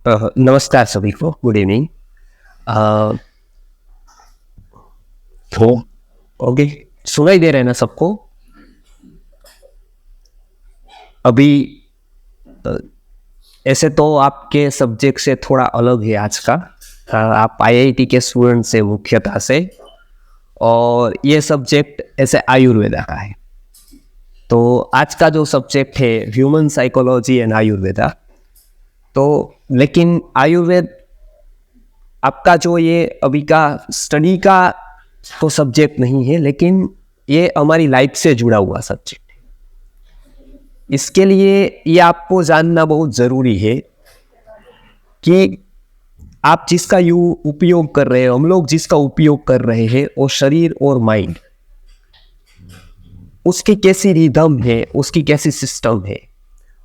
नमस्कार सभी को, गुड इवनिंग। तो ओके, सुनाई दे रहे हैं ना सबको? अभी अ, ऐसे तो आपके सब्जेक्ट से थोड़ा अलग है आज का। आप आईआईटी के स्टूडेंट से मुख्यतः से, और ये सब्जेक्ट ऐसे आयुर्वेदा का है। तो आज का जो सब्जेक्ट है ह्यूमन साइकोलॉजी एंड आयुर्वेदा। तो लेकिन आयुर्वेद आपका जो ये अभी का स्टडी का तो सब्जेक्ट नहीं है, लेकिन ये हमारी लाइफ से जुड़ा हुआ सब्जेक्ट है। इसके लिए ये आपको जानना बहुत ज़रूरी है कि आप जिसका उपयोग कर रहे हैं, हम लोग जिसका उपयोग कर रहे हैं, वो शरीर और माइंड, उसकी कैसी रिदम है, उसकी कैसी सिस्टम है,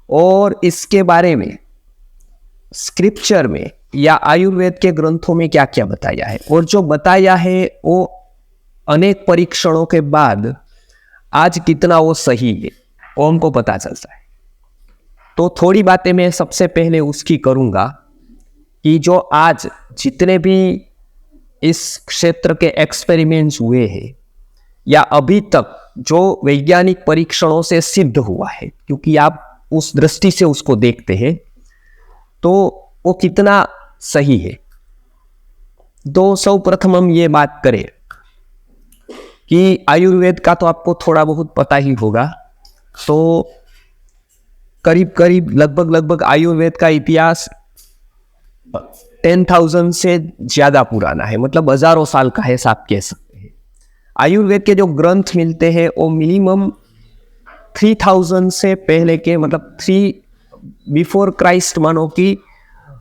और इसके बारे में स्क्रिप्चर में या आयुर्वेद के ग्रंथों में क्या क्या बताया है, और जो बताया है वो अनेक परीक्षणों के बाद आज कितना वो सही है वो हमको पता चलता है। तो थोड़ी बातें मैं सबसे पहले उसकी करूंगा कि जो आज जितने भी इस क्षेत्र के एक्सपेरिमेंट्स हुए हैं या अभी तक जो वैज्ञानिक परीक्षणों से सिद्ध हुआ है, क्योंकि आप उस दृष्टि से उसको देखते हैं तो वो कितना सही है। तो सर्वप्रथम हम ये बात करें कि आयुर्वेद का तो आपको थोड़ा बहुत पता ही होगा। तो करीब करीब लगभग आयुर्वेद का इतिहास 10,000 से ज्यादा पुराना है, मतलब हजारों साल का है, आप कह सकते हैं। आयुर्वेद के जो ग्रंथ मिलते हैं वो मिनिमम 3,000 से पहले के, मतलब 3 बिफोर क्राइस्ट मानो कि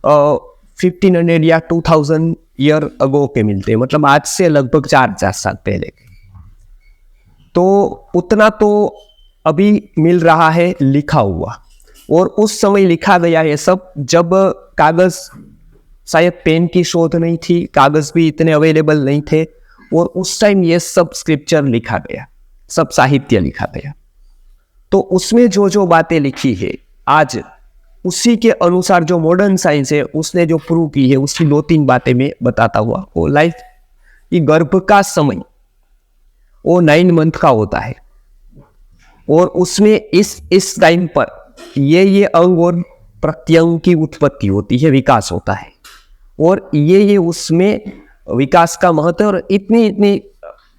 1500 या 2000 ईयर अगो के मिलते हैं, मतलब आज से लगभग 4,000 साल पहले के। तो उतना तो अभी मिल रहा है लिखा हुआ, और उस समय लिखा गया है सब जब कागज, शायद पेन की शोध नहीं थी, कागज भी इतने अवेलेबल नहीं थे, और उस टाइम ये सब स्क्रिप्चर लिखा गया, सब साहित्य लिखा गया। तो उसमें जो जो बातें लिखी है आज उसी के अनुसार जो मॉडर्न साइंस है उसने जो प्रूव की है, उसकी 2-3 बातें मैं बताता हुआ। वो लाइफ की गर्भ का समय वो 9 मंथ का होता है, और उसमें इस टाइम पर ये अंग और प्रत्यंग की उत्पत्ति होती है, विकास होता है, और ये उसमें विकास का महत्व और इतनी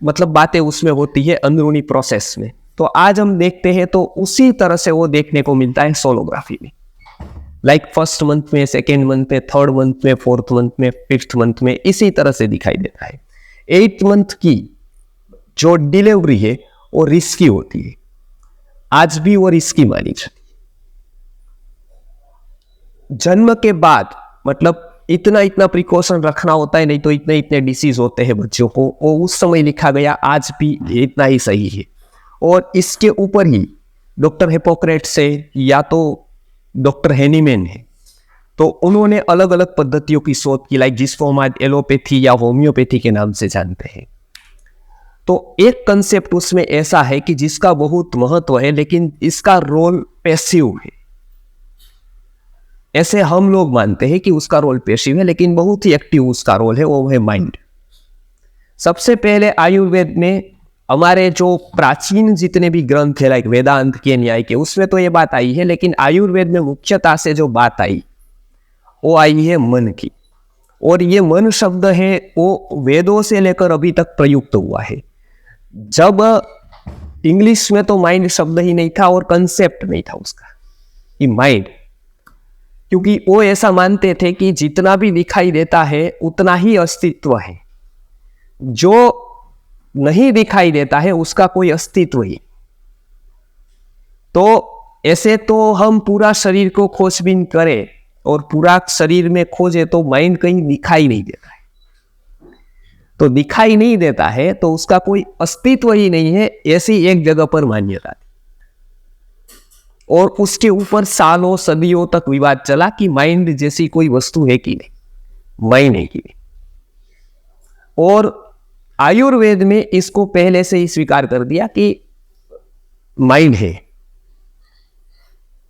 मतलब बातें उसमें होती है अंदरूनी प्रोसेस में। तो आज हम देखते हैं तो उसी तरह से वो देखने को मिलता है सोनोग्राफी में। लाइक फर्स्ट मंथ में, सेकेंड मंथ में, थर्ड मंथ में, फोर्थ मंथ में, फिफ्थ मंथ में इसी तरह से दिखाई देता है। 8th मंथ की जो डिलीवरी है वो रिस्की होती है, आज भी वो रिस्की मानी जाती है। जन्म के बाद मतलब इतना प्रिकॉशन रखना होता है, नहीं तो इतने डिसीज होते हैं बच्चों को, वो उस समय लिखा गया, आज भी इतना ही सही है। और इसके ऊपर ही डॉक्टर हिपोक्रेट्स से या तो डॉक्टर हेनीमैन है, तो उन्होंने अलग अलग पद्धतियों की शोध की, लाइक जिसको हम आज एलोपैथी या होम्योपैथी के नाम से जानते हैं। तो एक कंसेप्ट उसमें ऐसा है कि जिसका बहुत महत्व है, लेकिन इसका रोल पैसिव है। ऐसे हम लोग मानते हैं कि उसका रोल पैसिव है, लेकिन बहुत ही एक्टिव उसका रोल है, वो है माइंड। सबसे पहले आयुर्वेद में हमारे जो प्राचीन जितने भी ग्रंथ है, लाइक वेदांत के, न्याय के, उसमें तो ये बात आई है, लेकिन आयुर्वेद में मुख्यतः से जो बात आई वो आई है मन की। और ये मन शब्द है वो वेदों से लेकर अभी तक प्रयुक्त हुआ है। जब इंग्लिश में तो माइंड शब्द ही नहीं था और कंसेप्ट नहीं था उसका, कि माइंड, क्योंकि वो ऐसा मानते थे कि जितना भी दिखाई देता है उतना ही अस्तित्व है, जो नहीं दिखाई देता है उसका कोई अस्तित्व ही। तो ऐसे तो हम पूरा शरीर को खोजबीन करें और पूरा शरीर में खोजे तो माइंड कहीं दिखाई नहीं देता है। तो दिखाई नहीं देता है तो उसका कोई अस्तित्व ही नहीं है, ऐसी एक जगह पर मान्यता थी। और उसके ऊपर सालों सदियों तक विवाद चला कि माइंड जैसी कोई वस्तु है कि नहीं, माइंड है कि नहीं। और आयुर्वेद में इसको पहले से ही स्वीकार कर दिया कि माइंड है,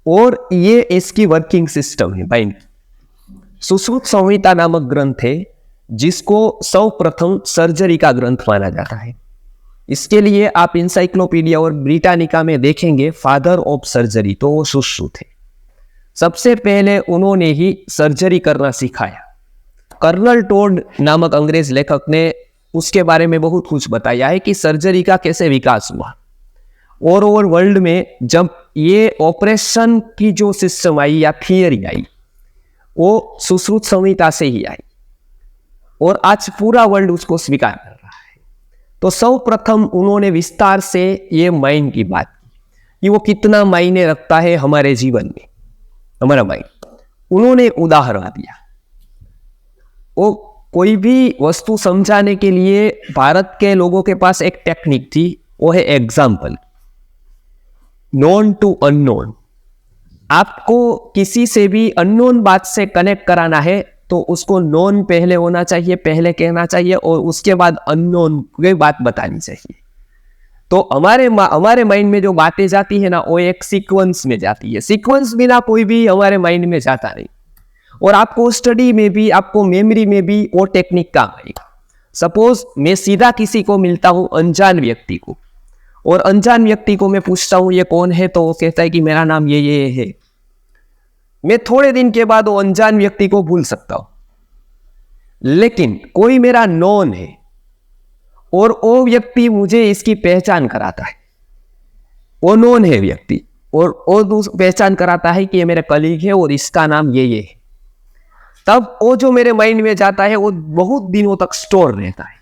और ये इसकी वर्किंग सिस्टम है माइंड। सुश्रुत संहिता नामक ग्रंथ है जिसको सर्वप्रथम सर्जरी का ग्रंथ माना जाता है। इसके लिए आप इंसाइक्लोपीडिया और ब्रिटानिका में देखेंगे फादर ऑफ सर्जरी, तो वो सुश्रुत है। सबसे पहले उन्होंने ही सर्जरी करना सिखाया। कर्नल टोड नामक अंग्रेज लेखक ने उसके बारे में बहुत कुछ बताया है कि सर्जरी का कैसे विकास हुआ। और ओवर वर्ल्ड में जब ये ऑपरेशन की जो सिस्टम आई या थियरी आई वो सुश्रुत संहिता से ही आई और आज पूरा वर्ल्ड उसको स्वीकार कर रहा है। तो सर्वप्रथम उन्होंने विस्तार से ये माइंड की बात की कि वो कितना मायने रखता है हमारे जीवन में, हमारा माइंड। उन्होंने उदाहरण दिया। वो कोई भी वस्तु समझाने के लिए भारत के लोगों के पास एक टेक्निक थी, वो है एग्जाम्पल, नोन टू अननोन। आपको किसी से भी अननोन बात से कनेक्ट कराना है तो उसको नोन पहले होना चाहिए, पहले कहना चाहिए और उसके बाद अननोन की बात बतानी चाहिए। तो हमारे माइंड में जो बातें जाती है ना, वो एक सीक्वेंस में जाती है। सीक्वेंस बिना कोई भी हमारे माइंड में जाता नहीं। और आपको स्टडी में भी, आपको मेमोरी में भी वो टेक्निक काम आएगा। सपोज मैं सीधा किसी को मिलता हूं, अनजान व्यक्ति को, और अनजान व्यक्ति को मैं पूछता हूं ये कौन है, तो वो कहता है कि मेरा नाम ये है। मैं थोड़े दिन के बाद वो अनजान व्यक्ति को भूल सकता हूं। लेकिन कोई मेरा नॉन है और वो व्यक्ति मुझे इसकी पहचान कराता है, वो नॉन है व्यक्ति, और वो पहचान कराता है कि ये मेरा कलीग है और इसका नाम ये है, तब वो जो मेरे माइंड में जाता है वो बहुत दिनों तक स्टोर रहता है।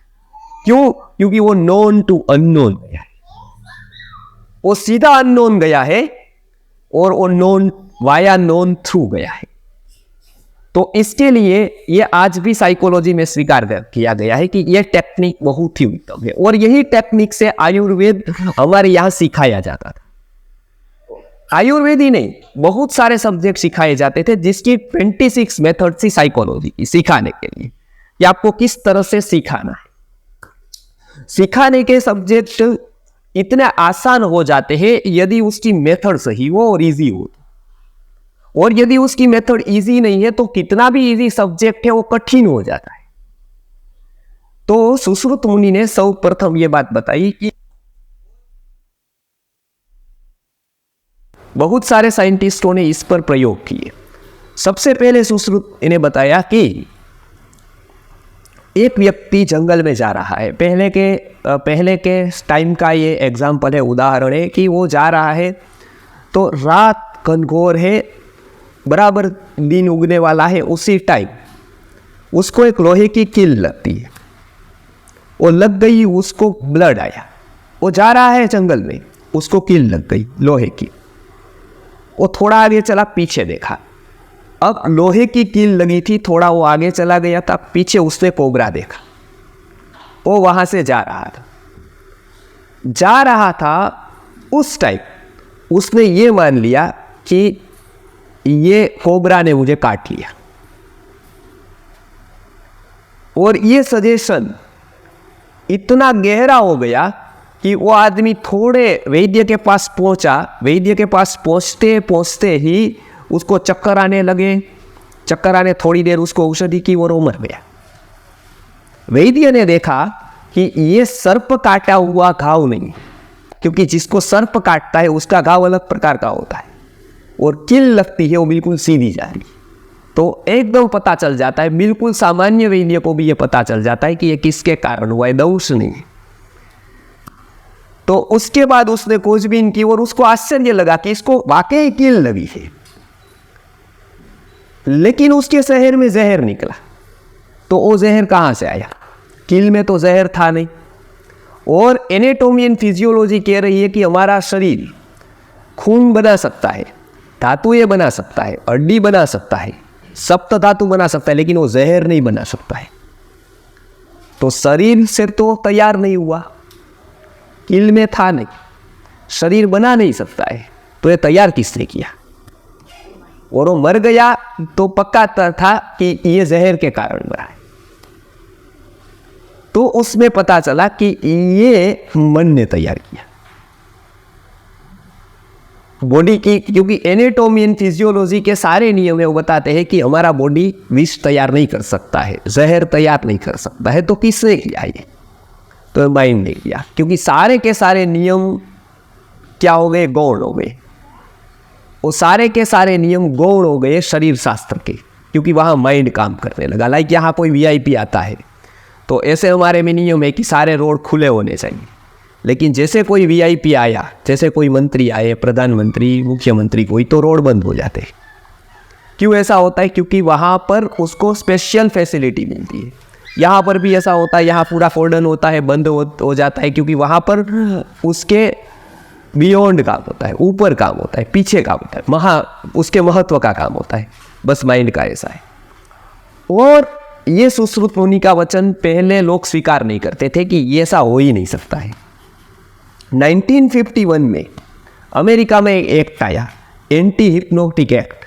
क्यों? क्योंकि वो नॉन टू अननोन गया है, वो सीधा अननोन गया है और वो नोन वाया नोन थ्रू गया है। तो इसके लिए ये आज भी साइकोलॉजी में स्वीकार किया गया है कि ये टेक्निक बहुत ही उत्तम है। और यही टेक्निक से आयुर्वेद हमारे यहाँ सिखाया जाता था। आयुर्वेद ही नहीं, बहुत सारे सब्जेक्ट सिखाए जाते थे जिसकी 26 मेथड थी साइकोलॉजी की सिखाने के लिए कि आपको किस तरह से सिखाना है। सिखाने के सब्जेक्ट इतने आसान हो जाते हैं यदि उसकी मेथड सही हो और इजी हो। और यदि उसकी मेथड इजी नहीं है तो कितना भी इजी सब्जेक्ट है वो कठिन हो जाता है। तो सुश्रुत मुनि ने सर्वप्रथम यह बात बताई कि बहुत सारे साइंटिस्टों ने इस पर प्रयोग किए। सबसे पहले सुश्रुत ने बताया कि एक व्यक्ति जंगल में जा रहा है। पहले के टाइम का ये एग्जाम्पल है, उदाहरण है कि वो जा रहा है तो रात घनघोर है, बराबर दिन उगने वाला है। उसी टाइम उसको एक लोहे की कील लगती है, वो लग गई, उसको ब्लड आया। वो जा रहा है जंगल में, उसको कील लग गई लोहे की। वो थोड़ा आगे चला, पीछे देखा, अब लोहे की कील लगी थी। थोड़ा वो आगे चला गया था, पीछे उसने कोबरा देखा। वो वहां से जा रहा था। उस टाइम उसने ये मान लिया कि ये कोबरा ने मुझे काट लिया। और ये सजेशन इतना गहरा हो गया कि वो आदमी थोड़े वैद्य के पास पहुंचा। वैद्य के पास पहुंचते ही उसको चक्कर आने लगे। चक्कर आने थोड़ी देर उसको औषधि की और वो मर गया। वैद्य ने देखा कि ये सर्प काटा हुआ घाव नहीं, क्योंकि जिसको सर्प काटता है उसका घाव अलग प्रकार का होता है और कील लगती है वो बिल्कुल सीधी जा रही। तो एकदम पता चल जाता है, बिल्कुल सामान्य वैद्य को भी ये पता चल जाता है कि ये किसके कारण हुआ है, दोष नहीं। तो उसके बाद उसने खोजबीन की और उसको आश्चर्य लगा कि इसको वाकई कील लगी है। लेकिन उसके शहर में जहर निकला। तो वो जहर कहां से आया? कील में तो जहर था नहीं। और एनाटॉमी एंड फिजियोलॉजी कह रही है कि हमारा शरीर खून बना सकता है, धातुएं बना सकता है, हड्डी बना सकता है, सप्त धातु बना सकता है, लेकिन वो जहर नहीं बना सकता है। तो शरीर से तो तैयार नहीं हुआ, कील में था नहीं, शरीर बना नहीं सकता है, तो ये तैयार किसने किया? और वो मर गया तो पक्का था कि ये जहर के कारण मरा है। तो उसमें पता चला कि ये मन ने तैयार किया। बॉडी की, क्योंकि एनाटॉमी एंड फिजियोलॉजी के सारे नियम है वो बताते हैं कि हमारा बॉडी विष तैयार नहीं कर सकता है, जहर तैयार नहीं कर सकता है। तो किसने किया ये? तो माइंड ने किया, क्योंकि सारे के सारे नियम क्या हो गए? गौण हो गए। वो सारे के सारे नियम गौण हो गए शरीर शास्त्र के, क्योंकि वहाँ माइंड काम करने लगा। लाइक यहाँ कोई वीआईपी आता है तो ऐसे हमारे में नियम है कि सारे रोड खुले होने चाहिए, लेकिन जैसे कोई वीआईपी आया, जैसे कोई मंत्री आए, प्रधानमंत्री, मुख्यमंत्री, कोई, तो रोड बंद हो जाते हैं। क्यों ऐसा होता है? क्योंकि वहाँ पर उसको स्पेशल फैसिलिटी मिलती है। यहाँ पर भी ऐसा होता है, यहाँ पूरा कॉर्डन होता है, बंद हो जाता है, क्योंकि वहाँ पर उसके बियॉन्ड काम होता है, ऊपर काम होता है, पीछे काम होता है, उसके महत्व का काम होता है। बस माइंड का ऐसा है। और ये सुश्रुत मुनि का वचन पहले लोग स्वीकार नहीं करते थे कि ये ऐसा हो ही नहीं सकता है। 1951 में अमेरिका में एक एक्ट आया, एंटी हिप्नोटिक एक्ट।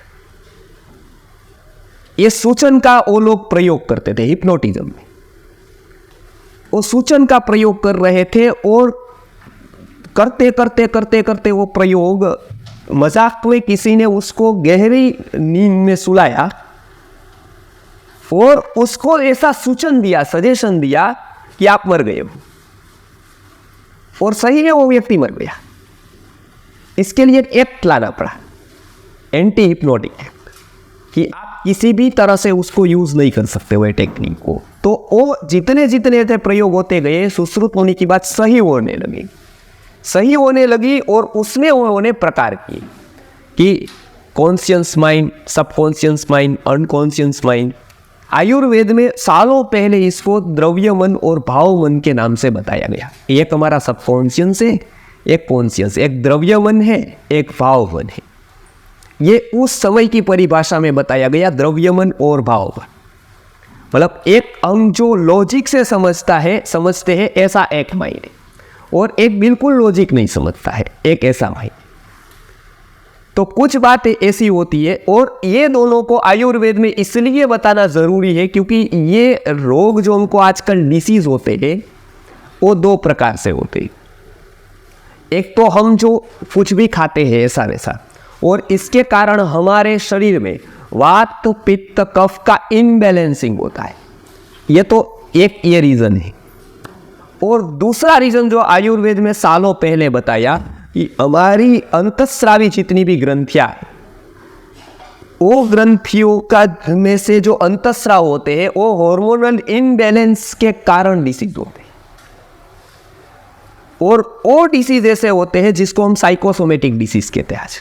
ये सूचन का वो लोग प्रयोग करते थे हिप्नोटिज्म में। वो सूचन का प्रयोग कर रहे थे और करते करते करते करते वो प्रयोग मजाक में किसी ने उसको गहरी नींद में सुलाया और उसको ऐसा सूचन दिया, सजेशन दिया कि आप मर गए हो, और सही है वो व्यक्ति मर गया। इसके लिए एक एक्ट लाना पड़ा, एंटी हिप्नोटिक एक्ट, कि आप किसी भी तरह से उसको यूज नहीं कर सकते वो टेक्निक को। तो वो जितने जितने थे प्रयोग होते गए, सुश्रुत मुनि की बात सही होने लगी और उसमें उन्होंने प्रकार किए कि conscious mind, subconscious mind, unconscious mind. Ayurveda में सालों पहले इसको द्रव्य मन और भाव मन के नाम से बताया गया। एक हमारा सबकॉन्शियस है, एक कॉन्शियस, एक द्रव्य मन है, एक भाव मन है। ये उस समय की परिभाषा में बताया गया, द्रव्य मन और भाव मन। मतलब एक अंग जो लॉजिक से समझते हैं ऐसा एक माइंड है, और एक बिल्कुल लॉजिक नहीं समझता है, एक ऐसा माइंड। तो कुछ बातें ऐसी होती है, और ये दोनों को आयुर्वेद में इसलिए बताना जरूरी है क्योंकि ये रोग जो हमको आजकल डिसीज होते हैं वो दो प्रकार से होते हैं। एक तो हम जो कुछ भी खाते हैं ऐसा वैसा, और इसके कारण हमारे शरीर में वात, पित्त, कफ का इनबैलेंसिंग होता है। ये तो एक ये रीजन है। और दूसरा रीजन जो आयुर्वेद में सालों पहले बताया कि हमारी अंतस्रावी जितनी भी ग्रंथियां, वो ग्रंथियों का में से जो अंतस्राव होते हैं वो हार्मोनल इनबैलेंस के कारण डिसीज होते हैं, और वो डिसीज ऐसे होते हैं जिसको हम साइकोसोमेटिक डिसीज कहते हैं आज,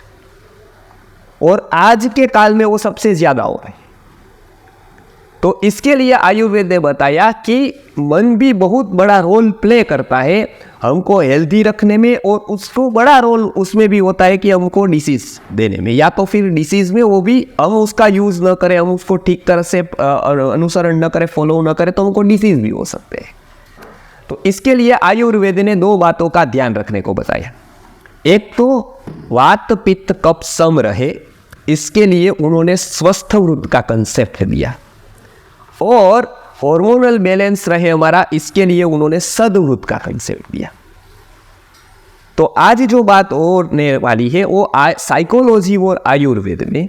और आज के काल में वो सबसे ज्यादा हो रहे हैं। तो इसके लिए आयुर्वेद ने बताया कि मन भी बहुत बड़ा रोल प्ले करता है हमको हेल्दी रखने में, और उसको बड़ा रोल उसमें भी होता है कि हमको डिसीज देने में, या तो फिर डिसीज में वो भी हम उसका यूज न करें, हम उसको ठीक तरह से अनुसरण न करें, फॉलो न करें, तो हमको डिसीज भी हो सकते हैं। तो इसके लिए आयुर्वेद ने दो बातों का ध्यान रखने को बताया। एक तो वात, पित्त, कफ सम रहे, इसके लिए उन्होंने स्वस्थ वृत्त का कंसेप्ट दिया, और हार्मोनल बैलेंस रहे हमारा, इसके लिए उन्होंने सद्वृत्त का कंसेप्ट दिया। तो आज जो बात होने वाली है वो साइकोलॉजी और आयुर्वेद में,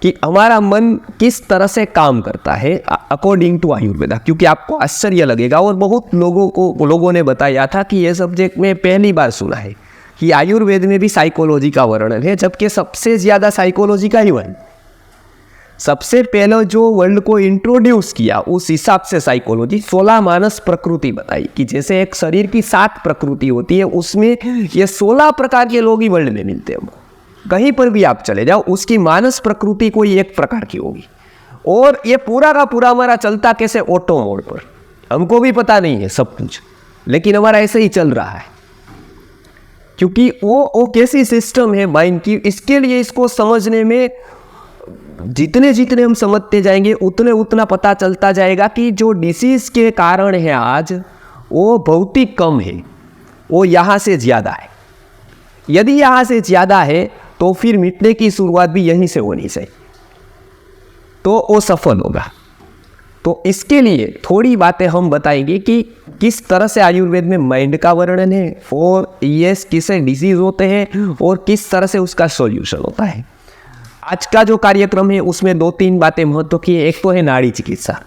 कि हमारा मन किस तरह से काम करता है अकॉर्डिंग टू आयुर्वेदा। क्योंकि आपको आश्चर्य लगेगा, और बहुत लोगों ने बताया था कि ये सब्जेक्ट में पहली बार सुना है कि आयुर्वेद में भी साइकोलॉजी का वर्णन है, जबकि सबसे ज्यादा साइकोलॉजी का ही वर्णन, सबसे पहले जो वर्ल्ड को इंट्रोड्यूस किया उस हिसाब से साइकोलॉजी 16 मानस प्रकृति बताई, कि जैसे एक शरीर की 7 प्रकृति होती है, उसमें ये 16 प्रकार के लोग ही वर्ल्ड में मिलते हैं। कहीं पर भी आप चले जाओ, उसकी मानस प्रकृति कोई एक प्रकार की होगी। और ये पूरा का पूरा हमारा चलता कैसे, ऑटो मोड पर, हमको भी पता नहीं है सब कुछ, लेकिन हमारा ऐसे ही चल रहा है, क्योंकि वो कैसी सिस्टम है माइंड की। इसके लिए इसको समझने में जितने जितने हम समझते जाएंगे उतना पता चलता जाएगा कि जो डिसीज के कारण है आज, वो भौतिक कम है, वो यहाँ से ज़्यादा है। यदि यहाँ से ज़्यादा है तो फिर मिटने की शुरुआत भी यहीं से होनी चाहिए, तो वो सफल होगा। तो इसके लिए थोड़ी बातें हम बताएंगे कि किस तरह से आयुर्वेद में माइंड का वर्णन है और ये किसे डिजीज होते हैं और किस तरह से उसका सॉल्यूशन होता है। आज का जो कार्यक्रम है उसमें 2-3 बातें महत्व की है। एक तो है नाड़ी चिकित्सा,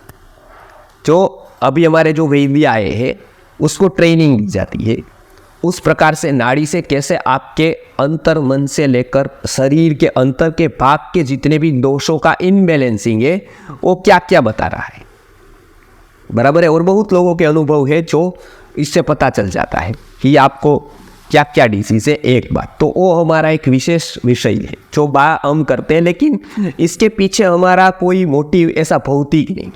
जो अभी हमारे जो वैद्य आए हैं उसको ट्रेनिंग दी जाती है, उस प्रकार से नाड़ी से कैसे आपके अंतर मन से लेकर शरीर के अंतर के भाग के जितने भी दोषों का इनबैलेंसिंग है वो क्या क्या बता रहा है, बराबर है। और बहुत लोगों के अनुभव है जो इससे पता चल जाता है कि आपको क्या क्या डिसीज है। एक बात तो वो हमारा एक विशेष विषय है जो हम करते हैं, लेकिन इसके पीछे हमारा कोई मोटिव ऐसा भौतिक नहीं,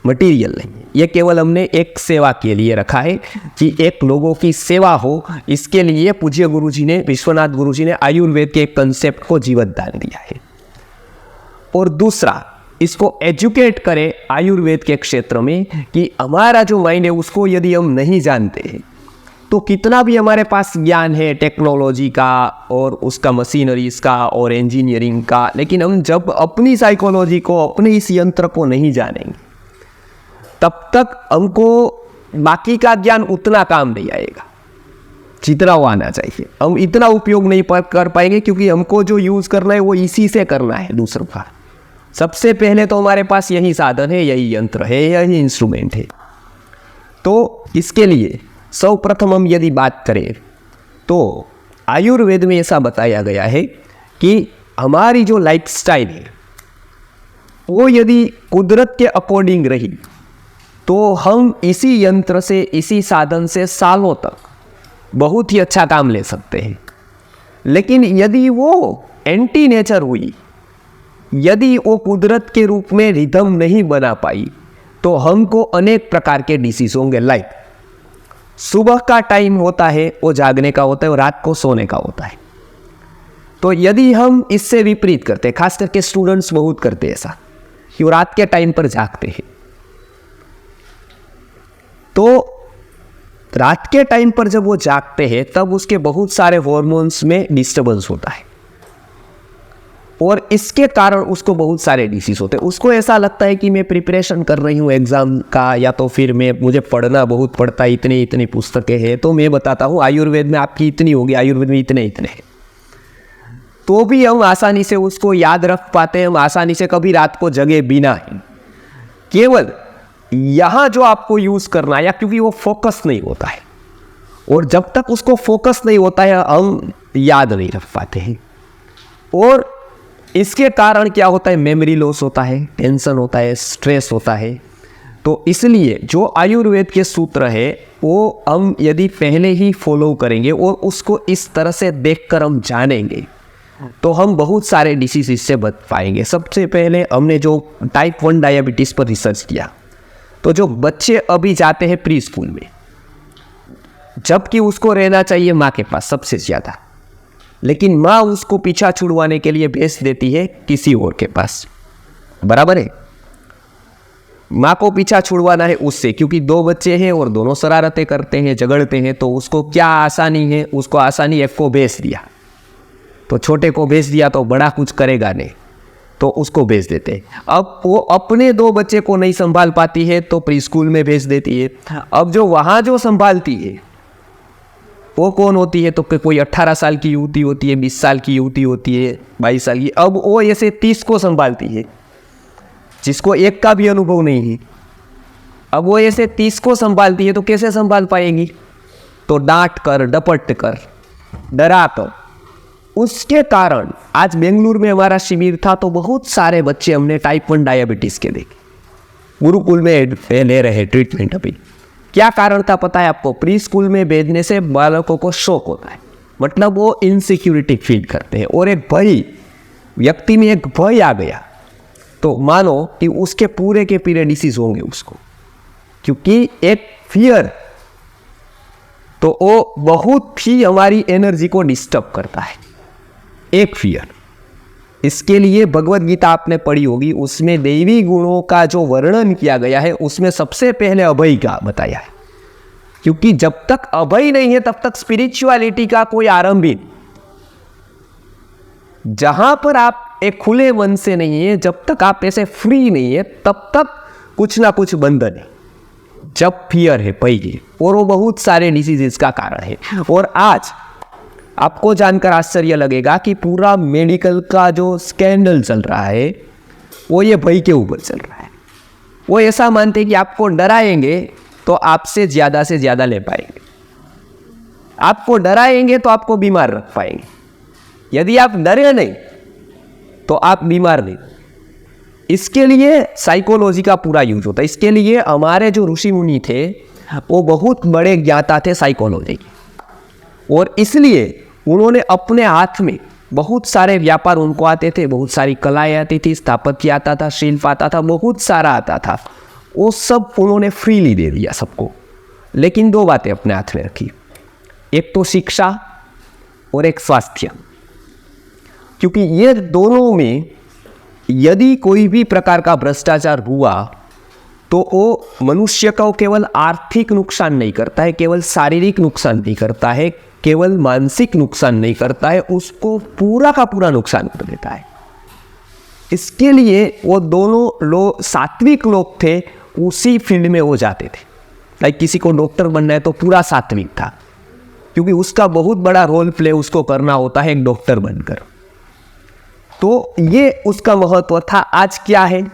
मटीरियल नहीं, ये केवल हमने एक सेवा के लिए रखा है कि एक लोगों की सेवा हो। इसके लिए पूज्य गुरुजी ने, विश्वनाथ गुरुजी ने आयुर्वेद के एक कंसेप्ट को जीवन दान दिया है। और दूसरा, इसको एजुकेट करें आयुर्वेद के क्षेत्र में कि हमारा जो माइंड है उसको यदि हम नहीं जानते हैं तो कितना भी हमारे पास ज्ञान है टेक्नोलॉजी का और उसका मशीनरीज का और इंजीनियरिंग का, लेकिन हम जब अपनी साइकोलॉजी को, अपने इस यंत्र को नहीं जानेंगे तब तक हमको बाकी का ज्ञान उतना काम नहीं आएगा जितना वो आना चाहिए। हम इतना उपयोग नहीं कर पाएंगे क्योंकि हमको जो यूज़ करना है वो इसी से करना है दूसरों का। सबसे पहले तो हमारे पास यही साधन है, यही यंत्र है, यही इंस्ट्रूमेंट है। तो इसके लिए सर्वप्रथम हम यदि बात करें तो आयुर्वेद में ऐसा बताया गया है कि हमारी जो लाइफस्टाइल है वो यदि कुदरत के अकॉर्डिंग रही तो हम इसी यंत्र से, इसी साधन से सालों तक बहुत ही अच्छा काम ले सकते हैं। लेकिन यदि वो एंटी नेचर हुई, यदि वो कुदरत के रूप में रिदम नहीं बना पाई तो हमको अनेक प्रकार के डिसीज होंगे। लाइक सुबह का टाइम होता है वो जागने का होता है और रात को सोने का होता है। तो यदि हम इससे विपरीत करते, खास करके स्टूडेंट्स बहुत करते ऐसा कि वो रात के टाइम पर जागते हैं, तो रात के टाइम पर जब वो जागते हैं तब उसके बहुत सारे हार्मोन्स में डिस्टर्बेंस होता है और इसके कारण उसको बहुत सारे डिसीज होते हैं। उसको ऐसा लगता है कि मैं प्रिपरेशन कर रही हूँ एग्जाम का, या तो फिर मुझे पढ़ना बहुत पड़ता है, इतनी इतनी पुस्तकें हैं। तो मैं बताता हूँ आयुर्वेद में आपकी इतनी होगी, आयुर्वेद में इतने इतने हैं, तो भी हम आसानी से उसको याद रख पाते हैं। हम आसानी से कभी रात को जगे बिना ही, केवल यहाँ जो आपको यूज करना है, या क्योंकि वो फोकस नहीं होता है, और जब तक उसको फोकस नहीं होता है हम याद नहीं रख पाते हैं। और इसके कारण क्या होता है, मेमोरी लॉस होता है, टेंशन होता है, स्ट्रेस होता है। तो इसलिए जो आयुर्वेद के सूत्र है वो हम यदि पहले ही फॉलो करेंगे और उसको इस तरह से देखकर हम जानेंगे तो हम बहुत सारे डिसीज इससे बच पाएंगे। सबसे पहले हमने जो टाइप 1 डायबिटीज़ पर रिसर्च किया, तो जो बच्चे अभी जाते हैं प्री स्कूल में, जबकि उसको रहना चाहिए माँ के पास सबसे ज़्यादा, लेकिन माँ उसको पीछा छुड़वाने के लिए भेज देती है किसी और के पास, बराबर है। माँ को पीछा छुड़वाना है उससे, क्योंकि 2 बच्चे हैं और दोनों शरारतें करते हैं, झगड़ते हैं, तो उसको क्या आसानी है, उसको आसानी एक को भेज दिया, तो छोटे को भेज दिया तो बड़ा कुछ करेगा नहीं, तो उसको भेज देते हैं। अब वो अपने 2 बच्चे को नहीं संभाल पाती है तो प्री स्कूल में भेज देती है। अब जो वहाँ जो संभालती है वो कौन होती है, तो कोई 18 साल की युवती होती है, 20 साल की युवती होती है, 22 साल की। अब वो ऐसे 30 को संभालती है जिसको एक का भी अनुभव नहीं है। अब वो ऐसे 30 को संभालती है तो कैसे संभाल पाएगी, तो डांट कर, डपट कर, डरा कर। उसके कारण आज बेंगलुरु में हमारा शिविर था तो बहुत सारे बच्चे हमने टाइप 1 डायबिटीज़ के देखे, गुरुकुल में ले रहे ट्रीटमेंट। अभी क्या कारण था पता है आपको, प्री स्कूल में भेजने से बालकों को शौक होता है, मतलब वो इनसिक्योरिटी फील करते हैं और एक भय, व्यक्ति में एक भय आ गया तो मानो कि उसके पूरे के पूरे डिसीज होंगे उसको, क्योंकि एक फियर, तो वो बहुत ही हमारी एनर्जी को डिस्टर्ब करता है, एक फियर। इसके लिए भगवत गीता आपने पढ़ी होगी, उसमें दैवी गुणों का जो वर्णन किया गया है उसमें सबसे पहले अभय का बताया है, क्योंकि जब तक अभय नहीं है तब तक स्पिरिचुअलिटी का कोई आरंभ ही नहीं। जहां पर आप एक खुले मन से नहीं है, जब तक आप ऐसे फ्री नहीं है, तब तक कुछ ना कुछ बंधन है। जब फियर है पहले, और वो बहुत सारे डिसीजेस का कारण है। और आज आपको जानकर आश्चर्य लगेगा कि पूरा मेडिकल का जो स्कैंडल चल रहा है वो ये भय के ऊपर चल रहा है। वो ऐसा मानते हैं कि आपको डराएंगे तो आपसे से ज़्यादा ले पाएंगे, आपको डराएंगे तो आपको बीमार रख पाएंगे, यदि आप डरे नहीं तो आप बीमार नहीं। इसके लिए साइकोलॉजी का पूरा यूज होता है। इसके लिए हमारे जो ऋषि मुनि थे वो बहुत बड़े ज्ञाता थे साइकोलॉजी के, और इसलिए उन्होंने अपने हाथ में बहुत सारे व्यापार उनको आते थे, बहुत सारी कलाएं आती थी, स्थापत्य आता था, शिल्प आता था, बहुत सारा आता था। वो सब उन्होंने फ्रीली दे दिया सबको। लेकिन दो बातें अपने हाथ में रखी, एक तो शिक्षा और एक स्वास्थ्य, क्योंकि ये दोनों में यदि कोई भी प्रकार का भ्रष्टाचार हुआ तो वो मनुष्य को केवल आर्थिक नुकसान नहीं करता है, केवल शारीरिक नुकसान नहीं करता है, केवल मानसिक नुकसान नहीं करता है, उसको पूरा का पूरा नुकसान कर देता है। इसके लिए वो दोनों लोग सात्विक लोग थे, उसी फील्ड में वो जाते थे। लाइक किसी को डॉक्टर बनना है तो पूरा सात्विक था, क्योंकि उसका बहुत बड़ा रोल प्ले उसको करना होता है एक डॉक्टर बनकर। तो ये उसका महत्व था। आज क्या है,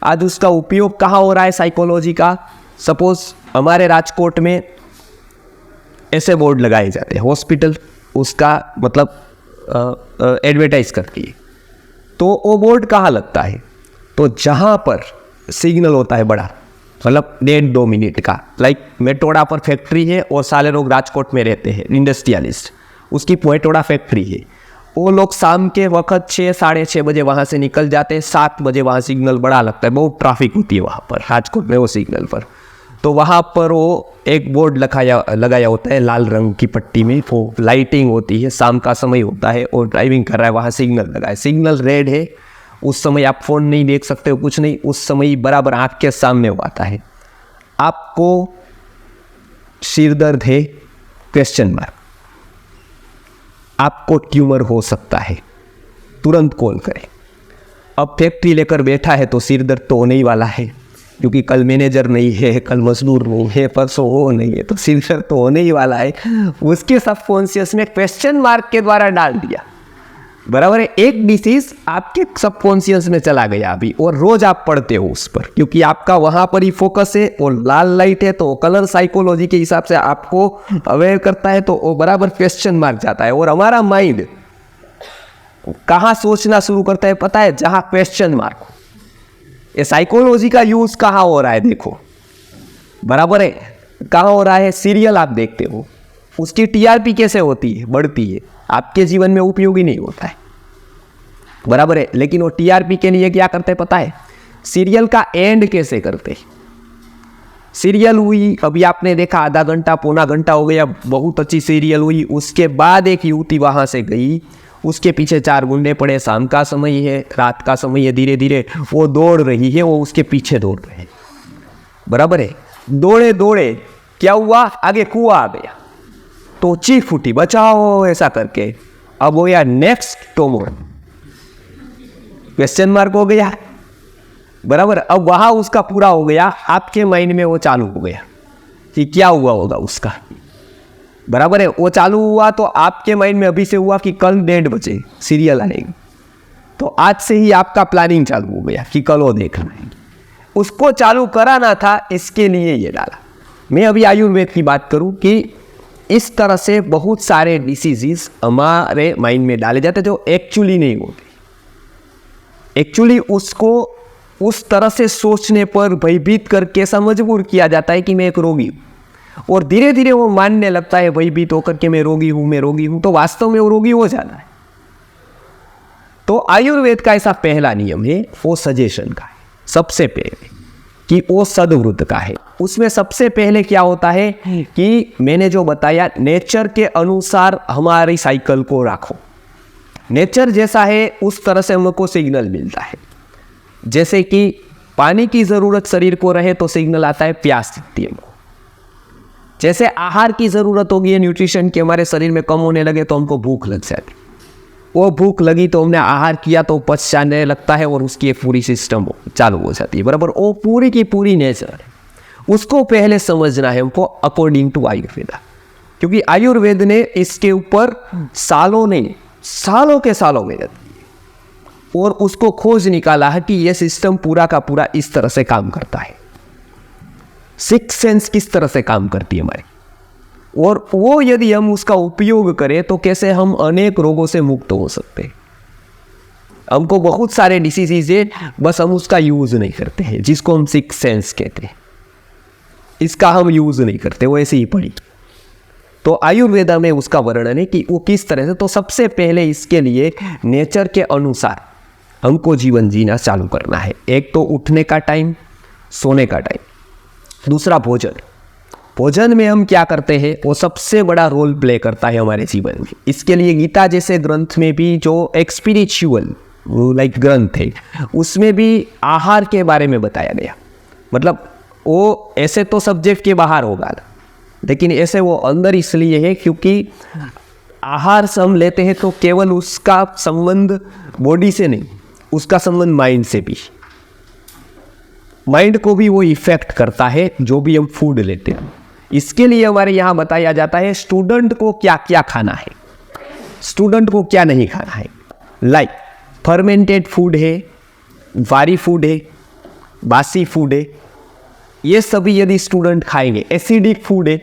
आज उसका उपयोग कहाँ हो रहा है साइकोलॉजी का? सपोज हमारे राजकोट में ऐसे बोर्ड लगाए जाते हैं, हॉस्पिटल उसका मतलब एडवर्टाइज करती है, तो वो बोर्ड कहाँ लगता है? तो जहाँ पर सिग्नल होता है बड़ा, मतलब 1.5-2 मिनट का। लाइक मेटोड़ा पर फैक्ट्री है और सारे लोग राजकोट में रहते हैं, इंडस्ट्रियलिस्ट, उसकी मेटोड़ा फैक्ट्री है। वो लोग शाम के वक्त 6-6:30 बजे वहाँ से निकल जाते हैं, 7 बजे वहाँ सिग्नल बड़ा लगता है, बहुत ट्रैफिक होती है वहाँ पर राजकोट में वो सिग्नल पर। तो वहाँ पर वो एक बोर्ड लगाया होता है लाल रंग की पट्टी में, वो लाइटिंग होती है, शाम का समय होता है और ड्राइविंग कर रहा है, वहाँ सिग्नल लगा है, सिग्नल रेड है। उस समय आप फ़ोन नहीं देख सकते हो, कुछ नहीं, उस समय बराबर आँख के सामने वो आता है, आपको सिर दर्द है, क्वेश्चन मार्क, आपको ट्यूमर हो सकता है, तुरंत कॉल करें। अब फैक्ट्री लेकर बैठा है तो सिर दर्द तो होने ही वाला है, क्योंकि कल मैनेजर नहीं है, कल मजदूर नहीं है, परसों वो नहीं है, तो सिर दर्द तो होने ही वाला है। उसके सबकॉन्शियस में क्वेश्चन मार्क के द्वारा डाल दिया, बराबर है। एक डिसीज आपके सबकॉन्शियस में चला गया अभी, और रोज आप पढ़ते हो उस पर, क्योंकि आपका वहां पर ही फोकस है और लाल लाइट है, तो कलर साइकोलॉजी के हिसाब से आपको अवेयर करता है, तो वो बराबर क्वेश्चन मार्क जाता है। और हमारा माइंड कहाँ सोचना शुरू करता है पता है? जहां क्वेश्चन मार्क हो। ये साइकोलॉजी का यूज कहाँ हो रहा है देखो, बराबर है, कहाँ हो रहा है? सीरियल आप देखते हो, उसकी टीआरपी कैसे होती है? बढ़ती है, आपके जीवन में उपयोगी नहीं होता है, बराबर है। लेकिन वो टीआरपी के लिए क्या करते हैं पता है? सीरियल का एंड कैसे करते हैं? सीरियल हुई, अभी आपने देखा आधा घंटा पौना घंटा हो गया, बहुत अच्छी सीरियल हुई, उसके बाद एक युवती वहां से गई, उसके पीछे 4 गुंडे पड़े, शाम का समय है, रात का समय है, धीरे धीरे वो दौड़ रही है, वो उसके पीछे दौड़ रहे हैं, बराबर है। दौड़े दौड़े क्या हुआ? आगे कुआं आ गया, तो चीख उठी, बचाओ, ऐसा करके। अब वो यार नेक्स्ट टोमोर क्वेश्चन मार्क हो गया, बराबर। अब वहां उसका पूरा हो गया, आपके माइंड में वो चालू हो गया कि क्या हुआ होगा उसका, बराबर है। वो चालू हुआ तो आपके माइंड में अभी से हुआ कि कल 1:30 बजे सीरियल आएगी, तो आज से ही आपका प्लानिंग चालू हो गया कि कल वो देखना है। उसको चालू कराना था, इसके लिए ये डाला। मैं अभी आयुर्वेद की बात करूं कि इस तरह से बहुत सारे डिसीजेस हमारे माइंड में डाले जाते जो एक्चुअली नहीं होते। एक्चुअली उसको उस तरह से सोचने पर भयभीत करके ऐसा मजबूर किया जाता है कि मैं एक रोगी हूँ, और धीरे धीरे वो मानने लगता है भयभीत होकर के मैं रोगी हूँ, तो वास्तव में वो रोगी हो जाता है। तो आयुर्वेद का ऐसा पहला नियम है, वो सजेशन का है सबसे पहले, कि वो सद्वृत्त का है। उसमें सबसे पहले क्या होता है कि मैंने जो बताया, नेचर के अनुसार हमारी साइकिल को रखो। नेचर जैसा है उस तरह से हमको सिग्नल मिलता है। जैसे कि पानी की ज़रूरत शरीर को रहे तो सिग्नल आता है प्यास दिखती है हमको। जैसे आहार की ज़रूरत होगी, न्यूट्रिशन की हमारे शरीर में कम होने लगे तो हमको भूख लग जाती। वो भूख लगी तो हमने आहार किया तो पच जाने लगता है और उसकी एक पूरी सिस्टम चालू हो जाती है, बराबर। वो पूरी की पूरी नेचर है, उसको पहले समझना है हमको अकॉर्डिंग टू आयुर्वेदा, क्योंकि आयुर्वेद ने इसके ऊपर सालों के सालों मेहनत की और उसको खोज निकाला है कि यह सिस्टम पूरा का पूरा इस तरह से काम करता है। सिक्स सेंस किस तरह से काम करती है हमारी, और वो यदि हम उसका उपयोग करें तो कैसे हम अनेक रोगों से मुक्त हो सकते हैं। हमको बहुत सारे डिसीजेज है, बस हम उसका यूज नहीं करते हैं, जिसको हम सिक्स सेंस कहते हैं, इसका हम यूज नहीं करते, वो ऐसे ही पड़ी। तो आयुर्वेदा में उसका वर्णन है कि वो किस तरह से। तो सबसे पहले इसके लिए नेचर के अनुसार हमको जीवन जीना चालू करना है। एक तो उठने का टाइम, सोने का टाइम, दूसरा भोजन में हम क्या करते हैं वो सबसे बड़ा रोल प्ले करता है हमारे जीवन में। इसके लिए गीता जैसे ग्रंथ में भी, जो एक स्पिरिचुअल लाइक ग्रंथ है, उसमें भी आहार के बारे में बताया गया। मतलब वो ऐसे तो सब्जेक्ट के बाहर होगा, लेकिन ऐसे वो अंदर इसलिए है क्योंकि आहार से हम लेते हैं तो केवल उसका संबंध बॉडी से नहीं, उसका संबंध माइंड से भी। माइंड को भी वो इफेक्ट करता है जो भी हम फूड लेते हैं। इसके लिए हमारे यहाँ बताया जाता है स्टूडेंट को क्या क्या खाना है, स्टूडेंट को क्या नहीं खाना है। लाइक फर्मेंटेड फूड है, वारी फूड है, बासी फूड है, ये सभी यदि स्टूडेंट खाएंगे, एसिडिक फूड है,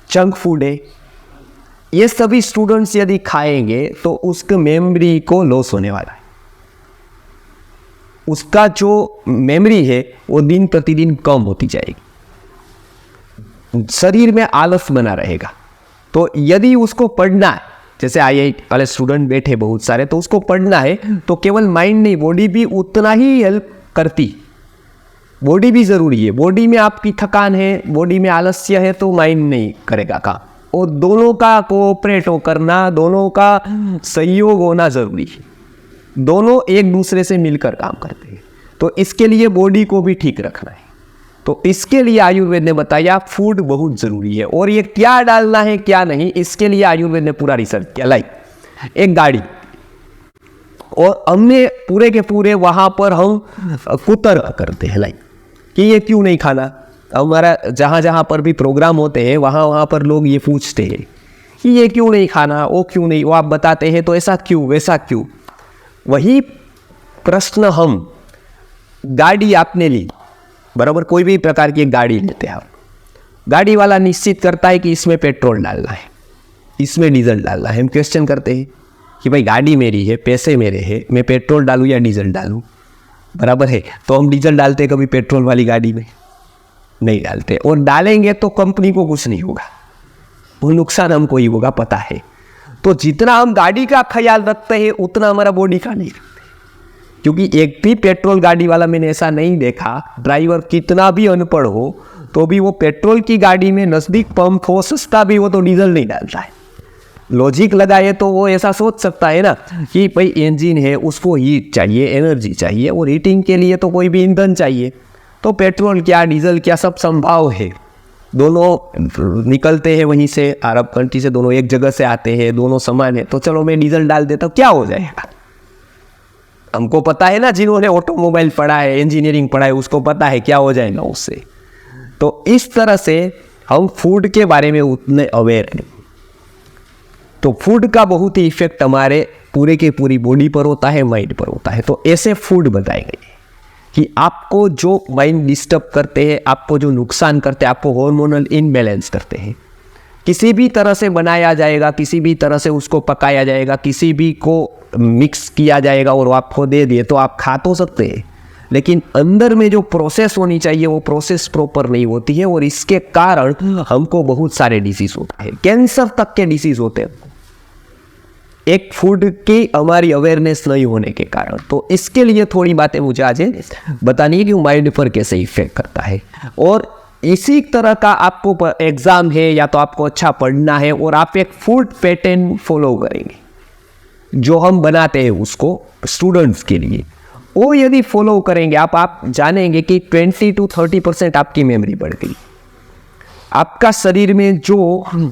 जंक फूड है, ये सभी स्टूडेंट्स यदि खाएंगे तो उसके मेमोरी को लॉस होने वाला है। उसका जो मेमोरी है वो दिन प्रतिदिन कम होती जाएगी, शरीर में आलस बना रहेगा। तो यदि उसको पढ़ना है, जैसे IIT वाले स्टूडेंट बैठे बहुत सारे, तो उसको पढ़ना है तो केवल माइंड नहीं, बॉडी भी उतना ही हेल्प करती। बॉडी भी ज़रूरी है, बॉडी में आपकी थकान है, बॉडी में आलस्य है तो माइंड नहीं करेगा काम। और दोनों का कोऑपरेट हो करना, दोनों का सहयोग होना ज़रूरी है, दोनों एक दूसरे से मिलकर काम करते हैं। तो इसके लिए बॉडी को भी ठीक रखना है। तो इसके लिए आयुर्वेद ने बताया फूड बहुत ज़रूरी है, और ये क्या डालना है क्या नहीं, इसके लिए आयुर्वेद ने पूरा रिसर्च किया। लाइक एक गाड़ी, और हमने पूरे के पूरे वहाँ पर हम कुतर्क करते हैं, लाइक कि ये क्यों नहीं खाना। हमारा जहाँ जहाँ पर भी प्रोग्राम होते हैं वहाँ पर लोग ये पूछते हैं कि ये क्यों नहीं खाना, वो क्यों नहीं, वो आप बताते हैं तो ऐसा क्यों वैसा क्यों। वही प्रश्न हम, गाड़ी आपने ली, बराबर, कोई भी प्रकार की गाड़ी लेते हैं आप, गाड़ी वाला निश्चित करता है कि इसमें पेट्रोल डालना है, इसमें डीजल डालना है। हम क्वेश्चन करते हैं कि भाई गाड़ी मेरी है, पैसे मेरे हैं, मैं पेट्रोल डालूं या डीजल डालूं, बराबर है। तो हम डीजल डालते कभी पेट्रोल वाली गाड़ी में नहीं डालते, और डालेंगे तो कंपनी को कुछ नहीं होगा, वो नुकसान हमको ही होगा, पता है। तो जितना हम गाड़ी का ख्याल रखते हैं उतना हमारा बॉडी का नहीं रखते, क्योंकि एक भी पेट्रोल गाड़ी वाला मैंने ऐसा नहीं देखा, ड्राइवर कितना भी अनपढ़ हो तो भी वो पेट्रोल की गाड़ी में नज़दीक पंप हो, सस्ता भी हो, तो डीजल नहीं डालता है। लॉजिक लगाए तो वो ऐसा सोच सकता है ना कि भाई इंजन है, उसको हीट चाहिए, एनर्जी चाहिए, और हीटिंग के लिए तो कोई भी ईंधन चाहिए। तो पेट्रोल क्या डीजल क्या सब संभव है, दोनों निकलते हैं वहीं से, अरब कंट्री से, दोनों एक जगह से आते हैं, दोनों समान है, तो चलो मैं डीजल डाल देता हूँ, क्या हो जाएगा। हमको पता है ना, जिन्होंने ऑटोमोबाइल पढ़ा है, इंजीनियरिंग पढ़ा है, उसको पता है क्या हो जाएगा उससे। तो इस तरह से हम फूड के बारे में उतने अवेयर नहीं। तो फूड का बहुत ही इफेक्ट हमारे पूरे के पूरी बॉडी पर होता है, माइंड पर होता है। तो ऐसे फूड बताए गए कि आपको जो माइंड डिस्टर्ब करते हैं, आपको जो नुकसान करते हैं, आपको हार्मोनल इनबैलेंस करते हैं, किसी भी तरह से बनाया जाएगा, किसी भी तरह से उसको पकाया जाएगा, किसी भी को मिक्स किया जाएगा और आपको दे दिए तो आप खा तो सकते हैं, लेकिन अंदर में जो प्रोसेस होनी चाहिए वो प्रोसेस प्रॉपर नहीं होती है, और इसके कारण हमको बहुत सारे डिसीज होते हैं, कैंसर तक के डिसीज होते हैं, एक फूड की हमारी अवेयरनेस नहीं होने के कारण। तो इसके लिए थोड़ी बातें मुझे आज बतानी है कि माइंड पर कैसे इफेक्ट करता है। और इसी तरह का आपको एग्जाम है या तो आपको अच्छा पढ़ना है और आप एक फूड पैटर्न फॉलो करेंगे जो हम बनाते हैं उसको स्टूडेंट्स के लिए, वो यदि फॉलो करेंगे आप जानेंगे कि 20 to 30% आपकी मेमोरी बढ़ गई। आपका शरीर में जो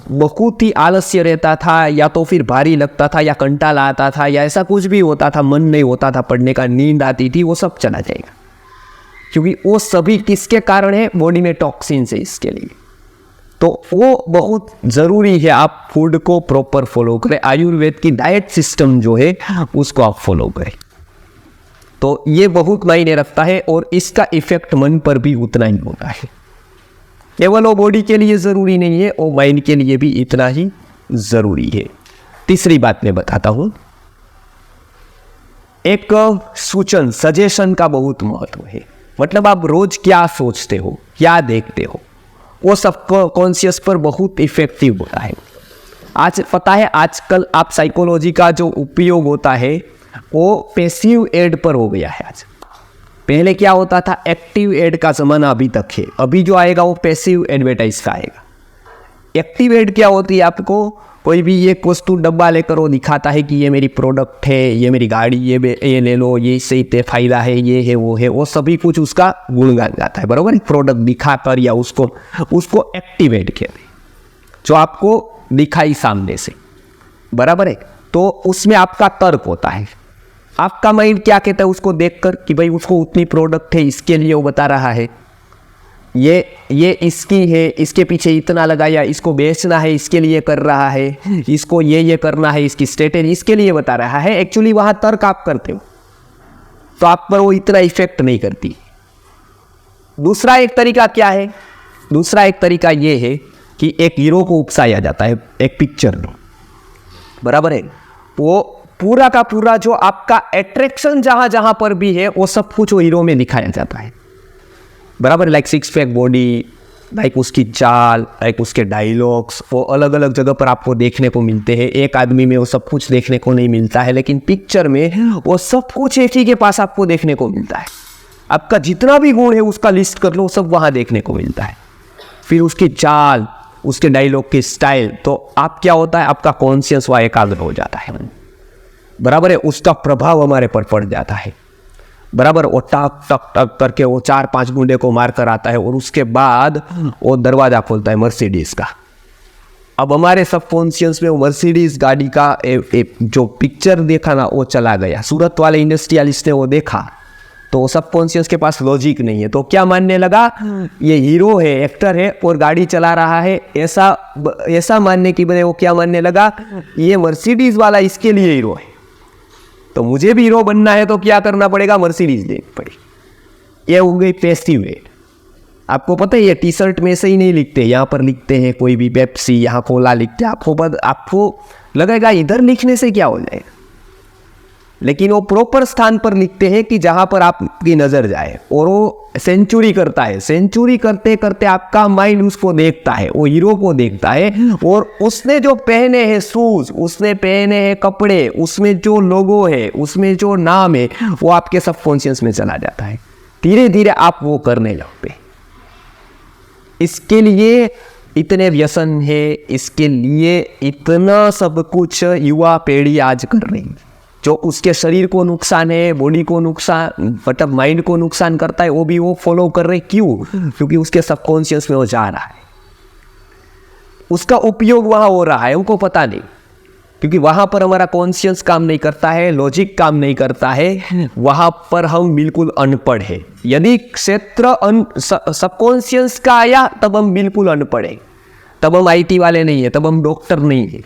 बहुत ही आलस्य रहता था या तो फिर भारी लगता था या कंटाला आता था या ऐसा कुछ भी होता था, मन नहीं होता था पढ़ने का, नींद आती थी, वो सब चला जाएगा। क्योंकि वो सभी किसके कारण है? बॉडी में टॉक्सिन्स है इसके लिए। तो वो बहुत ज़रूरी है आप फूड को प्रॉपर फॉलो करें, आयुर्वेद की डाइट सिस्टम जो है उसको आप फॉलो करें। तो ये बहुत मायने रखता है और इसका इफेक्ट मन पर भी उतना ही होता है। केवल वो बॉडी के लिए ज़रूरी नहीं है, वो माइंड के लिए भी इतना ही ज़रूरी है। तीसरी बात मैं बताता हूँ, एक सूचन, सजेशन का बहुत महत्व है। मतलब आप रोज क्या सोचते हो, क्या देखते हो, वो सब कॉन्शियस पर बहुत इफेक्टिव होता है। आज पता है आजकल आप साइकोलॉजी का जो उपयोग होता है वो पैसिव एड पर हो गया है। आज पहले क्या होता था, एक्टिव एड का ज़माना अभी तक है, अभी जो आएगा वो पैसिव एडवर्टाइज का आएगा। एक्टिव एड क्या होती है? आपको कोई भी एक वस्तु डब्बा लेकर वो दिखाता है कि ये मेरी प्रोडक्ट है, ये मेरी गाड़ी, ये ले लो, ये इससे इतने फायदा है, ये है, वो सभी कुछ उसका गुणगान गाता है, बराबर। प्रोडक्ट दिखाकर या उसको एक्टिवेट कहते हैं, जो आपको दिखाई सामने से, बराबर है। तो उसमें आपका तर्क होता है, आपका माइंड क्या कहता है उसको देखकर कि भाई उसको उतनी प्रोडक्ट है, इसके लिए वो बता रहा है, ये इसकी है, इसके पीछे इतना लगाया, इसको बेचना है, इसके लिए कर रहा है, इसको ये करना है, इसकी स्ट्रेटेजी इसके लिए बता रहा है। एक्चुअली वहाँ तर्क आप करते हो तो आप पर वो इतना इफेक्ट नहीं करती। दूसरा एक तरीका क्या है? दूसरा एक तरीका ये है कि एक हीरो को उकसाया जाता है एक पिक्चर में, बराबर है। वो पूरा का पूरा जो आपका अट्रैक्शन जहाँ जहाँ पर भी है वो सब कुछ वो हीरो में दिखाया जाता है, बराबर। Like six pack body, like उसकी चाल, लाइक उसके डायलॉग्स, वो अलग अलग जगह पर आपको देखने को मिलते हैं। एक आदमी में वो सब कुछ देखने को नहीं मिलता है, लेकिन पिक्चर में वो सब कुछ एक ही के पास आपको देखने को मिलता है। आपका जितना भी गुण है उसका लिस्ट कर लो, सब वहाँ देखने को मिलता है। फिर उसकी चाल, उसके डायलॉग की स्टाइल, तो आप क्या होता है, आपका कॉन्शियस वहाँ एकाग्र हो जाता है, बराबर है। उसका प्रभाव हमारे पर पड़ जाता है, बराबर। वो टक टक टक करके वो 4-5 गुंडे को मार कर आता है और उसके बाद वो दरवाजा खोलता है मर्सिडीज का। अब हमारे सब कॉन्शियस में वो मर्सिडीज गाड़ी का जो पिक्चर देखा ना वो चला गया। सूरत वाले इंडस्ट्रियलिस्ट ने वो देखा तो सब कॉन्शियस के पास लॉजिक नहीं है, तो क्या मानने लगा, ये हीरो है, एक्टर है और गाड़ी चला रहा है, ऐसा मानने की बजाय वो क्या मानने लगा, ये मर्सिडीज वाला इसके लिए हीरो है, तो मुझे भी हीरो बनना है तो क्या करना पड़ेगा, मर्सिडीज लेनी पड़ेगी। ये हो गई पैसिव एड। आपको पता है ये टी शर्ट में से ही नहीं लिखते, यहाँ पर लिखते हैं कोई भी पेप्सी, यहाँ कोला लिखते हैं। आपको लगेगा इधर लिखने से क्या हो जाएगा, लेकिन वो प्रॉपर स्थान पर लिखते हैं कि जहाँ पर आपकी नज़र जाए, और वो सेंचुरी करता है। सेंचुरी करते करते आपका माइंड उसको देखता है, वो हीरो को देखता है, और उसने जो पहने हैं शूज, उसने पहने हैं कपड़े, उसमें जो लोगो है, उसमें जो नाम है, वो आपके सबकॉन्शियस में चला जाता है। धीरे धीरे आप वो करने लगते। इसके लिए इतने व्यसन है, इसके लिए इतना सब कुछ युवा पीढ़ी आज कर रही है, जो उसके शरीर को नुकसान है, बॉडी को नुकसान, मतलब माइंड को नुकसान करता है, वो भी वो फॉलो कर रहे। क्यों? क्योंकि उसके सबकॉन्शियस में वो जा रहा है, उसका उपयोग वहाँ हो रहा है, उनको पता नहीं। क्योंकि वहाँ पर हमारा कॉन्शियस काम नहीं करता है, लॉजिक काम नहीं करता है, वहाँ पर हम बिल्कुल अनपढ़ है। यदि क्षेत्र सबकॉन्शियस का आया तब हम बिल्कुल अनपढ़ है, तब हम IT वाले नहीं है, तब हम डॉक्टर नहीं है,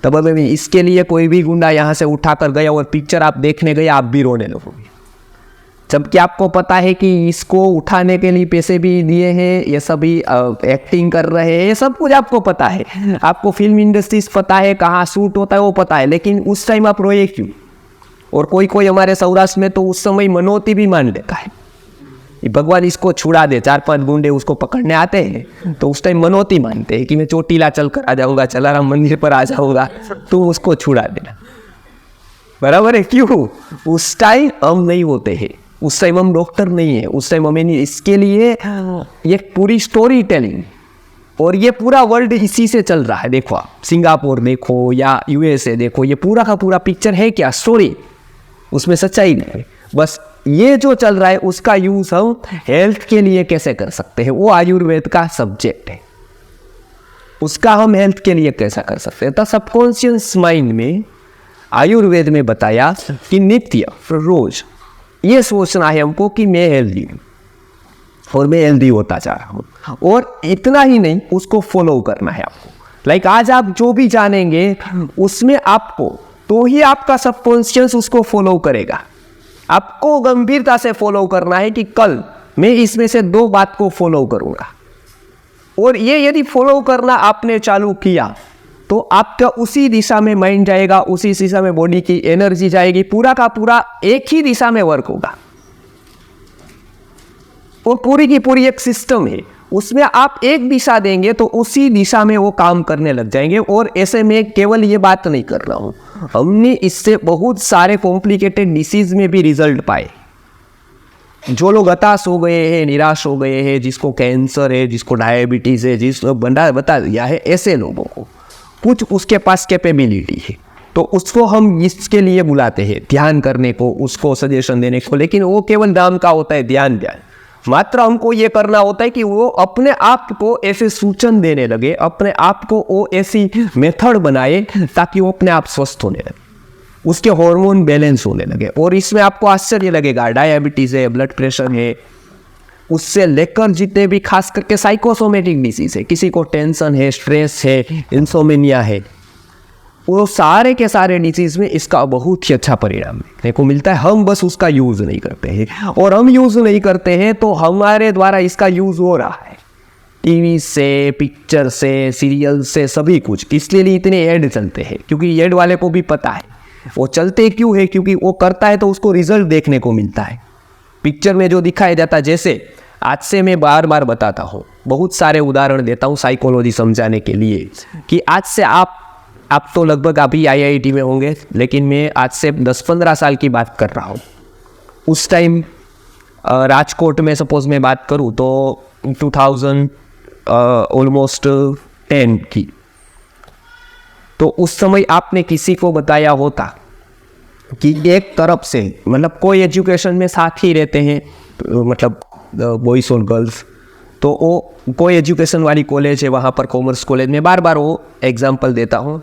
तब हमें इसके लिए कोई भी गुंडा यहाँ से उठाकर गया और पिक्चर आप देखने गए, आप भी रोने लगोगे। जबकि आपको पता है कि इसको उठाने के लिए पैसे भी दिए हैं, ये सभी एक्टिंग कर रहे हैं, ये सब कुछ आपको पता है। आपको फिल्म इंडस्ट्रीज पता है, कहाँ शूट होता है वो पता है, लेकिन उस टाइम आप रोए क्यों? और कोई हमारे सौराष्ट्र में तो उस समय मनोती भी मान लेता है, भगवान इसको छुड़ा दे। 4-5 गुंडे उसको पकड़ने आते हैं तो उस टाइम मनोती मानते हैं कि मैं चोटीला चल कर आ जाऊँगा, चलाराम मंदिर पर आ जाऊँगा, तो उसको छुड़ा देना, बराबर है। क्यों? उस टाइम हम नहीं होते हैं, उस टाइम हम डॉक्टर नहीं है, उस टाइम हमें नहीं। इसके लिए ये पूरी स्टोरी टेलिंग, और ये पूरा वर्ल्ड इसी से चल रहा है। देखो आप सिंगापुर देखो या USA देखो, ये पूरा का पूरा पिक्चर है क्या, स्टोरी, उसमें सच्चाई नहीं है। बस ये जो चल रहा है उसका यूज हम हेल्थ के लिए कैसे कर सकते हैं, वो आयुर्वेद का सब्जेक्ट है। उसका हम हेल्थ के लिए कैसा कर सकते हैं। तो सबकॉन्शियस माइंड में आयुर्वेद में बताया कि नित्य रोज ये सोचना है हमको कि मैं हेल्दी हूँ और मैं हेल्दी होता जा रहा हूँ, और इतना ही नहीं उसको फॉलो करना है आपको। लाइक आज आप जो भी जानेंगे उसमें आपको तो ही आपका सबकॉन्शियस उसको फॉलो करेगा। आपको गंभीरता से फॉलो करना है कि कल मैं इसमें से 2 बात को फॉलो करूंगा, और ये यदि फॉलो करना आपने चालू किया तो आपका उसी दिशा में माइंड जाएगा, उसी दिशा में बॉडी की एनर्जी जाएगी, पूरा का पूरा एक ही दिशा में वर्क होगा। और पूरी की पूरी एक सिस्टम है, उसमें आप एक दिशा देंगे तो उसी दिशा में वो काम करने लग जाएंगे। और ऐसे में केवल ये बात नहीं कर रहा हूं, हमने इससे बहुत सारे कॉम्प्लिकेटेड डिसीज में भी रिजल्ट पाए। जो लोग हताश हो गए हैं, निराश हो गए हैं, जिसको कैंसर है, जिसको डायबिटीज है, जिसको बता दिया है, ऐसे लोगों को कुछ उसके पास कैपेबिलिटी है तो उसको हम इसके लिए बुलाते हैं ध्यान करने को, उसको सजेशन देने को। लेकिन वो केवल नाम का होता है ध्यान। मात्र हमको ये करना होता है कि वो अपने आप को ऐसे सूचन देने लगे, अपने आप को वो ऐसी मेथड बनाए ताकि वो अपने आप स्वस्थ होने लगे, उसके हार्मोन बैलेंस होने लगे। और इसमें आपको आश्चर्य लगेगा, डायबिटीज है, ब्लड प्रेशर है, उससे लेकर जितने भी खास करके साइकोसोमेटिक डिसीज है, किसी को टेंशन है, स्ट्रेस है, इंसोमेनिया है, वो सारे के सारे डिसीज में इसका बहुत ही अच्छा परिणाम देखने को मिलता है। हम बस उसका यूज नहीं करते हैं, और हम यूज नहीं करते हैं तो हमारे द्वारा इसका यूज हो रहा है टीवी से, पिक्चर से, सीरियल से, सभी कुछ। इसलिए इतने ऐड चलते हैं, क्योंकि ऐड वाले को भी पता है वो चलते क्यों है, क्योंकि वो करता है तो उसको रिजल्ट देखने को मिलता है। पिक्चर में जो दिखाया जाता है, जैसे आज से मैं बार बार बताता हूँ, बहुत सारे उदाहरण देता हूँ साइकोलॉजी समझाने के लिए, कि आज से आप तो लगभग अभी IIT में होंगे, लेकिन मैं आज से 10-15 साल की बात कर रहा हूँ। उस टाइम राजकोट में सपोज मैं बात करूँ तो 2000 ऑलमोस्ट 10 की, तो उस समय आपने किसी को बताया होता कि एक तरफ से, मतलब कोई एजुकेशन में साथ ही रहते हैं, मतलब बॉयज़ और गर्ल्स, तो वो कोई एजुकेशन वाली कॉलेज है, वहाँ पर कॉमर्स कॉलेज में बार बार वो एग्जांपल देता हूँ,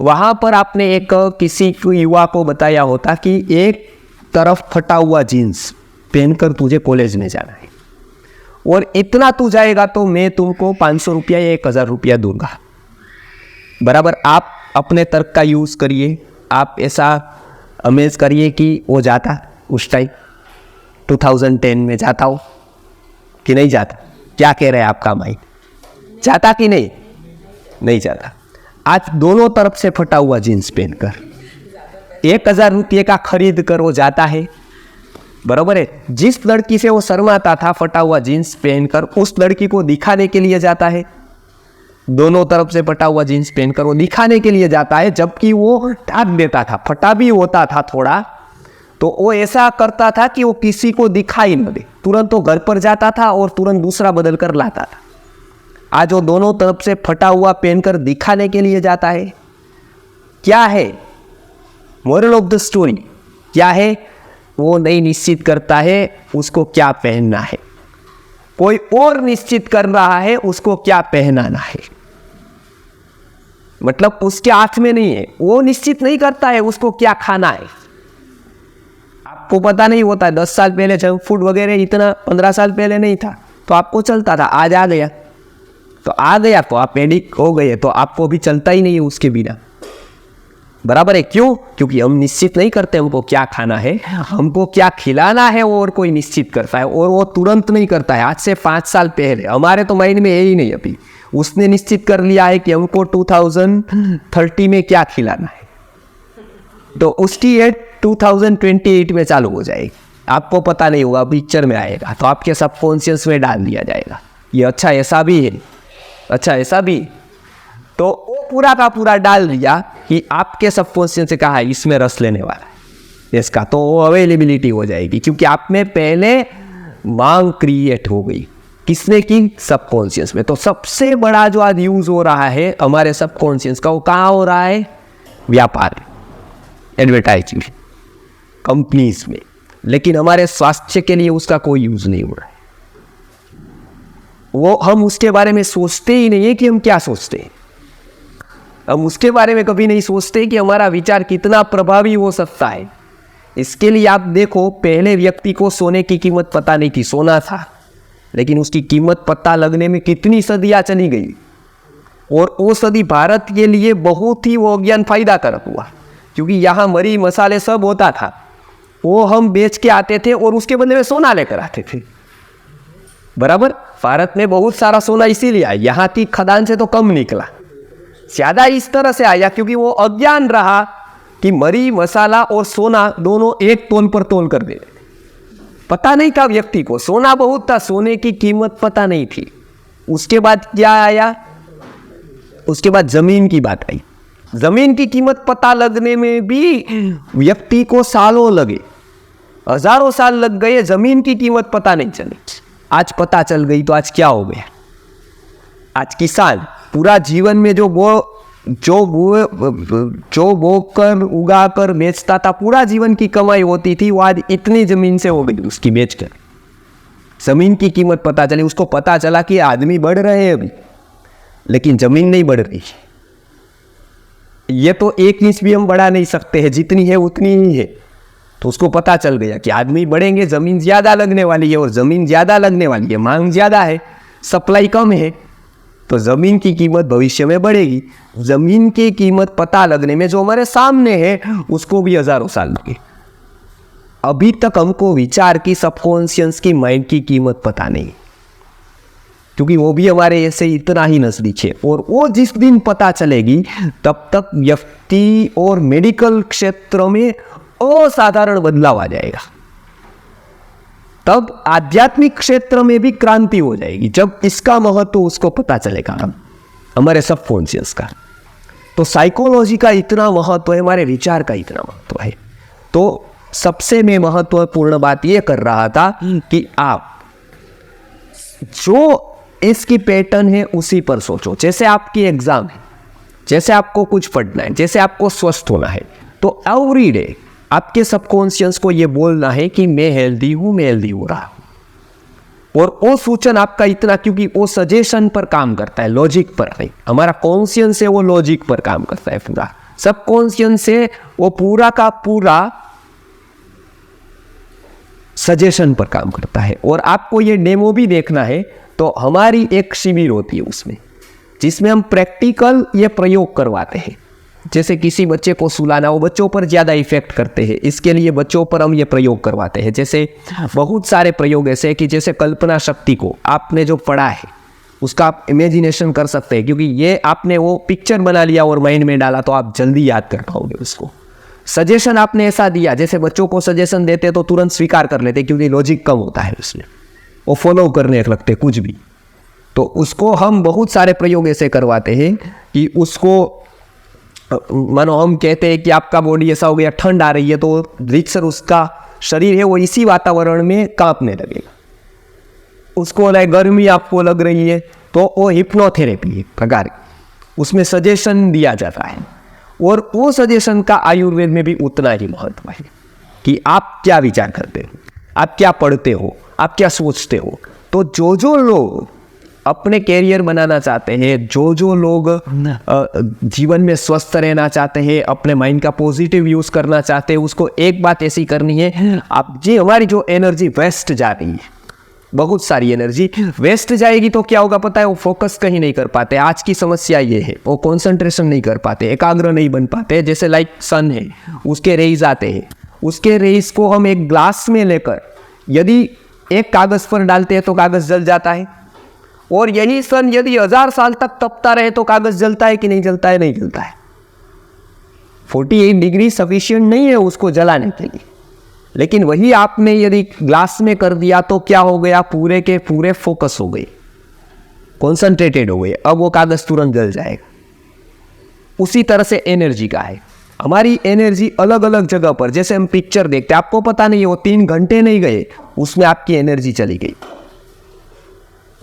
वहाँ पर आपने एक किसी युवा को बताया होता कि एक तरफ फटा हुआ जीन्स पहनकर तुझे कॉलेज में जाना है, और इतना तू जाएगा तो मैं तुमको 500 रुपया या 1000 रुपया दूंगा। बराबर आप अपने तर्क का यूज़ करिए, आप ऐसा अमेज करिए कि वो जाता उस टाइम 2010 में जाता हो कि नहीं जाता। क्या कह रहे हैं आपका माइंड, जाता कि नहीं? नहीं जाता। आज दोनों तरफ से फटा हुआ जीन्स पहनकर 1000 रुपये का खरीद कर वो जाता है, बराबर है। जिस लड़की से वो शर्माता था फटा हुआ जीन्स पहनकर, उस लड़की को दिखाने के लिए जाता है। दोनों तरफ से फटा हुआ जीन्स पहनकर वो दिखाने के लिए जाता है, जबकि वो ढाक देता था, फटा भी होता था थोड़ा, तो वो ऐसा करता था कि वो किसी को दिखाई न दे, तुरंत वो घर पर जाता था और तुरंत दूसरा बदल कर लाता था। आज वो दोनों तरफ से फटा हुआ पहनकर दिखाने के लिए जाता है। क्या है मोरल ऑफ द स्टोरी? क्या है? वो नहीं निश्चित करता है उसको क्या पहनना है, कोई और निश्चित कर रहा है उसको क्या पहनाना है। मतलब उसके हाथ में नहीं है, वो निश्चित नहीं करता है उसको क्या खाना है। आपको पता नहीं होता है 10 साल पहले जंक फूड वगैरह इतना 15 साल पहले नहीं था, तो आपको चलता था। आज आ गया तो आप एडिक्ट हो गए, तो आपको भी चलता ही नहीं है उसके बिना, बराबर है। क्यों? क्योंकि हम निश्चित नहीं करते हमको क्या खाना है, हमको क्या खिलाना है वो और कोई निश्चित करता है, और वो तुरंत नहीं करता है। आज से 5 साल पहले हमारे तो माइंड में है ही नहीं, अभी उसने निश्चित कर लिया है कि हमको 2030 में क्या खिलाना है, तो उसकी एड 2028 में चालू हो जाएगी। आपको पता नहीं होगा, पिक्चर में आएगा तो आपके सबकॉन्शियस में डाल दिया जाएगा। ये अच्छा ऐसा भी है, अच्छा ऐसा भी, तो वो पूरा का पूरा डाल दिया कि आपके सबकॉन्शियस से कहा इसमें रस लेने वाला है इसका, तो वो अवेलेबिलिटी हो जाएगी, क्योंकि आप में पहले मांग क्रिएट हो गई। किसने की? सबकॉन्शियस में। तो सबसे बड़ा जो आज यूज हो रहा है हमारे सबकॉन्शियस का, वो कहाँ हो रहा है? व्यापार, एडवर्टाइजिंग, कंपनीज में। लेकिन हमारे स्वास्थ्य के लिए उसका कोई यूज नहीं हो रहा है। वो हम उसके बारे में सोचते ही नहीं है कि हम क्या सोचते हैं। हम उसके बारे में कभी नहीं सोचते कि हमारा विचार कितना प्रभावी हो सकता है। इसके लिए आप देखो, पहले व्यक्ति को सोने की कीमत पता नहीं थी, सोना था, लेकिन उसकी कीमत पता लगने में कितनी सदियां चली गई, और वो सदी भारत के लिए बहुत ही वो ज्ञान फायदाकारक हुआ, क्योंकि यहाँ मरी मसाले सब होता था, वो हम बेच के आते थे और उसके बदले में सोना लेकर आते थे। बराबर, भारत में बहुत सारा सोना इसीलिए आया, यहाँ की खदान से तो कम निकला, ज्यादा इस तरह से आया क्योंकि वो अज्ञान रहा कि मरी मसाला और सोना दोनों एक तोल पर तोल कर दे। पता नहीं था व्यक्ति को, सोना बहुत था, सोने की कीमत पता नहीं थी। उसके बाद क्या आया? उसके बाद जमीन की बात आई। जमीन की कीमत पता लगने में भी व्यक्ति को सालों लगे, हजारों साल लग गए, जमीन की कीमत पता नहीं चली। आज पता चल गई तो आज क्या हो गया? आज किसान पूरा जीवन में जो बोकर उगा कर बेचता था, पूरा जीवन की कमाई होती थी, वो आज इतनी जमीन से हो गई उसकी बेचकर। जमीन की कीमत पता चली, उसको पता चला कि आदमी बढ़ रहे हैं अभी, लेकिन जमीन नहीं बढ़ रही। ये तो 1 इंच भी हम बढ़ा नहीं सकते हैं, जितनी है उतनी ही है। तो उसको पता चल गया कि आदमी बढ़ेंगे, जमीन ज्यादा लगने वाली है, और जमीन ज्यादा लगने वाली है, मांग ज्यादा है, सप्लाई कम है, तो जमीन की कीमत भविष्य में बढ़ेगी। जमीन की कीमत पता लगने में जो हमारे सामने है उसको भी हजारों साल लगे। अभी तक हमको विचार की, सबकॉन्शियस की, माइंड की कीमत पता नहीं, क्योंकि वो भी हमारे ऐसे इतना ही नजदीक है। और वो जिस दिन पता चलेगी तब तक व्यक्ति और मेडिकल क्षेत्र में असाधारण बदलाव आ जाएगा। तब आध्यात्मिक क्षेत्र में भी क्रांति हो जाएगी, जब इसका महत्व उसको पता चलेगा, हमारे सबकॉन्शियस का। तो साइकोलॉजी का इतना महत्व है, हमारे विचार का इतना महत्व है। तो सबसे मैं महत्वपूर्ण बात यह कर रहा था कि आप जो इसकी पैटर्न है उसी पर सोचो। जैसे आपकी एग्जाम है, जैसे आपको कुछ पढ़ना है, जैसे आपको स्वस्थ होना है, तो एवरी डे आपके सबकॉन्शियस को यह बोलना है कि मैं हेल्दी हूं, मैं हेल्दी हो रहा हूं। और वो सूचन आपका इतना, क्योंकि वो सजेशन पर काम करता है, लॉजिक पर नहीं। हमारा कॉन्शियस है वो लॉजिक पर काम करता है पूरा, सबकॉन्शियस है वो पूरा का पूरा सजेशन पर काम करता है। और आपको ये डेमो भी देखना है, तो हमारी एक शिविर होती है उसमें, जिसमें हम प्रैक्टिकल ये प्रयोग करवाते हैं। जैसे किसी बच्चे को सुलाना, वो बच्चों पर ज़्यादा इफेक्ट करते हैं, इसके लिए बच्चों पर हम ये प्रयोग करवाते हैं। जैसे बहुत सारे प्रयोग ऐसे हैं कि जैसे कल्पना शक्ति को आपने जो पढ़ा है उसका आप इमेजिनेशन कर सकते हैं, क्योंकि ये आपने वो पिक्चर बना लिया और माइंड में डाला तो आप जल्दी याद कर पाओगे उसको। सजेशन आपने ऐसा दिया, जैसे बच्चों को सजेशन देते तो तुरंत स्वीकार कर लेते, क्योंकि लॉजिक कम होता है उसमें, वो फॉलो करने लगते कुछ भी। तो उसको हम बहुत सारे प्रयोग ऐसे करवाते हैं कि उसको, मानो हम कहते हैं कि आपका बॉडी ऐसा हो गया, ठंड आ रही है, तो रीतसर उसका शरीर है वो इसी वातावरण में कांपने लगेगा। उसको गर्मी आपको लग रही है, तो वो हिप्नोथेरेपी एक प्रकार की, उसमें सजेशन दिया जाता है। और वो सजेशन का आयुर्वेद में भी उतना ही महत्व है कि आप क्या विचार करते हो, आप क्या पढ़ते हो, आप क्या सोचते हो। तो जो लोग अपने कैरियर बनाना चाहते हैं, जो लोग जीवन में स्वस्थ रहना चाहते हैं, अपने माइंड का पॉजिटिव यूज करना चाहते हैं, उसको एक बात ऐसी करनी है, आप जी हमारी जो एनर्जी वेस्ट जा रही है, बहुत सारी एनर्जी वेस्ट जाएगी, तो क्या होगा पता है? वो फोकस कहीं नहीं कर पाते। आज की समस्या ये है, वो कंसंट्रेशन नहीं कर पाते, एकाग्र नहीं बन पाते। जैसे लाइक सन है, उसके रेज आते हैं, उसके रेज को हम एक ग्लास में लेकर यदि एक कागज पर डालते हैं तो कागज जल जाता है। और यही सन यदि 1000 साल तक तपता रहे तो कागज जलता है कि नहीं जलता है? नहीं जलता है। 48 डिग्री सफिशिएंट नहीं है उसको जलाने के लिए। लेकिन वही आपने यदि ग्लास में कर दिया तो क्या हो गया? पूरे के पूरे फोकस हो गए, कॉन्सेंट्रेटेड हो गए, अब वो कागज तुरंत जल जाएगा। उसी तरह से एनर्जी का है, हमारी एनर्जी अलग अलग जगह पर, जैसे हम पिक्चर देखते हैं, आपको पता नहीं वो 3 घंटे नहीं गए, उसमें आपकी एनर्जी चली गई।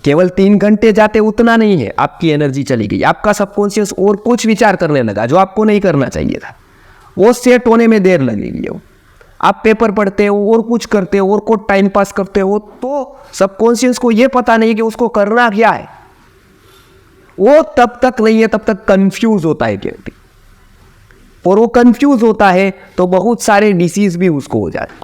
केवल 3 घंटे जाते उतना नहीं है, आपकी एनर्जी चली गई। आपका सबकॉन्शियस और कुछ विचार करने लगा जो आपको नहीं करना चाहिए था, वो सेट होने में देर लगेगी। आप पेपर पढ़ते हो और कुछ करते हो और कुछ टाइम पास करते हो, तो सबकॉन्शियस को ये पता नहीं कि उसको करना क्या है। वो तब तक नहीं है, तब तक कंफ्यूज होता है व्यक्ति, और वो कंफ्यूज होता है तो बहुत सारे डिसीज भी उसको हो जाते हैं।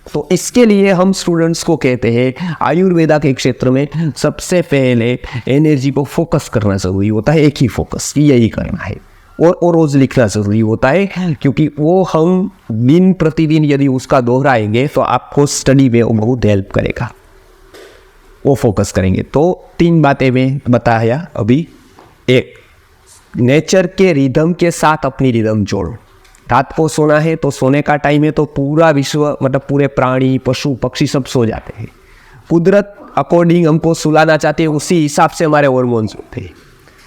तो इसके लिए हम स्टूडेंट्स को कहते हैं आयुर्वेदा के क्षेत्र में सबसे पहले एनर्जी को फोकस करना जरूरी होता है, एक ही फोकस कि यही करना है, और रोज लिखना जरूरी होता है, क्योंकि वो हम दिन प्रतिदिन यदि उसका दोहराएंगे तो आपको स्टडी में वो बहुत हेल्प करेगा, वो फोकस करेंगे। तो 3 बातें मैं बताया अभी। एक, नेचर के रिदम के साथ अपनी रिदम जोड़ो। रात को सोना है तो सोने का टाइम है तो पूरा विश्व मतलब पूरे प्राणी पशु पक्षी सब सो जाते हैं। कुदरत अकॉर्डिंग हमको सुलाना चाहते हैं, उसी हिसाब से हमारे हार्मोन्स होते हैं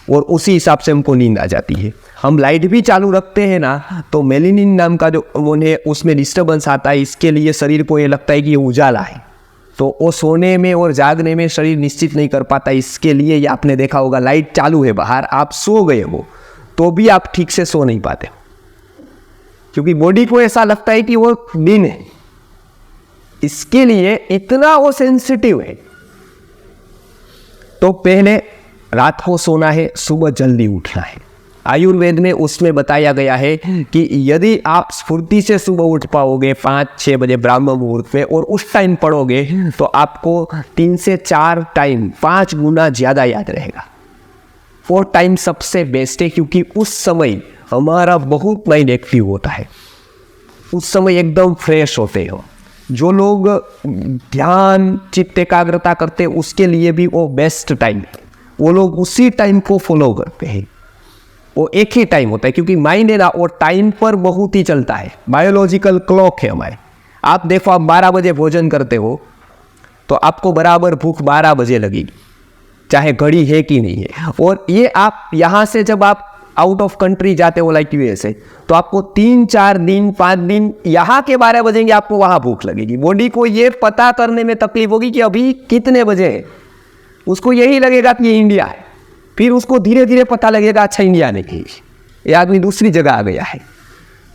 और उसी हिसाब से हमको नींद आ जाती है। हम लाइट भी चालू रखते हैं ना तो मेलेनिन नाम का जो उन्हें उसमें डिस्टर्बेंस आता है, इसके लिए शरीर को ये लगता है कि ये उजाला है, तो वो सोने में और जागने में शरीर निश्चित नहीं कर पाता। इसके लिए ये आपने देखा होगा, लाइट चालू है बाहर, आप सो गए हो तो भी आप ठीक से सो नहीं पाते, क्योंकि बॉडी को ऐसा लगता है कि वो दिन है। इसके लिए इतना वो सेंसिटिव है। तो पहले रात को सोना है, सुबह जल्दी उठना है। आयुर्वेद में उसमें बताया गया है कि यदि आप स्फूर्ति से सुबह उठ पाओगे 5-6 बजे ब्राह्म मुहूर्त में और उस टाइम पढ़ोगे तो आपको 3 से 4 टाइम 5 गुना ज़्यादा याद रहेगा। वो टाइम सबसे बेस्ट है, क्योंकि उस समय हमारा बहुत माइंड एक्टिव होता है, उस समय एकदम फ्रेश होते हो। जो लोग ध्यान चित्त एकाग्रता करते हैं उसके लिए भी वो बेस्ट टाइम है, वो लोग उसी टाइम को फॉलो करते हैं। वो एक ही टाइम होता है, क्योंकि माइंड है ना वो टाइम पर बहुत ही चलता है, बायोलॉजिकल क्लॉक है हमारे। आप देखो, आप 12 बजे भोजन करते हो तो आपको बराबर भूख 12 बजे लगेगी, चाहे घड़ी है कि नहीं है। और ये आप यहाँ से जब आप आउट ऑफ कंट्री जाते हो लाइक यूएसए, तो आपको 3-4 दिन 5 दिन यहाँ के 12 बजेंगे, आपको वहाँ भूख लगेगी। बॉडी को ये पता करने में तकलीफ होगी कि अभी कितने बजे है, उसको यही लगेगा कि ये इंडिया है। फिर उसको धीरे धीरे पता लगेगा अच्छा इंडिया नहीं है, ये आदमी दूसरी जगह आ गया है।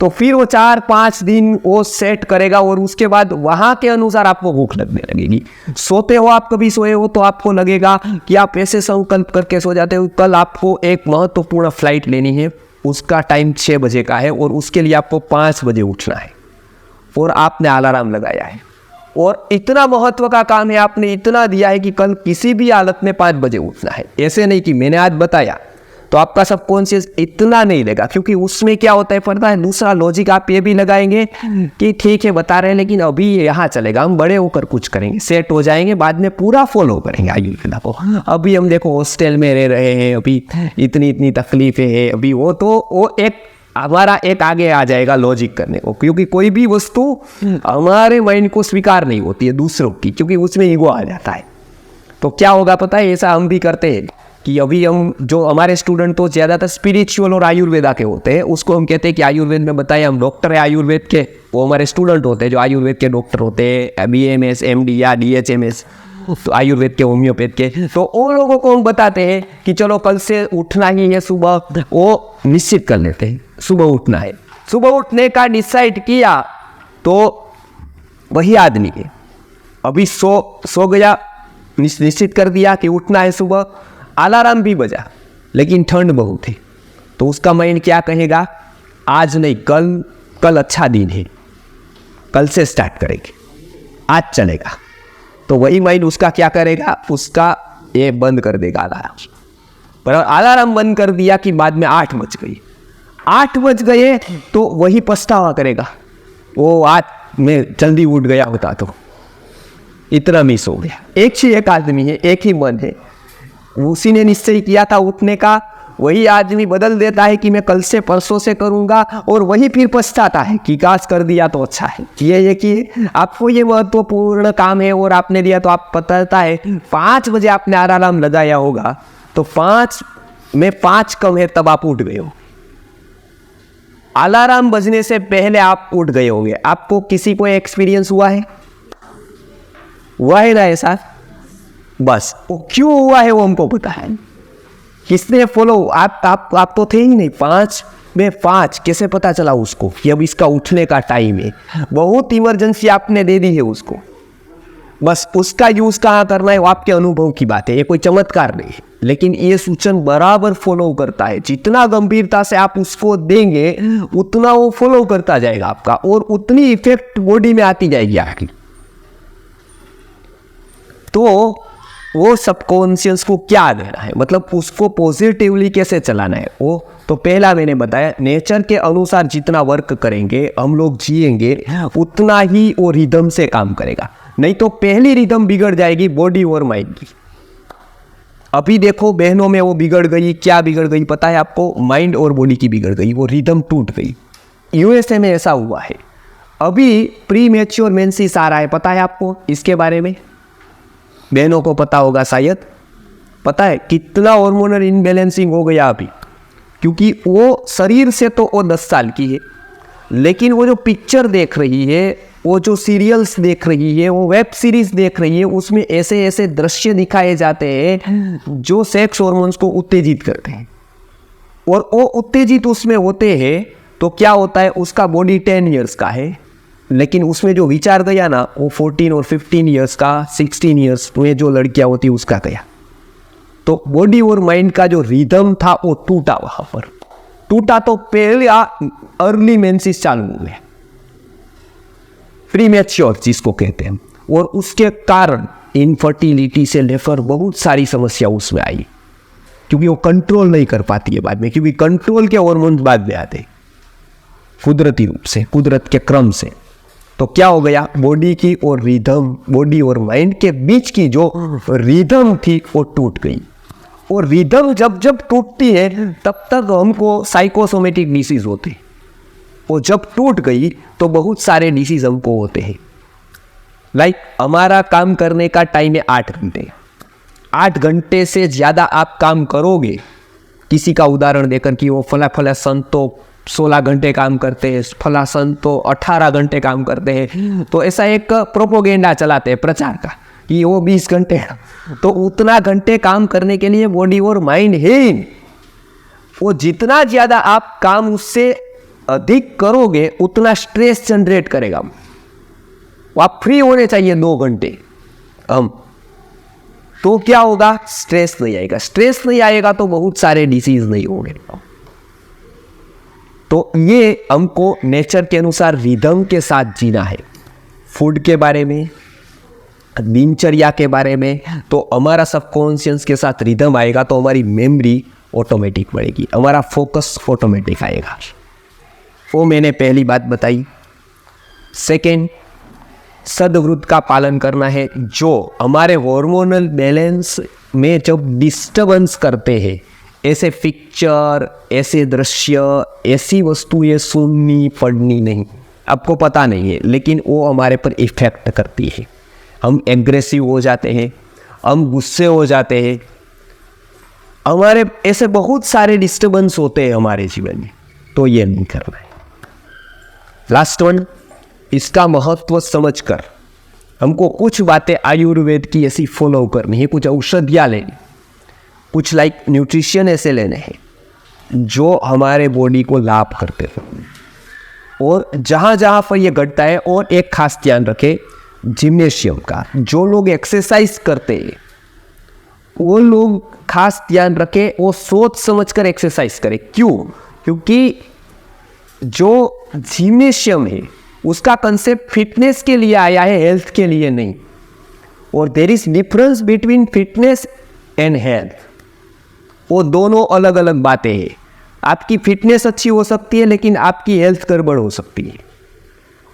तो फिर वो 4-5 दिन वो सेट करेगा और उसके बाद वहाँ के अनुसार आपको भूख लगने लगेगी। सोते हो, आप कभी सोए हो तो आपको लगेगा कि आप ऐसे संकल्प करके सो जाते हो, कल आपको एक महत्वपूर्ण फ्लाइट लेनी है, उसका टाइम 6 बजे का है और उसके लिए आपको 5 बजे उठना है और आपने अलार्म लगाया है और इतना महत्व का काम है, आपने इतना दिया है कि कल किसी भी हालत में 5 बजे उठना है। ऐसे नहीं कि मैंने आज बताया तो आपका सबकॉन्शियस इतना नहीं लेगा, क्योंकि उसमें क्या होता है पता है, दूसरा लॉजिक आप ये भी लगाएंगे कि ठीक है बता रहे हैं लेकिन अभी यहाँ चलेगा, हम बड़े होकर कुछ करेंगे, सेट हो जाएंगे, बाद में पूरा फॉलो करेंगे आयुर्वेदा को। अभी हम देखो हॉस्टल में रह रहे हैं, अभी इतनी तकलीफें हैं, अभी वो एक हमारा एक आगे आ जाएगा लॉजिक करने को, क्योंकि कोई भी वस्तु हमारे माइंड को स्वीकार नहीं होती है दूसरों की, क्योंकि उसमें ईगो आ जाता है। तो क्या होगा पता है, ऐसा हम भी करते हैं कि अभी हम जो हमारे स्टूडेंट तो ज़्यादातर स्पिरिचुअल और आयुर्वेदा के होते हैं, उसको हम कहते हैं कि आयुर्वेद में बताए, हम डॉक्टर है आयुर्वेद के, वो हमारे स्टूडेंट होते हैं जो आयुर्वेद के डॉक्टर होते हैं, BMS MD या DHMS, तो आयुर्वेद के होम्योपैथ के। तो उन लोगों को हम बताते हैं कि चलो कल से उठना ही है सुबह, वो निश्चित कर लेते हैं सुबह उठना है। सुबह उठने का डिसाइड किया तो वही आदमी है अभी सो गया, निश्चित कर दिया कि उठना है सुबह, अलार्म भी बजा, लेकिन ठंड बहुत है, तो उसका माइंड क्या कहेगा, आज नहीं कल अच्छा दिन है, कल से स्टार्ट करेंगे, आज चलेगा। तो वही माइंड उसका क्या करेगा, उसका ये बंद कर देगा अलार्म। पर अलार्म बंद कर दिया कि बाद में 8 बज गई, 8 बज गए तो वही पछतावा करेगा, वो आज मैं जल्दी उठ गया होता तो इतना मिस हो गया। एक आदमी है, एक ही मन है, उसी ने निश्चय किया था उठने का, वही आदमी बदल देता है कि मैं कल से परसों से करूंगा, और वही फिर पछताता है कि काश कर दिया तो अच्छा है। ये कि आपको ये महत्वपूर्ण काम है और आपने दिया, तो आप पता है 5 बजे आपने अलार्म लगाया होगा तो 5 में 5 कम है तब आप उठ गए हो, अलार्म बजने से पहले आप उठ गए होंगे। आपको किसी को एक्सपीरियंस हुआ है ना ऐसा? बस वो क्यों हुआ है वो हमको पता है, किसने फॉलो, आप तो थे ही नहीं, 5 में 5 कैसे पता चला उसको कि अब इसका उठने का टाइम है? बहुत इमरजेंसी आपने दे दी है उसको, बस उसका यूज कहाँ करना है वो आपके अनुभव की बात है, ये कोई चमत्कार नहीं है। लेकिन ये सूचन बराबर फॉलो करता है, जितना गंभीरता से आप उसको देंगे उतना वो फॉलो करता जाएगा आपका, और उतनी इफेक्ट बॉडी में आती जाएगी आपकी। तो वो सबकॉन्शियस को क्या देना है, मतलब उसको पॉजिटिवली कैसे चलाना है वो तो पहला मैंने बताया, नेचर के अनुसार जितना वर्क करेंगे हम लोग जिएंगे उतना ही वो रिदम से काम करेगा। नहीं तो पहली रिदम बिगड़ जाएगी बॉडी और माइंड की। अभी देखो बहनों में वो बिगड़ गई, क्या बिगड़ गई पता है आपको? माइंड और बॉडी की बिगड़ गई, वो रिदम टूट गई। यूएसए में ऐसा हुआ है, अभी प्री मैच्योर मेंसेस आ रहा है, पता है आपको इसके बारे में? बहनों को पता होगा शायद, पता है कितना हार्मोनल इनबैलेंसिंग हो गया अभी, क्योंकि वो शरीर से तो वो 10 साल की है, लेकिन वो जो पिक्चर देख रही है, वो जो सीरियल्स देख रही है, वो वेब सीरीज देख रही है, उसमें ऐसे ऐसे दृश्य दिखाए जाते हैं जो सेक्स हार्मोन्स को उत्तेजित करते हैं, और वो उत्तेजित उसमें होते हैं तो क्या होता है, उसका बॉडी 10 ईयर्स का है, लेकिन उसमें जो विचार गया ना वो 14 और 15 ईयर्स का, 16 ईयर्स में जो लड़कियां होती उसका गया। तो बॉडी और माइंड का जो रिदम था वो टूटा, वहां पर टूटा। तो पहले अर्ली मेंसेस चालू हुए, प्रीमैच्योर जिसको कहते हैं, और उसके कारण इनफर्टिलिटी से लेकर बहुत सारी समस्या उसमें आई, क्योंकि वो कंट्रोल नहीं कर पाती है बाद में, क्योंकि कंट्रोल के हार्मोन बाद में आते कुदरती रूप से, कुदरत के क्रम से। तो क्या हो गया, बॉडी की और रिदम, बॉडी और माइंड के बीच की जो रिदम थी वो टूट गई। और रिदम जब जब टूटती है तब तक हमको साइकोसोमेटिक डिसीज होते हैं, और जब टूट गई तो बहुत सारे डिसीज हमको होते हैं। लाइक हमारा काम करने का टाइम है 8 घंटे, 8 घंटे से ज़्यादा आप काम करोगे, किसी का उदाहरण देकर कि वो फला फला संत तो 16 घंटे काम करते हैं, फला संत तो 18 घंटे काम करते हैं, तो ऐसा एक प्रोपोगेंडा चलाते हैं प्रचार का कि वो 20 घंटे, तो उतना घंटे काम करने के लिए बॉडी और माइंड है। वो जितना ज़्यादा आप काम उससे अधिक करोगे उतना स्ट्रेस जनरेट करेगा। आप फ्री होने चाहिए 2 घंटे तो क्या होगा, स्ट्रेस नहीं आएगा। स्ट्रेस नहीं आएगा तो बहुत सारे डिसीज नहीं होंगे। तो ये हमको नेचर के अनुसार रिदम के साथ जीना है। फूड के बारे में, दिनचर्या के बारे में, तो हमारा सबकॉन्शियस के साथ रिदम आएगा तो हमारी मेमोरी ऑटोमेटिक बढ़ेगी, हमारा फोकस ऑटोमेटिक आएगा। वो मैंने पहली बात बताई। सेकेंड, सदवृत्त का पालन करना है, जो हमारे हार्मोनल बैलेंस में जब डिस्टर्बेंस करते हैं, ऐसे पिक्चर, ऐसे दृश्य, ऐसी वस्तुएं सुननी पढ़नी नहीं, आपको पता नहीं है, लेकिन वो हमारे पर इफेक्ट करती है। हम एग्रेसिव हो जाते हैं, हम गुस्से हो जाते हैं, हमारे ऐसे बहुत सारे डिस्टर्बेंस होते हैं हमारे जीवन में, तो ये नहीं करना है। लास्ट वन, इसका महत्व समझकर हमको कुछ बातें आयुर्वेद की ऐसी फॉलो करनी है, कुछ औषधियाँ लेनी, कुछ लाइक न्यूट्रिशन ऐसे लेने हैं जो हमारे बॉडी को लाभ करते हैं। और जहाँ जहाँ पर ये घटता है, और एक खास ध्यान रखें जिम्नेशियम का, जो लोग एक्सरसाइज करते हैं वो लोग खास ध्यान रखें, वो सोच समझ कर एक्सरसाइज करें। क्यों? क्योंकि जो जिम्नेशियम है उसका कंसेप्ट फिटनेस के लिए आया है, हेल्थ के लिए नहीं। और there is difference between fitness and health, वो दोनों अलग अलग बातें हैं। आपकी फिटनेस अच्छी हो सकती है लेकिन आपकी हेल्थ गड़बड़ हो सकती है,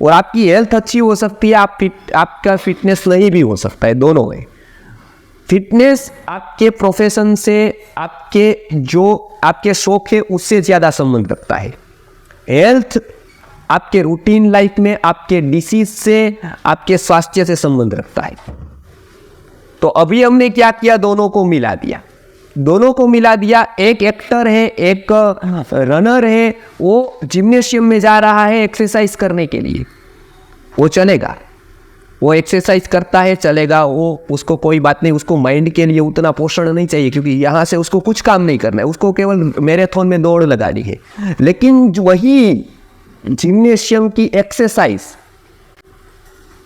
और आपकी हेल्थ अच्छी हो सकती है, आपका फिटनेस नहीं भी हो सकता है, दोनों है। फिटनेस आपके प्रोफेशन से, आपके शौक है उससे ज़्यादा संबंध रखता है। हेल्थ आपके रूटीन लाइफ में, आपके डिसीज से, आपके स्वास्थ्य से संबंध रखता है। तो अभी हमने क्या किया, दोनों को मिला दिया, दोनों को मिला दिया। एक एक्टर है, एक रनर है, वो जिम्नेशियम में जा रहा है एक्सरसाइज करने के लिए, वो चलेगा, वो एक्सरसाइज करता है चलेगा, वो उसको कोई बात नहीं, उसको माइंड के लिए उतना पोषण नहीं चाहिए, क्योंकि यहाँ से उसको कुछ काम नहीं करना है, उसको केवल मैराथन में दौड़ लगानी है। लेकिन वही जिम्नेशियम की एक्सरसाइज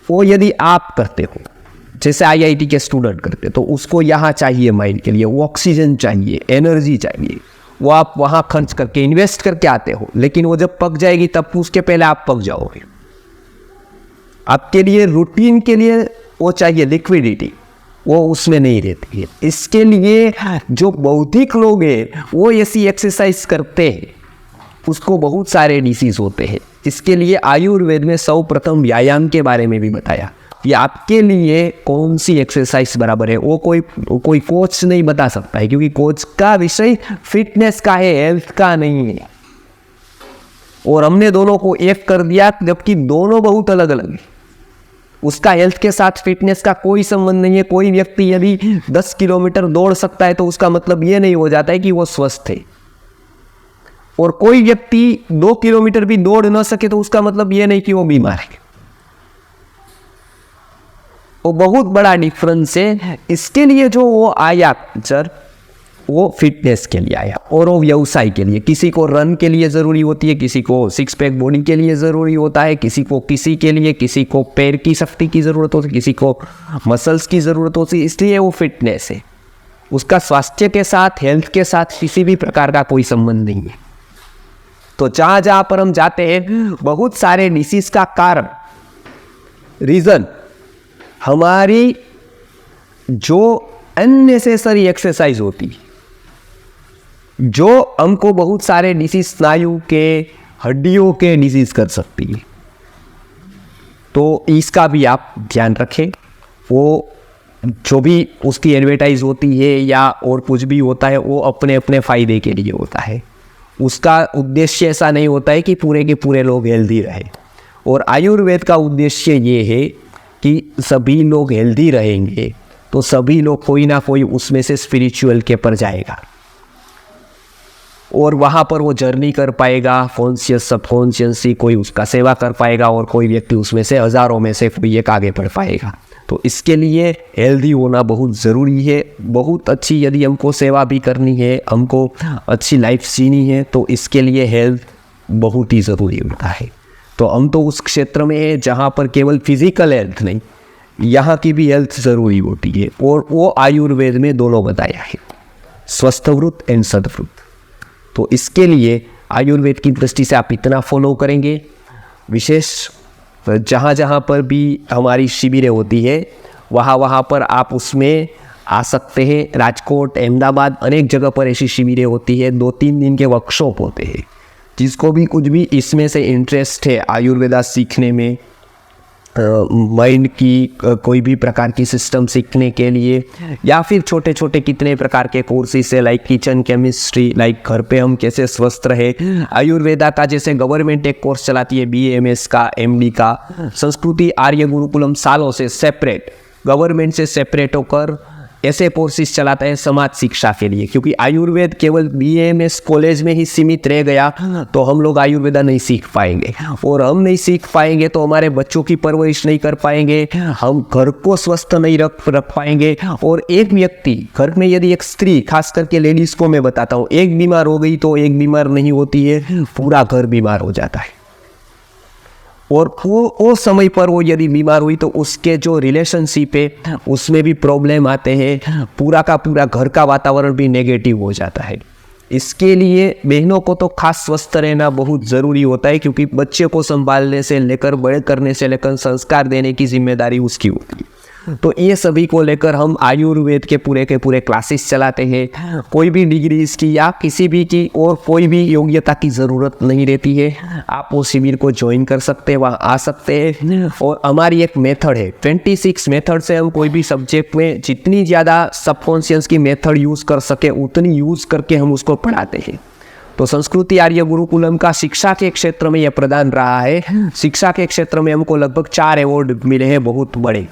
वो यदि आप करते हो, जैसे आईआईटी के स्टूडेंट करते, तो उसको यहाँ चाहिए माइंड के लिए, वो ऑक्सीजन चाहिए, एनर्जी चाहिए, वो आप वहाँ खर्च करके इन्वेस्ट करके आते हो, लेकिन वो जब पक जाएगी तब उसके पहले आप पक जाओगे। आपके लिए रूटीन के लिए वो चाहिए लिक्विडिटी, वो उसमें नहीं रहती है। इसके लिए जो बौद्धिक लोग हैं वो ऐसी एक्सरसाइज करते हैं, उसको बहुत सारे डिसीज होते हैं। इसके लिए आयुर्वेद में सर्वप्रथम व्यायाम के बारे में भी बताया कि आपके लिए कौन सी एक्सरसाइज बराबर है। वो कोई कोच नहीं बता सकता है, क्योंकि कोच का विषय फिटनेस का है, हेल्थ का नहीं है। और हमने दोनों को एक कर दिया, जबकि दोनों बहुत अलग अलग है। उसका हेल्थ के साथ फिटनेस का कोई संबंध नहीं है। कोई व्यक्ति यदि 10 किलोमीटर दौड़ सकता है तो उसका मतलब ये नहीं हो जाता है कि वो स्वस्थ है, और कोई व्यक्ति 2 किलोमीटर भी दौड़ न सके तो उसका मतलब ये नहीं कि वो बीमार है। वो बहुत बड़ा डिफरेंस है। इसके लिए जो वो आया सर, वो फिटनेस के लिए आया और वो व्यवसाय के लिए। किसी को रन के लिए ज़रूरी होती है, किसी को 6 पैक बॉडी के लिए ज़रूरी होता है, किसी के लिए किसी को पैर की शक्ति की ज़रूरत होती है, किसी को मसल्स की ज़रूरत होती है। इसलिए वो फिटनेस है। उसका स्वास्थ्य के साथ, हेल्थ के साथ किसी भी प्रकार का कोई संबंध नहीं है। तो जहाँ जहाँ पर हम जाते हैं, बहुत सारे डिसीज का कारण, रीज़न हमारी जो अननेसेसरी एक्सरसाइज होती है, जो हमको बहुत सारे डिसीज, स्नायु के, हड्डियों के डिसीज कर सकती है। तो इसका भी आप ध्यान रखें। वो जो भी उसकी एडवर्टाइज होती है या और कुछ भी होता है, वो अपने अपने फायदे के लिए होता है। उसका उद्देश्य ऐसा नहीं होता है कि पूरे के पूरे लोग हेल्दी रहे। और आयुर्वेद का उद्देश्य ये है कि सभी लोग हेल्दी रहेंगे तो सभी लोग कोई ना कोई उसमें से स्पिरिचुअल के पर जाएगा, और वहाँ पर वो जर्नी कर पाएगा, कॉन्शियस सबकॉन्शियसली कोई उसका सेवा कर पाएगा, और कोई व्यक्ति उसमें से हज़ारों में से कोई एक आगे बढ़ पाएगा। तो इसके लिए हेल्दी होना बहुत ज़रूरी है। बहुत अच्छी यदि हमको सेवा भी करनी है, हमको अच्छी लाइफ जीनी है, तो इसके लिए हेल्थ बहुत ही ज़रूरी होता है। तो हम तो उस क्षेत्र में है जहाँ पर केवल फिजिकल हेल्थ नहीं, यहाँ की भी हेल्थ ज़रूरी होती है, और वो आयुर्वेद में दोनों बताया है, स्वस्थवृत एंड सदवृत। तो इसके लिए आयुर्वेद की दृष्टि से आप इतना फॉलो करेंगे। विशेष जहाँ जहाँ पर भी हमारी शिविरें होती है, वहाँ पर आप उसमें आ सकते हैं। राजकोट, अहमदाबाद, अनेक जगह पर ऐसी शिविरें होती है। 2-3 दिन के वर्कशॉप होते हैं। जिसको भी कुछ भी इसमें से इंटरेस्ट है आयुर्वेदा सीखने में, माइंड की कोई भी प्रकार की सिस्टम सीखने के लिए, या फिर छोटे छोटे कितने प्रकार के कोर्सेस है, लाइक किचन केमिस्ट्री, लाइक घर पे हम कैसे स्वस्थ रहे। आयुर्वेदा का जैसे गवर्नमेंट एक कोर्स चलाती है BAMS का, MD का। संस्कृति आर्य गुरुकुलम सालों से सेपरेट, गवर्नमेंट से सेपरेट होकर ऐसे कोर्सेज चलाता है समाज शिक्षा के लिए, क्योंकि आयुर्वेद केवल BAMS कॉलेज में ही सीमित रह गया तो हम लोग आयुर्वेदा नहीं सीख पाएंगे, और हम नहीं सीख पाएंगे तो हमारे बच्चों की परवरिश नहीं कर पाएंगे, हम घर को स्वस्थ नहीं रख पाएंगे। और एक व्यक्ति घर में, यदि एक स्त्री, खास करके लेडीज़ को मैं बताता हूँ, एक बीमार हो गई तो एक बीमार नहीं होती है, पूरा घर बीमार हो जाता है। और वो समय पर वो यदि बीमार हुई तो उसके जो रिलेशनशिप है उसमें भी प्रॉब्लम आते हैं, पूरा का पूरा घर का वातावरण भी नेगेटिव हो जाता है। इसके लिए बहनों को तो खास स्वस्थ रहना बहुत ज़रूरी होता है, क्योंकि बच्चे को संभालने से लेकर बड़े करने से लेकर संस्कार देने की जिम्मेदारी उसकी होती है। तो ये सभी को लेकर हम आयुर्वेद के पूरे क्लासेस चलाते हैं। कोई भी डिग्री इसकी या किसी भी की और कोई भी योग्यता की ज़रूरत नहीं रहती है। आप वो शिविर को ज्वाइन कर सकते हैं, वहाँ आ सकते हैं। और हमारी एक मेथड है, 26 मेथड से हम कोई भी सब्जेक्ट में जितनी ज़्यादा सबकॉन्शियस की मेथड यूज़ कर सके उतनी यूज़ करके हम उसको पढ़ाते हैं। तो संस्कृति आर्य गुरुकुलम का शिक्षा के क्षेत्र में यह प्रदान रहा है। शिक्षा के क्षेत्र में हमको लगभग 4 अवार्ड मिले हैं बहुत बड़े,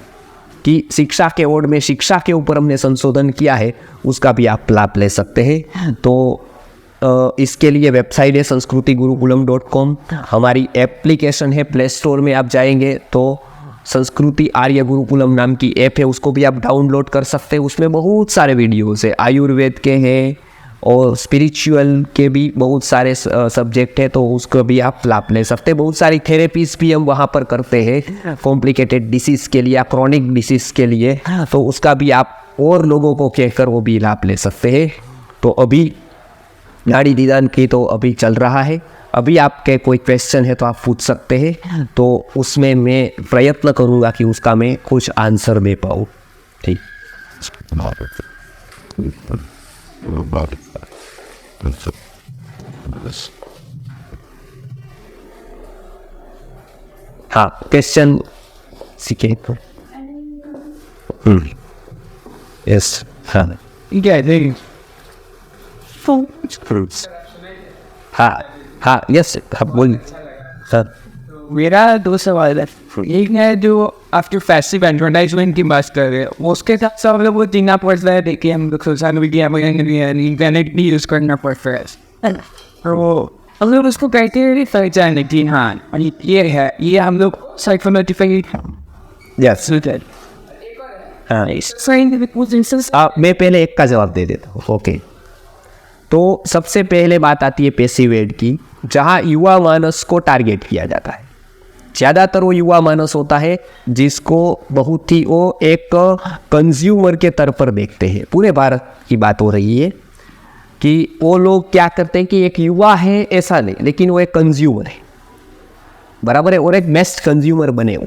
कि शिक्षा के अवार्ड में शिक्षा के ऊपर हमने संशोधन किया है, उसका भी आप लाभ ले सकते हैं। तो इसके लिए वेबसाइट है संस्कृतिगुरुकुलम.com, हमारी एप्लीकेशन है, प्ले स्टोर में आप जाएंगे तो संस्कृति आर्य गुरुकुलम नाम की ऐप है, उसको भी आप डाउनलोड कर सकते हैं। उसमें बहुत सारे वीडियोस है, आयुर्वेद के हैं और स्पिरिचुअल के भी बहुत सारे सब्जेक्ट है, तो उसको भी आप लाभ ले सकते हैं। बहुत सारी थेरेपीज भी हम वहाँ पर करते हैं कॉम्प्लिकेटेड डिसीज़ के लिए या क्रॉनिक डिसीज़ के लिए, तो उसका भी आप और लोगों को कहकर वो भी लाभ ले सकते हैं। तो अभी नाड़ी निदान की तो अभी चल रहा है। अभी आपके कोई क्वेश्चन है तो आप पूछ सकते हैं, तो उसमें मैं प्रयत्न करूँगा कि उसका मैं कुछ आंसर दे पाऊँ। ठीक। हाँ, क्वेश्चन सीखे तो यस। हाँ हाँ हाँ यस, हाँ बोलिए। हाँ मेरा दो सवाल है। एक है जो आफ्टर फेस्टिव एडवर्टाइजमेंट की बात कर रहे हैं, उसके साथ सब लोग वो जीना पड़ता है। देखिए हम लोग सोशल मीडिया में इंटरनेट भी यूज़ करना पड़ता है, तो हम लोग उसको कहते हैं पहचान कि हाँ ये है, ये हम लोग साइकोलॉजिकली यस। हाँ मैं पहले एक का जवाब दे देता हूँ। ओके, तो सबसे पहले बात आती है पैसिव एड की, जहाँ युवा मानस को टारगेट किया जाता है। ज़्यादातर वो युवा मानस होता है जिसको बहुत ही वो एक कंज्यूमर के तौर पर देखते हैं। पूरे भारत की बात हो रही है कि वो लोग क्या करते हैं कि एक युवा है ऐसा नहीं, लेकिन वो एक कंज्यूमर है, बराबर है, और एक बेस्ट कंज्यूमर बने हो,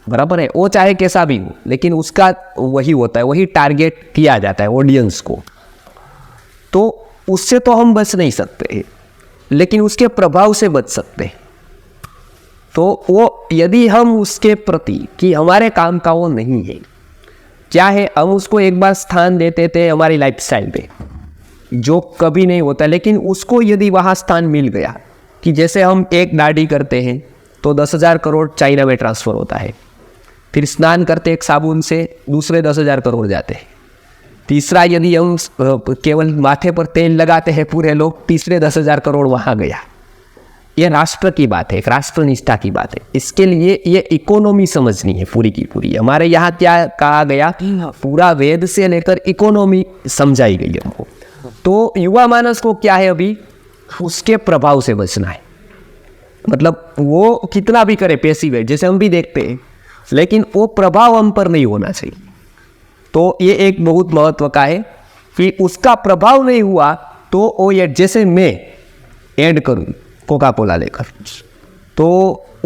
बराबर है। वो चाहे कैसा भी हो, लेकिन उसका वही होता है, वही टारगेट किया जाता है ऑडियंस को। तो उससे तो हम बच नहीं सकते, लेकिन उसके प्रभाव से बच सकते हैं। तो वो यदि हम उसके प्रति कि हमारे काम का वो नहीं है, क्या है, हम उसको एक बार स्थान देते थे हमारी लाइफस्टाइल पे, जो कभी नहीं होता, लेकिन उसको यदि वहाँ स्थान मिल गया कि जैसे हम एक दाढ़ी करते हैं तो 10,000 करोड़ चाइना में ट्रांसफ़र होता है, फिर स्नान करते एक साबुन से दूसरे 10,000 करोड़ जाते हैं, तीसरा यदि हम केवल माथे पर तेल लगाते हैं पूरे लोग, तीसरे 10,000 करोड़ वहाँ गया। ये राष्ट्र की बात है, एक राष्ट्र निष्ठा की बात है। इसके लिए ये इकोनॉमी समझनी है पूरी की पूरी। हमारे यहाँ क्या कहा गया, पूरा वेद से लेकर इकोनॉमी समझाई गई हमको। तो युवा मानस को क्या है, अभी उसके प्रभाव से बचना है। मतलब वो कितना भी करे पैसिव है, जैसे हम भी देखते हैं, लेकिन वो प्रभाव हम पर नहीं होना चाहिए। तो ये एक बहुत महत्व का है कि उसका प्रभाव नहीं हुआ तो वो ये जैसे मैं ऐड करूँ कोका कोला लेकर, तो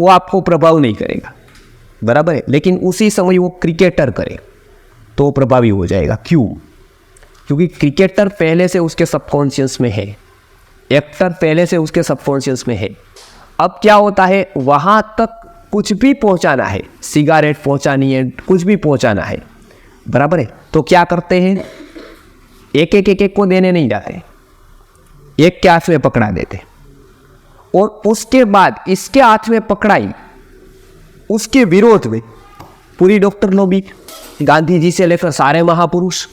वो आपको प्रभाव नहीं करेगा, बराबर है। लेकिन उसी समय वो क्रिकेटर करे तो प्रभावी हो जाएगा। क्यों? क्योंकि क्रिकेटर पहले से उसके सबकॉन्शियस में है, एक्टर पहले से उसके सबकॉन्शियस में है। अब क्या होता है, वहाँ तक कुछ भी पहुँचाना है, सिगारेट पहुँचानी है, कुछ भी पहुँचाना है, बराबर है। तो क्या करते हैं, एक एक को देने नहीं जाते, एक के हाथ में पकड़ा देते, और उसके बाद इसके हाथ में पकड़ाई, उसके विरोध में पूरी डॉक्टर लॉबी, गांधी जी से लेकर सारे महापुरुष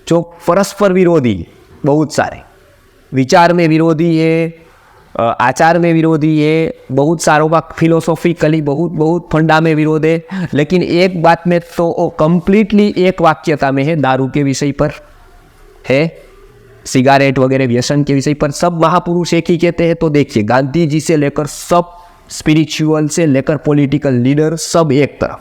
जो परस्पर विरोधी है, बहुत सारे विचार में विरोधी है, आचार में विरोधी है, बहुत सारों का फिलोसॉफिकली बहुत फंडा में विरोध है, लेकिन एक बात में तो कंप्लीटली एक वाक्यता में है, दारू के विषय पर है, सिगारेट वगैरह व्यसन के विषय पर सब महापुरुष एक ही कहते हैं। तो देखिए, गांधी जी से लेकर सब स्पिरिचुअल से लेकर पॉलिटिकल लीडर सब एक तरफ,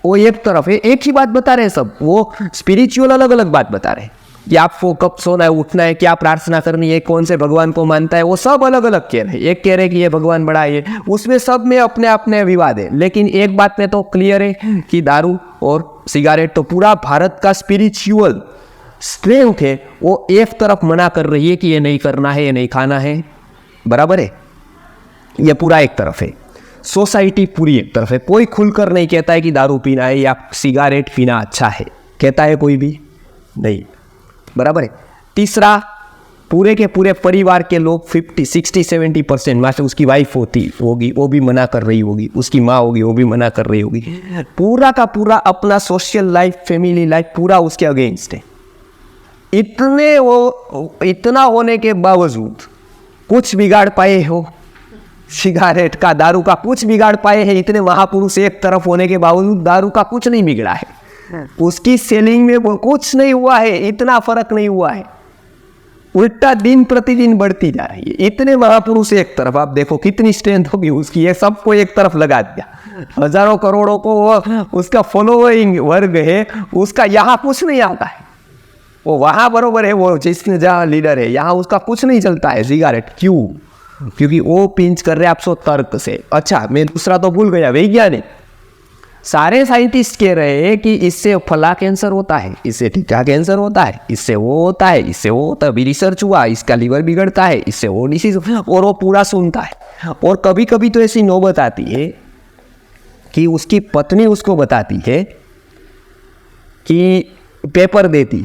वो एक तरफ है, एक ही बात बता रहे हैं सब। वो स्पिरिचुअल अलग अलग बात बता रहे हैं कि आपको कब सोना है, उठना है, क्या प्रार्थना करनी है, कौन से भगवान को मानता है, वो सब अलग अलग कह रहे हैं। एक कह रहे हैं कि ये भगवान बड़ा है, उसमें सब में अपने अपने विवाद है, लेकिन एक बात में तो क्लियर है कि दारू और सिगारेट तो पूरा भारत का स्पिरिचुअल स्ट्रेंथ है, वो एक तरफ मना कर रही है कि ये नहीं करना है, ये नहीं खाना है, बराबर है। ये पूरा एक तरफ है, सोसाइटी पूरी एक तरफ है। कोई खुलकर नहीं कहता है कि दारू पीना है या सिगारेट पीना अच्छा है, कहता है कोई भी नहीं, बराबर है। तीसरा, पूरे के पूरे परिवार के लोग 50-60-70% में से उसकी वाइफ होगी वो भी मना कर रही होगी, उसकी माँ होगी वो भी मना कर रही होगी, पूरा का पूरा अपना सोशल लाइफ, फैमिली लाइफ पूरा उसके अगेंस्ट है। इतना होने के बावजूद कुछ बिगाड़ पाए हो? सिगारेट का, दारू का कुछ बिगाड़ पाए हैं? इतने महापुरुष एक तरफ होने के बावजूद दारू का कुछ नहीं बिगड़ा है, उसकी सेलिंग में वो कुछ नहीं हुआ है, इतना फर्क नहीं हुआ है, उल्टा दिन प्रतिदिन बढ़ती जा रही है। इतने महापुरुष एक तरफ, आप देखो कितनी स्ट्रेंथ होगी उसकी, ये सबको एक तरफ लगा दिया, हजारों करोड़ों को वो उसका फॉलोइंग वर्ग है, उसका यहाँ कुछ नहीं आता है, वो वहाँ बरोबर है, वो जिसने जहाँ लीडर है यहाँ उसका कुछ नहीं चलता है सिगारेट। क्यों? क्योंकि वो पिंच कर रहे आपसो तर्क से। अच्छा, मैं दूसरा तो भूल गया, वैज्ञानिक सारे साइंटिस्ट कह रहे हैं कि इससे फला कैंसर होता है, इससे टीका कैंसर होता है, इससे वो होता है, इससे वो होता है, अभी रिसर्च हुआ, इसका लीवर बिगड़ता है, इससे वो डिसीज, और वो पूरा सुनता है। और कभी कभी तो ऐसी नौबत आती है कि उसकी पत्नी उसको बताती है कि पेपर देती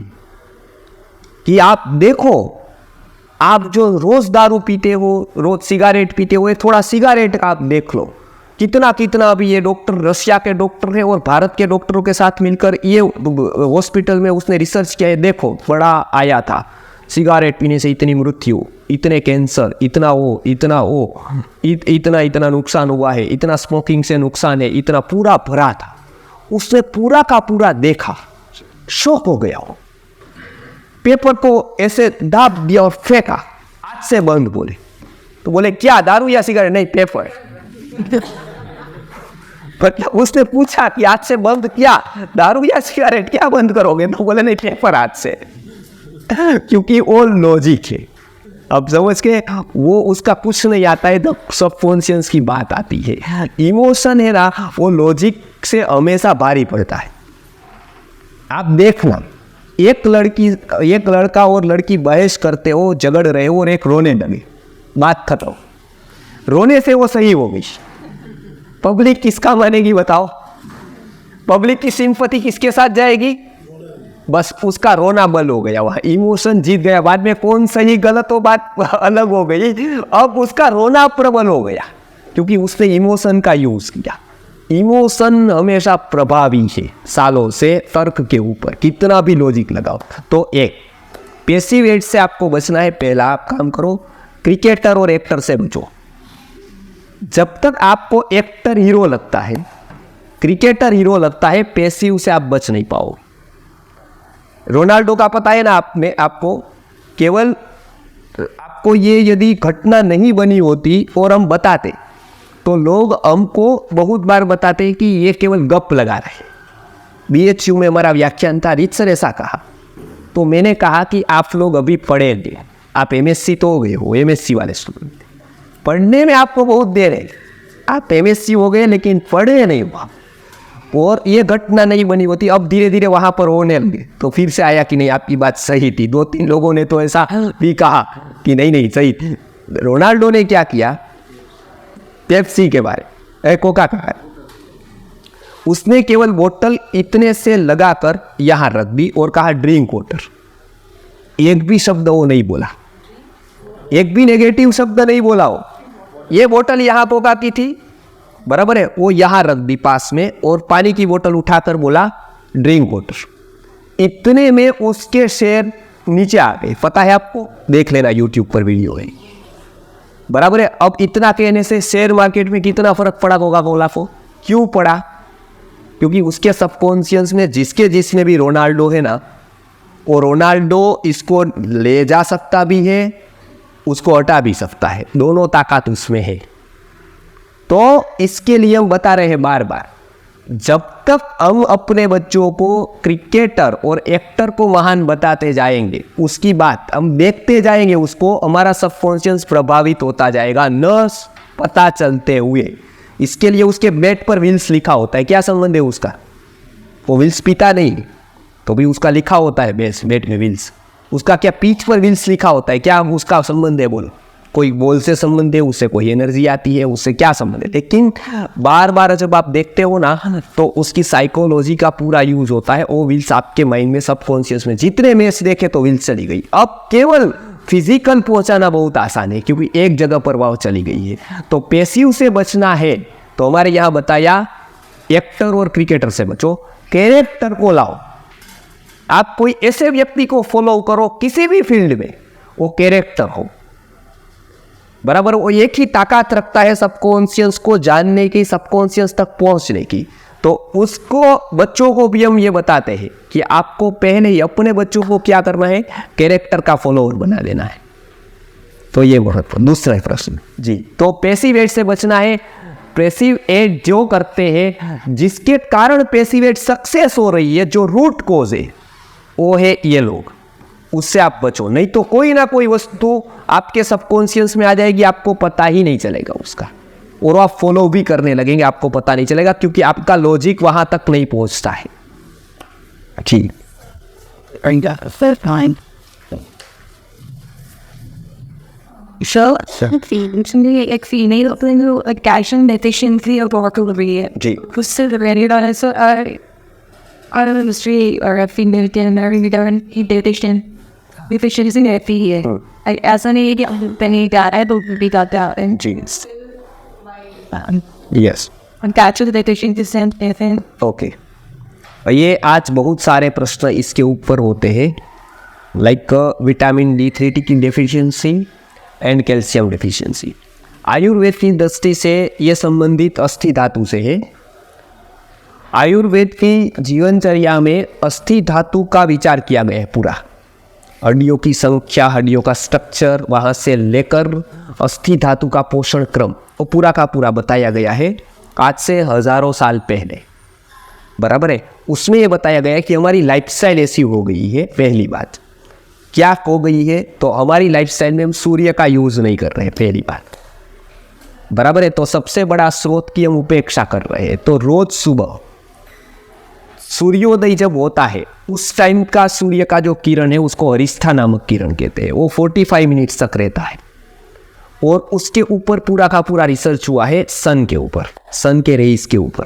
कि आप देखो, आप जो रोज दारू पीते हो, रोज सिगारेट पीते हो, थोड़ा सिगारेट का आप देख लो, कितना कितना अभी ये डॉक्टर, रशिया के डॉक्टर है और भारत के डॉक्टरों के साथ मिलकर ये हॉस्पिटल में उसने रिसर्च किया है, देखो बड़ा आया था, सिगारेट पीने से इतनी मृत्यु, इतने कैंसर, इतना वो, इतना इतना नुकसान हुआ है, इतना स्मोकिंग से नुकसान है, इतना पूरा भरा था। उसने पूरा का पूरा देखा, शॉक हो गया वो, पेपर को ऐसे दाब दिया और फेंका, आज से बंद बोले। तो बोले क्या, दारू या सिगारेट? नहीं, पेपर। मतलब उसने पूछा कि आज से बंद क्या, दारू या सिगारेट, क्या बंद करोगे? तो बोले नहीं, पेपर आज से। क्योंकि वो लॉजिक है, अब समझ के, वो उसका कुछ नहीं आता है, तो सबकॉन्शियस की बात आती है। इमोशन है ना, वो लॉजिक से हमेशा भारी पड़ता है। आप देखना, एक लड़का और लड़की बहस करते हो, झगड़ रहे हो, और एक रोने लगे, बात खत्म। रोने से वो सही हो गई। पब्लिक किसका मानेगी बताओ? पब्लिक की सिंपैथी किसके साथ जाएगी? बस उसका रोना बल हो गया, वहाँ इमोशन जीत गया। बाद में कौन सही गलत हो, बात अलग हो गई, अब उसका रोना प्रबल हो गया क्योंकि उसने इमोशन का यूज किया। इमोशन हमेशा प्रभावी है सालों से तर्क के ऊपर, कितना भी लॉजिक लगाओ। तो एक पैसिव एड से आपको बचना है। पहला आप काम करो, क्रिकेटर और एक्टर से बचो। जब तक आपको एक्टर हीरो लगता है, क्रिकेटर हीरो लगता है, पैसिव से आप बच नहीं पाओगे। रोनाल्डो का पता है ना आपको, केवल आपको ये यदि घटना नहीं बनी होती और हम बताते तो लोग हमको बहुत बार बताते हैं कि ये केवल गप लगा रहे। BHU में हमारा व्याख्यान था, रीत सर ऐसा कहा, तो मैंने कहा कि आप लोग अभी पढ़ेंगे, आप MSc तो हो गए हो, MSc वाले स्टूडेंट, पढ़ने में आपको बहुत देर है, आप MSc हो गए लेकिन पढ़े नहीं हुआ, और ये घटना नहीं बनी होती, अब धीरे धीरे वहाँ पर होने लगे, तो फिर से आया कि नहीं आपकी बात सही थी। 2-3 लोगों ने तो ऐसा भी कहा कि नहीं सही थी। रोनाल्डो ने क्या किया, पेप्सी के बारे, कोका का, उसने केवल बोतल इतने से लगाकर यहाँ रख दी और कहा ड्रिंक वाटर। एक भी शब्द वो नहीं बोला, एक भी नेगेटिव शब्द नहीं बोला वो। ये बोतल यहाँ कोका की थी, बराबर है, वो यहाँ रख दी पास में, और पानी की बोतल उठाकर बोला ड्रिंक वाटर। इतने में उसके शेयर नीचे आ गए, पता है आपको, देख लेना यूट्यूब पर वीडियो है, बराबर है। अब इतना कहने से शेयर मार्केट में कितना फर्क पड़ा कोका कोला को? क्यों पड़ा? क्योंकि उसके सबकॉन्शियस में जिसने भी रोनाल्डो है ना, वो रोनाल्डो इसको ले जा सकता भी है, उसको हटा भी सकता है, दोनों ताकत उसमें है। तो इसके लिए हम बता रहे हैं बार बार, जब तक हम अपने बच्चों को क्रिकेटर और एक्टर को महान बताते जाएंगे, उसकी बात हम देखते जाएंगे, उसको हमारा सबकॉन्शियस प्रभावित होता जाएगा न पता चलते हुए। इसके लिए उसके बैट पर विल्स लिखा होता है, क्या संबंध है उसका? वो विल्स पीता नहीं, तो भी उसका लिखा होता है बैट में विल्स। उसका क्या पीच पर विल्स लिखा होता है, क्या उसका संबंध है? बोलो, कोई बॉल से संबंध है, उससे कोई एनर्जी आती है, उससे क्या संबंध है? लेकिन बार बार जब आप देखते हो ना, तो उसकी साइकोलॉजी का पूरा यूज होता है। वो विल्स आपके माइंड में, सबकॉन्शियस में, जितने मैच देखे तो विल्स चली गई। अब केवल फिजिकल पहुंचाना बहुत आसान है क्योंकि एक जगह पर वाव चली गई है। तो पैसिव से बचना है तो हमारे यहाँ बताया एक्टर और क्रिकेटर से बचो, कैरेक्टर को लाओ। आप कोई ऐसे व्यक्ति को फॉलो करो किसी भी फील्ड में, वो कैरेक्टर हो, बराबर। वो एक ही ताकत रखता है सबकॉन्शियस को जानने की, सबकॉन्शियस तक पहुंचने की। तो उसको बच्चों को भी हम ये बताते हैं कि आपको पहले ही अपने बच्चों को क्या करना है, कैरेक्टर का फॉलोअर बना देना है। तो ये महत्वपूर्ण दूसरा प्रश्न जी। तो पैसिव एड से बचना है। पैसिव एड जो करते हैं जिसके कारण पैसिव एड सक्सेस हो रही है, जो रूट कोज है वो है ये लोग, उससे आप बचो। नहीं तो कोई ना कोई वस्तु आपके सबकॉन्शियस में आ जाएगी, आपको पता ही नहीं चलेगा उसका, और आप फॉलो भी करने लगेंगे, आपको पता नहीं चलेगा, क्योंकि आपका लॉजिक वहां तक नहीं पहुंचता है। ठीक। So, एक फीमेल अपने कैल्शियम डेफिशिएंसी और बहुत हो रही है जी। उससे रिलेटेड है। सो industry or a female deficiency रहती है। ऐसा नहीं है कि पहले गाता है तो भी गाता है। जी। यस। कैल्शियम डेफिशिएंसी से ओके। ये आज बहुत सारे प्रश्न इसके ऊपर होते हैं, लाइक विटामिन D3 की deficiency and calcium deficiency. Ayurveda की दृष्टि से ये संबंधित अस्थि धातु से है। आयुर्वेद की जीवनचर्या में अस्थि धातु का विचार किया गया है पूरा, हड्डियों की संख्या, हड्डियों का स्ट्रक्चर, वहाँ से लेकर अस्थि धातु का पोषण क्रम, वो पूरा का पूरा बताया गया है आज से हजारों साल पहले। बराबर है। उसमें ये बताया गया है कि हमारी लाइफस्टाइल ऐसी हो गई है। पहली बात क्या हो गई है, तो हमारी लाइफस्टाइल में हम सूर्य का यूज नहीं कर रहे हैं, पहली बात। बराबर है। तो सबसे बड़ा स्रोत की हम उपेक्षा कर रहे हैं। तो रोज सुबह सूर्योदय जब होता है उस टाइम का सूर्य का जो किरण है उसको अरिष्ठा नामक किरण कहते हैं। वो 45 मिनट्स तक रहता है, और उसके ऊपर पूरा का पूरा रिसर्च हुआ है सन के ऊपर, सन के रेस के ऊपर।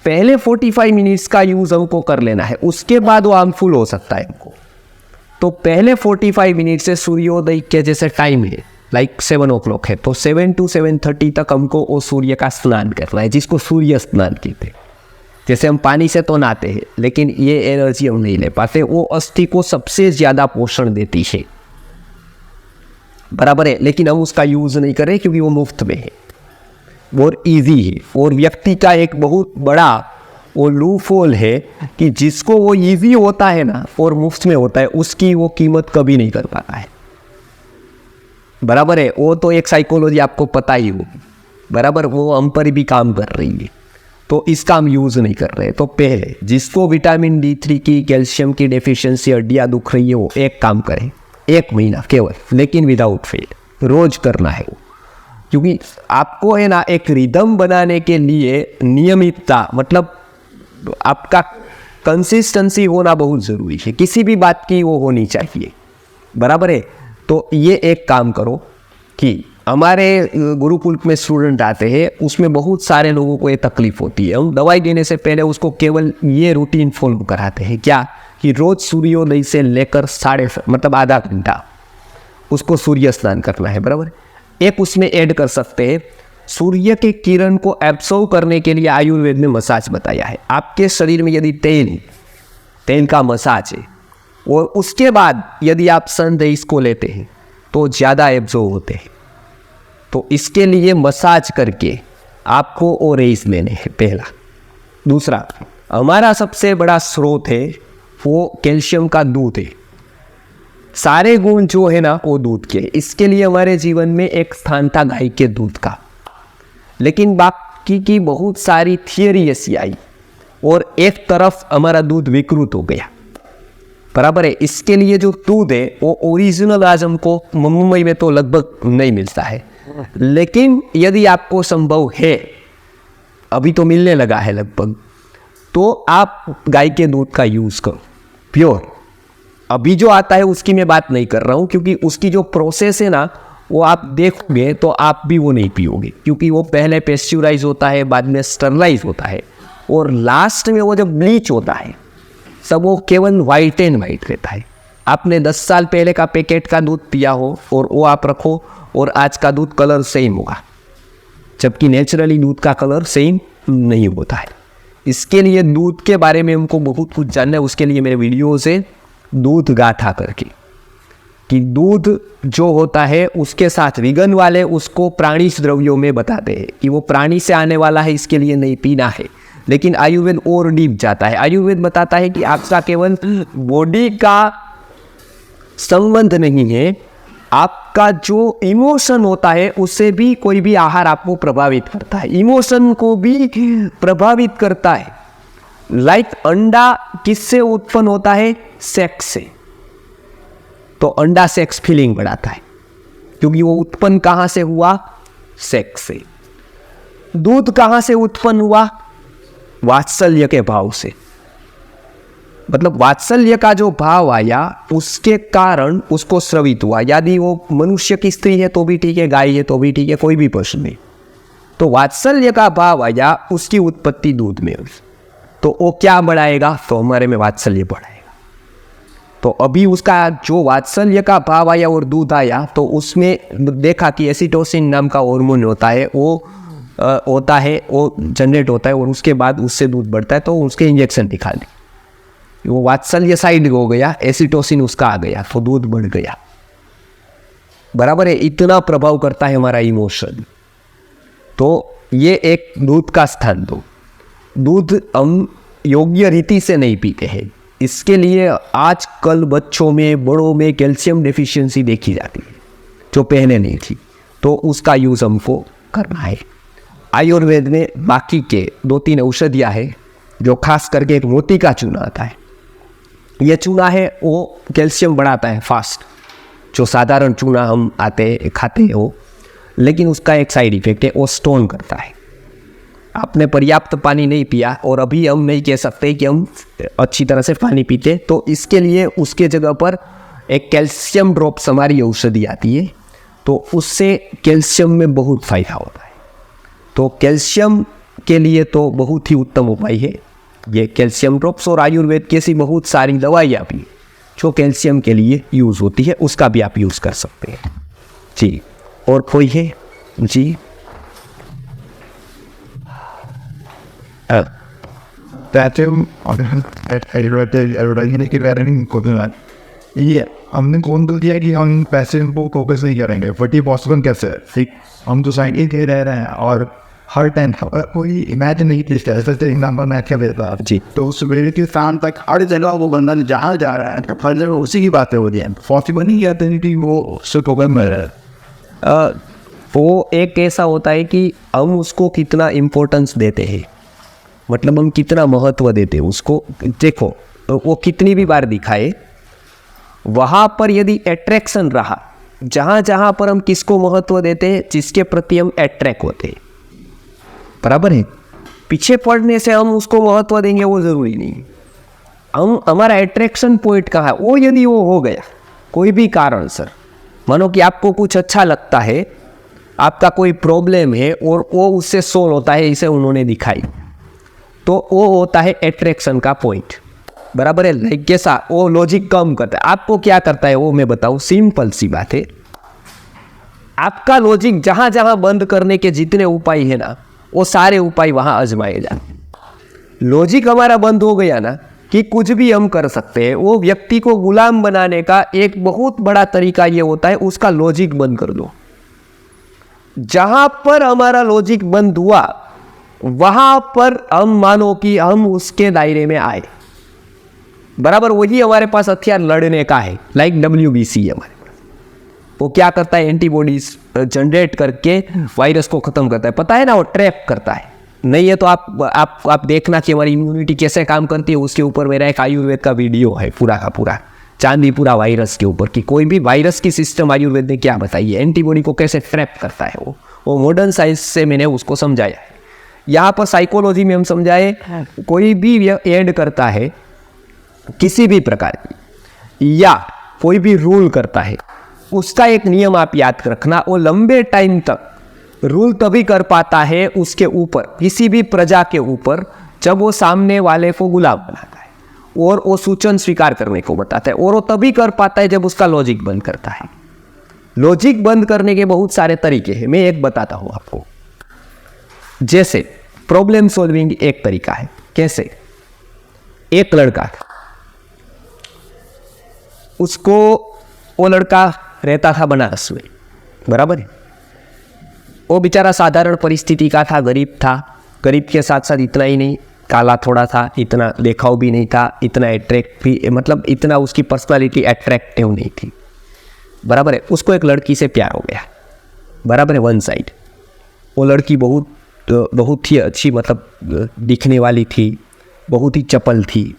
पहले 45 मिनट्स का यूज हमको कर लेना है, उसके बाद वो हार्मफुल हो सकता है हमको। तो पहले 45 मिनट से सूर्योदय के जैसे टाइम है, लाइक 7 o'clock है, तो 7 to 7:30 तक हमको वो सूर्य का स्नान करना है, जिसको सूर्य स्नान कहते हैं। जैसे हम पानी से तो नहाते हैं, लेकिन ये एनर्जी हम नहीं ले पाते। वो अस्थि को सबसे ज़्यादा पोषण देती है। बराबर है। लेकिन हम उसका यूज़ नहीं करें क्योंकि वो मुफ्त में है और इजी है। और व्यक्ति का एक बहुत बड़ा वो लूफोल है कि जिसको वो इजी होता है ना और मुफ्त में होता है, उसकी वो कीमत कभी नहीं कर पाता है। बराबर है। वो तो एक साइकोलॉजी आपको पता ही हो। बराबर। वो हम पर भी काम कर रही है, तो इसका हम यूज़ नहीं कर रहे। तो पहले जिसको विटामिन D3 की, कैल्शियम की डेफिशिएंसी, हड्डियाँ दुख रही है, वो एक काम करें 1 महीना केवल, लेकिन विदाउट फेल, रोज करना है वो। क्योंकि आपको है ना एक रिदम बनाने के लिए नियमितता, मतलब आपका कंसिस्टेंसी होना बहुत ज़रूरी है। किसी भी बात की वो होनी चाहिए। बराबर है। तो ये एक काम करो कि हमारे गुरुकुल में स्टूडेंट आते हैं, उसमें बहुत सारे लोगों को ये तकलीफ होती है। हम दवाई देने से पहले उसको केवल ये रूटीन फॉलो कराते हैं, क्या कि रोज सूर्योदय से लेकर मतलब आधा घंटा उसको सूर्य स्नान करना है। बराबर। एक उसमें ऐड कर सकते हैं, सूर्य के किरण को एब्सॉर्ब करने के लिए आयुर्वेद में मसाज बताया है। आपके शरीर में यदि तेल का मसाज है, और उसके बाद यदि आप सन रेज को लेते हैं तो ज़्यादा एब्सॉर्ब होते हैं। तो इसके लिए मसाज करके आपको वो रेज लेने हैं, पहला। दूसरा, हमारा सबसे बड़ा स्रोत है वो कैल्शियम का दूध है। सारे गुण जो है ना वो दूध के। इसके लिए हमारे जीवन में एक स्थान था गाय के दूध का, लेकिन बाकी की बहुत सारी थियरी ऐसी आई और एक तरफ हमारा दूध विकृत हो गया। बराबर है। इसके लिए जो दूध है वो ओरिजिनल आज हमको मुंबई में तो लगभग नहीं मिलता है, लेकिन यदि आपको संभव है, अभी तो मिलने लगा है लगभग, तो आप गाय के दूध का यूज़ करो, प्योर। अभी जो आता है उसकी मैं बात नहीं कर रहा हूँ, क्योंकि उसकी जो प्रोसेस है ना वो आप देखोगे तो आप भी वो नहीं पियोगे, क्योंकि वो पहले पेस्चुराइज होता है, बाद में स्टरलाइज होता है, और लास्ट में वो जब ब्लीच होता है सब वो केवल वाइट एंड वाइट रहता है। आपने 10 साल पहले का पैकेट का दूध पिया हो और वो आप रखो, और आज का दूध कलर सेम होगा, जबकि नेचुरली दूध का कलर सेम नहीं होता है। इसके लिए दूध के बारे में हमको बहुत कुछ जानना है। उसके लिए मेरे वीडियोज़ है दूध गाथा करके, कि दूध जो होता है उसके साथ विगन वाले उसको प्राणिज द्रव्यों में बताते हैं कि वो प्राणी से आने वाला है, इसके लिए नहीं पीना है। लेकिन आयुर्वेद और डीप जाता है। आयुर्वेद बताता है कि आपका केवल बॉडी का संबंध नहीं है, आपका जो इमोशन होता है उससे भी कोई भी आहार आपको प्रभावित करता है, इमोशन को भी प्रभावित करता है। लाइक अंडा किससे उत्पन्न होता है? सेक्स से। तो अंडा सेक्स फीलिंग बढ़ाता है क्योंकि वो उत्पन्न कहां से हुआ? सेक्स से। दूध कहां से उत्पन्न हुआ? वात्सल्य के भाव से। मतलब वात्सल्य का जो भाव आया उसके कारण उसको स्रवित हुआ। यदि वो मनुष्य की स्त्री है तो भी ठीक है, गाय है तो भी ठीक है, कोई भी पशु नहीं। तो वात्सल्य का भाव आया, उसकी उत्पत्ति दूध में हुई। तो वो क्या बढ़ाएगा? तो हमारे में वात्सल्य बढ़ाएगा। तो अभी उसका जो वात्सल्य का भाव आया और दूध आया तो उसमें देखा कि एसिटोसिन नाम का हार्मोन होता है, वो जनरेट होता है और उसके बाद उससे दूध बढ़ता है, तो उसके इंजेक्शन निकाल दी। वो वात्सल्य साइड हो गया, एसिटोसिन उसका आ गया तो दूध बढ़ गया। बराबर है, इतना प्रभाव करता है हमारा इमोशन। तो ये एक दूध का स्थान। तो दूध हम योग्य रीति से नहीं पीते हैं, इसके लिए आजकल बच्चों में, बड़ों में कैल्शियम डेफिशिएंसी देखी जाती है जो पहले नहीं थी। तो उसका यूज़ हमको करना है। आयुर्वेद में बाकी के 2-3 औषधियाँ हैं जो खास करके एक मोती का चूना आता है। यह चूना है वो कैल्शियम बढ़ाता है फास्ट, जो साधारण चूना हम खाते हैं वो। लेकिन उसका एक साइड इफेक्ट है, वो स्टोन करता है। आपने पर्याप्त पानी नहीं पिया और अभी हम नहीं कह सकते कि हम अच्छी तरह से पानी पीते, तो इसके लिए उसके जगह पर एक कैल्शियम ड्रॉप्स हमारी औषधि आती है, तो उससे कैल्शियम में बहुत फायदा होता है। तो कैल्शियम के लिए तो बहुत ही उत्तम उपाय है ये कैल्शियम ड्रॉप्स। और आयुर्वेद की ऐसी बहुत सारी दवाइयाँ भी जो कैल्शियम के लिए यूज़ होती है, उसका भी आप यूज़ कर सकते हैं जी। और कोई है जी? हमने कौन तो दिया कि हम पैसे को फोकस नहीं करेंगे, बट ये पॉसिबल कैसे है? ठीक, हम तो साइड के रह रहे हैं और हर टाइम कोई इमेजिन नहीं किया जैसे एग्जाम्पल मैं क्या देता जी। तो सुबह के शाम तक हर जगह वो बंदा जहाँ जा रहा है हर जगह उसी की बातें हो रही हैं। पॉसिबल नहीं कहते कि वो सुबह में रहे। वो एक ऐसा होता है कि हम उसको कितना इम्पोर्टेंस देते हैं, मतलब हम कितना महत्व देते हैं उसको। देखो वो कितनी भी बार दिखाए, वहाँ पर यदि अट्रैक्शन रहा, जहाँ जहाँ पर हम किसको महत्व देते हैं, जिसके प्रति हम अट्रैक्ट होते हैं, बराबर है। पीछे पड़ने से हम उसको महत्व देंगे वो ज़रूरी नहीं। हम हमारा अट्रैक्शन पॉइंट कहाँ है, वो यदि वो हो गया कोई भी कारण सर, मानो कि आपको कुछ अच्छा लगता है, आपका कोई प्रॉब्लम है और वो उससे सोल्व होता है, इसे उन्होंने दिखाई, तो वो होता है अट्रैक्शन का पॉइंट, बराबर है। लाइक कैसा? वो लॉजिक कम करता है। आपको क्या करता है वो मैं बताऊँ, सिंपल सी बात है। आपका लॉजिक जहाँ जहाँ बंद करने के जितने उपाय है ना, वो सारे उपाय वहाँ आजमाए जाते। लॉजिक हमारा बंद हो गया ना कि कुछ भी हम कर सकते हैं, वो व्यक्ति को गुलाम बनाने का एक बहुत बड़ा तरीका ये होता है, उसका लॉजिक बंद कर दो। जहां पर हमारा लॉजिक बंद हुआ वहां पर हम मानो कि हम उसके दायरे में आए, बराबर। वही हमारे पास हथियार लड़ने का है, लाइक WBC है हमारे पास। वो क्या करता है? एंटीबॉडीज जनरेट करके वायरस को खत्म करता है, पता है ना, वो ट्रैप करता है। नहीं है तो आप देखना कि हमारी इम्यूनिटी कैसे काम करती है, उसके ऊपर मेरा एक आयुर्वेद का वीडियो है पूरा का पूरा, चांदीपुरा वायरस के ऊपर, कि कोई भी वायरस की सिस्टम आयुर्वेद ने क्या बताई है, एंटीबॉडी को कैसे ट्रैप करता है। वो मॉडर्न साइंस से मैंने उसको समझाया है। यहाँ पर साइकोलॉजी में हम समझाए, कोई भी ऐड करता है किसी भी प्रकार की या कोई भी रूल करता है, उसका एक नियम आप याद रखना, वो लंबे टाइम तक रूल तभी कर पाता है उसके ऊपर, किसी भी प्रजा के ऊपर, जब वो सामने वाले को गुलाम बनाता है और वो सूचन स्वीकार करने को बताता है। और वो तभी कर पाता है जब उसका लॉजिक बंद करता है। लॉजिक बंद करने के बहुत सारे तरीके हैं, मैं एक बताता हूं आपको। जैसे प्रॉब्लम सॉल्विंग एक तरीका है। कैसे? एक लड़का, उसको वो लड़का रहता था बनारस में, बराबर है। वो बेचारा साधारण परिस्थिति का था, गरीब था। गरीब के साथ साथ इतना ही नहीं, काला थोड़ा था, इतना देखाव भी नहीं था, इतना अट्रैक्ट भी, मतलब इतना उसकी पर्सनालिटी अट्रैक्टिव नहीं थी, बराबर है। उसको एक लड़की से प्यार हो गया, बराबर है, वन साइड। वो लड़की बहुत ही अच्छी, मतलब दिखने वाली थी, बहुत ही चपल थी,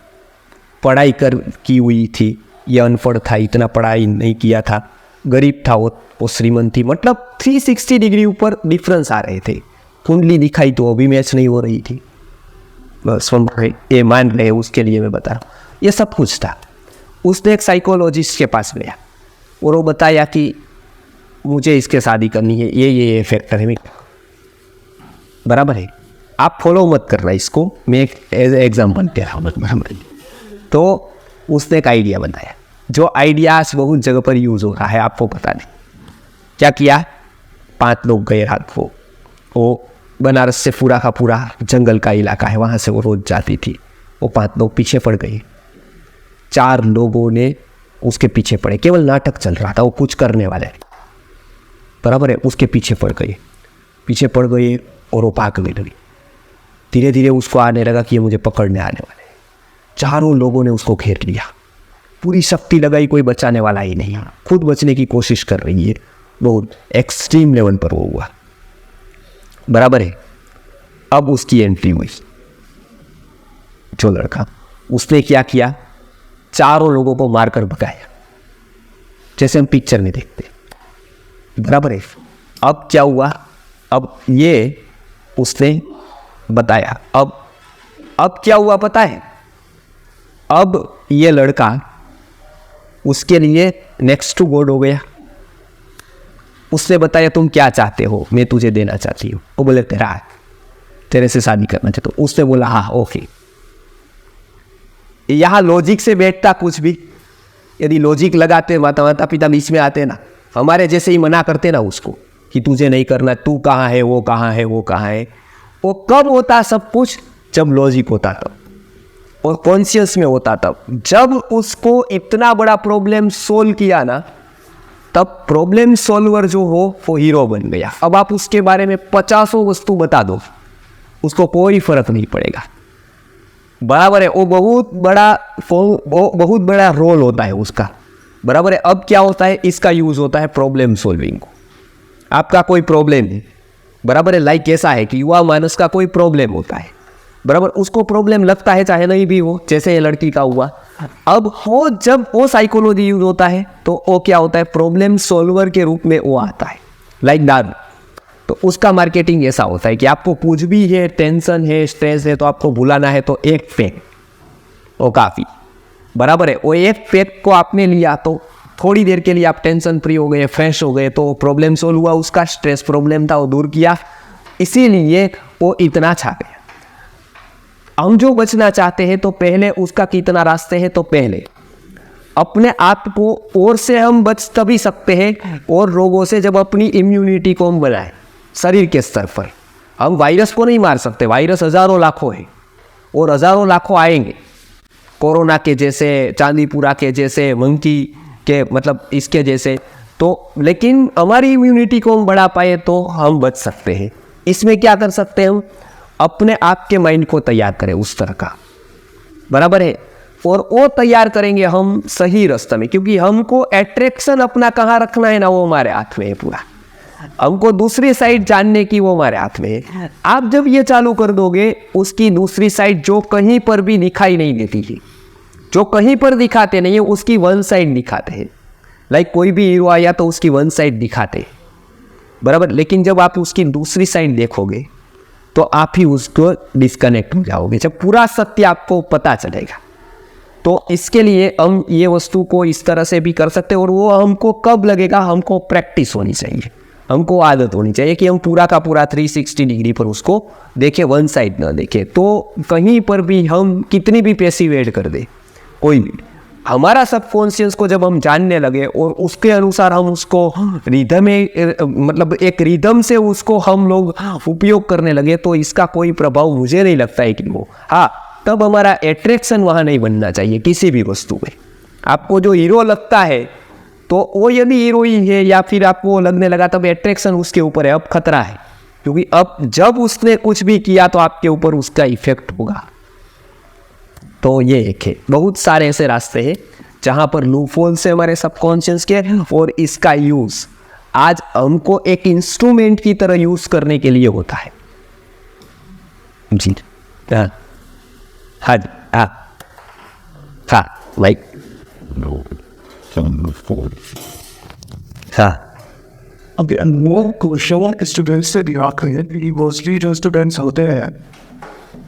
पढ़ाई की हुई थी, ये अनपढ़ था, इतना पढ़ाई नहीं किया था, गरीब था, वो श्रीमंत थी, मतलब 360 डिग्री ऊपर डिफरेंस आ रहे थे। कुंडली दिखाई तो अभी मैच नहीं हो रही थी, बस ये मान रहे, उसके लिए मैं बता रहा हूँ, ये सब कुछ था। उसने एक साइकोलॉजिस्ट के पास गया और वो बताया कि मुझे इसके शादी करनी है, ये फैक्टर है मेरा, बराबर है। आप फॉलो मत करना इसको, मैं एक एज एग्जाम्पल दे रहा हूँ। तो उसने एक आइडिया बताया, जो आइडियाज बहुत जगह पर यूज़ हो रहा है, आपको पता नहीं क्या किया। 5 लोग गए रात को, वो बनारस से पूरा का पूरा जंगल का इलाका है, वहाँ से वो रोज जाती थी। वो 5 लोग पीछे पड़ गए, 4 लोगों ने उसके पीछे पड़े, केवल नाटक चल रहा था, वो कुछ करने वाले, बराबर है। उसके पीछे पड़ गए और वो भागने लगी। धीरे धीरे उसको आने लगा कि ये मुझे पकड़ने आने वाले। 4 लोगों ने उसको घेर लिया, पूरी शक्ति लगाई, कोई बचाने वाला ही नहीं, खुद बचने की कोशिश कर रही है, बहुत एक्सट्रीम लेवल पर वो हुआ, बराबर है। अब उसकी एंट्री हुई, जो लड़का, उसने क्या किया, 4 लोगों को मारकर भगाया, जैसे हम पिक्चर में देखते, बराबर है। अब क्या हुआ, अब ये उसने बताया, अब क्या हुआ पता है। अब ये लड़का उसके लिए नेक्स्ट टू गॉड हो गया। उसने बताया तुम क्या चाहते हो, मैं तुझे देना चाहती हूँ। वो बोले तेरे से शादी करना चाहता हूँ। उसने बोला हाँ ओके। यहाँ लॉजिक से बैठता कुछ भी, यदि लॉजिक लगाते, माता पिता बीच में आते ना, हमारे जैसे ही मना करते ना उसको कि तुझे नहीं करना, तू कहाँ है, वो कहाँ है, वो कहाँ है। वो कब होता सब कुछ, जब लॉजिक होता तब, और कॉन्शियस में होता तब। जब उसको इतना बड़ा प्रॉब्लम सोल्व किया ना, तब प्रॉब्लम सॉल्वर जो हो वो हीरो बन गया। अब आप उसके बारे में 50 वस्तु बता दो, उसको कोई फर्क नहीं पड़ेगा, बराबर है। वो बहुत बड़ा रोल होता है उसका, बराबर है। अब क्या होता है, इसका यूज होता है प्रॉब्लम सॉल्विंग को। आपका कोई प्रॉब्लम है, बराबर है। लाइक ऐसा है कि युवा मानस का कोई प्रॉब्लम होता है, बराबर, उसको प्रॉब्लम लगता है चाहे नहीं भी हो, जैसे ये लड़की का हुआ। अब वो जब वो साइकोलॉजी यूज होता है तो वो क्या होता है, प्रॉब्लम सॉल्वर के रूप में वो आता है, लाइक दारू। तो उसका मार्केटिंग ऐसा होता है कि आपको कुछ भी है, टेंशन है, स्ट्रेस है, तो आपको भुलाना है तो एक पैक वो काफ़ी, बराबर है। वो एक पैक को आपने लिया तो थोड़ी देर के लिए आप टेंशन फ्री हो गए, फ्रेश हो गए, तो प्रॉब्लम सोल्व हुआ। उसका स्ट्रेस प्रॉब्लम था वो दूर किया, इसीलिए वो इतना छा गया। हम जो बचना चाहते हैं तो पहले उसका कितना रास्ते हैं, तो पहले अपने आप को, और से हम बच तभी सकते हैं और रोगों से जब अपनी इम्यूनिटी को हम बनाएं शरीर के स्तर पर। हम वायरस को नहीं मार सकते, वायरस हजारों लाखों है और हजारों लाखों आएंगे, कोरोना के जैसे, चांदीपुरा के जैसे, मंकी के, मतलब इसके जैसे। तो लेकिन हमारी इम्यूनिटी को हम बढ़ा पाए तो हम बच सकते हैं। इसमें क्या कर सकते हैं, हम अपने आप के माइंड को तैयार करें उस तरह का, बराबर है। और वो तैयार करेंगे हम सही रास्ते में, क्योंकि हमको अट्रैक्शन अपना कहाँ रखना है ना, वो हमारे हाथ में है पूरा। हमको दूसरी साइड जानने की वो हमारे हाथ में है। आप जब ये चालू कर दोगे, उसकी दूसरी साइड जो कहीं पर भी दिखाई नहीं देती है, जो कहीं पर दिखाते नहीं है, उसकी वन साइड दिखाते हैं। लाइक कोई भी हीरो आया तो उसकी वन साइड दिखाते हैं, बराबर। लेकिन जब आप उसकी दूसरी साइड देखोगे तो आप ही उसको डिस्कनेक्ट हो जाओगे, जब पूरा सत्य आपको पता चलेगा। तो इसके लिए हम ये वस्तु को इस तरह से भी कर सकते हैं। और वो हमको कब लगेगा, हमको प्रैक्टिस होनी चाहिए, हमको आदत होनी चाहिए कि हम पूरा का पूरा 360 डिग्री पर उसको देखें, वन साइड ना देखें। तो कहीं पर भी हम कितनी भी पैसिव ऐड कर दे, कोई भी, हमारा सबकॉन्शियस को जब हम जानने लगे और उसके अनुसार हम उसको रिदम में, मतलब एक रिदम से उसको हम लोग उपयोग करने लगे, तो इसका कोई प्रभाव मुझे नहीं लगता है कि वो, हाँ, तब हमारा एट्रैक्शन वहाँ नहीं बनना चाहिए किसी भी वस्तु में। आपको जो हीरो लगता है तो वो यदि हीरोइन है या फिर आपको लगने लगा तब एट्रैक्शन उसके ऊपर है, अब खतरा है, क्योंकि अब जब उसने कुछ भी किया तो आपके ऊपर उसका इफेक्ट होगा। तो ये एक है। बहुत सारे ऐसे रास्ते हैं जहाँ पर लूपहोल से हमारे सबकॉन्शियस के, और इसका यूज़ आज हमको एक इंस्ट्रूमेंट की तरह यूज़ करने के लिए होता है। जी हाँ हाँ जी हाँ हाँ लाइक हाँ Okay, and वो क्वेश्चन स्टूडेंट्स से दिया कि मोस्टली जो स्टूडेंट्स होते हैं,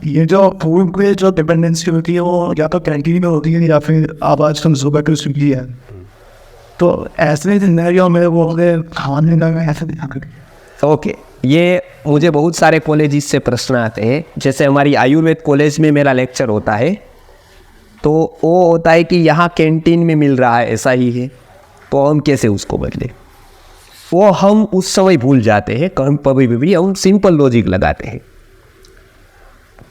ये जो फूड पे जो डिपेंडेंसी होती है वो या तो कैंटीन में होती है या फिर आप आज कम सुबह कर चुकी है। तो ऐसे सिनेरियो में वो खाने लगा ऐसे ओके, ये मुझे बहुत सारे कॉलेज से प्रश्न आते हैं। जैसे हमारी आयुर्वेद कॉलेज में मेरा लेक्चर होता है, तो वो होता है कि यहाँ कैंटीन में मिल रहा है, ऐसा ही है, तो हम कैसे उसको बदले। वो हम उस समय भूल जाते हैं, कभी भी हम सिंपल लॉजिक लगाते हैं।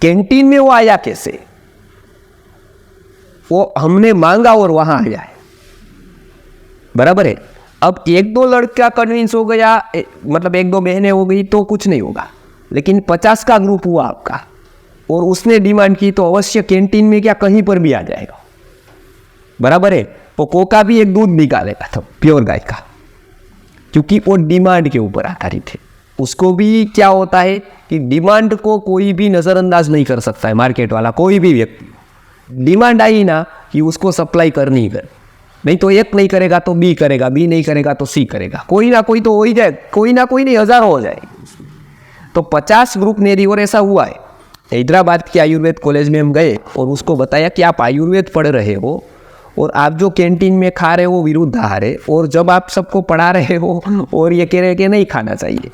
कैंटीन में वो आया कैसे, वो हमने मांगा और वहाँ आया है, बराबर है। अब एक दो लड़का कन्विंस हो गया, मतलब एक दो बहनें हो गई तो कुछ नहीं होगा, लेकिन 50 का ग्रुप हुआ आपका और उसने डिमांड की तो अवश्य कैंटीन में क्या कहीं पर भी आ जाएगा, बराबर है। वो कोका भी एक दूध निकालेगा था प्योर गाय का, क्योंकि वो डिमांड के ऊपर आधारित है। उसको भी क्या होता है कि डिमांड को कोई भी नज़रअंदाज नहीं कर सकता है, मार्केट वाला कोई भी व्यक्ति। डिमांड आई ना कि उसको सप्लाई करनी ही कर, नहीं तो एक नहीं करेगा तो बी करेगा, बी नहीं करेगा तो सी करेगा, कोई ना कोई तो हो ही जाए, कोई ना कोई नहीं हज़ारों हो जाए। तो 50 ग्रुप मेरी और ऐसा हुआ है। हैदराबाद के आयुर्वेद कॉलेज में हम गए और उसको बताया कि आप आयुर्वेद पढ़ रहे हो और आप जो कैंटीन में खा रहे हो विरुद्ध आहार है, और जब आप सबको पढ़ा रहे हो और ये कह रहे कि नहीं खाना चाहिए,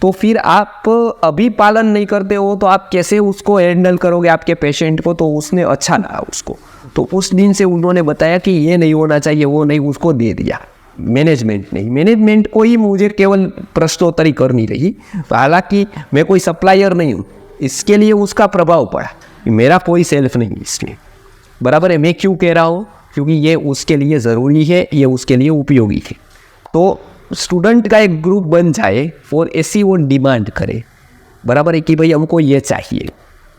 तो फिर आप अभी पालन नहीं करते हो तो आप कैसे उसको हैंडल करोगे आपके पेशेंट को। तो उसने अच्छा लगा उसको, तो उस दिन से उन्होंने बताया कि ये नहीं होना चाहिए, वो नहीं, उसको दे दिया। मैनेजमेंट नहीं, मैनेजमेंट को ही मुझे केवल प्रश्नोत्तरी करनी रही, हालांकि मैं कोई सप्लायर नहीं हूँ, इसके लिए उसका प्रभाव पड़ा, मेरा कोई सेल्फ नहीं इसमें, बराबर है। मैं क्यों कह रहा हूँ, क्योंकि ये उसके लिए ज़रूरी है, ये उसके लिए उपयोगी है। तो स्टूडेंट का एक ग्रुप बन जाए और ऐसी वो डिमांड करे, बराबर है, कि भाई हमको ये चाहिए,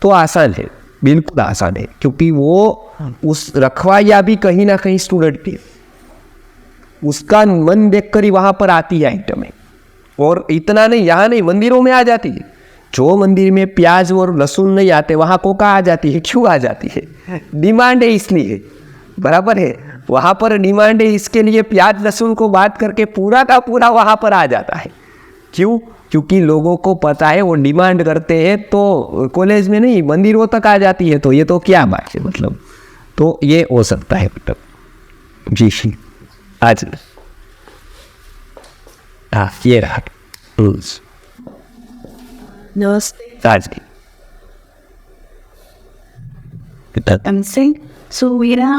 तो आसान है, बिल्कुल आसान है, क्योंकि वो उस रखवाया भी कहीं ना कहीं स्टूडेंट है, उसका मन देखकर ही वहाँ पर आती है आइटम है। और इतना नहीं, यहाँ नहीं, मंदिरों में आ जाती है। जो मंदिर में प्याज और लहसुन नहीं आते वहाँ कोका आ जाती है। क्यों आ जाती है? डिमांड है इसलिए, बराबर है। वहाँ पर डिमांड है, इसके लिए प्याज लहसुन को बात करके पूरा का पूरा वहाँ पर आ जाता है। क्यों? क्योंकि लोगों को पता है वो डिमांड करते हैं, तो कॉलेज में नहीं मंदिरों तक आ जाती है। तो ये तो क्या बात है, मतलब तो ये हो सकता है, मतलब जी आज हाँ ये रहा आज सो मेरा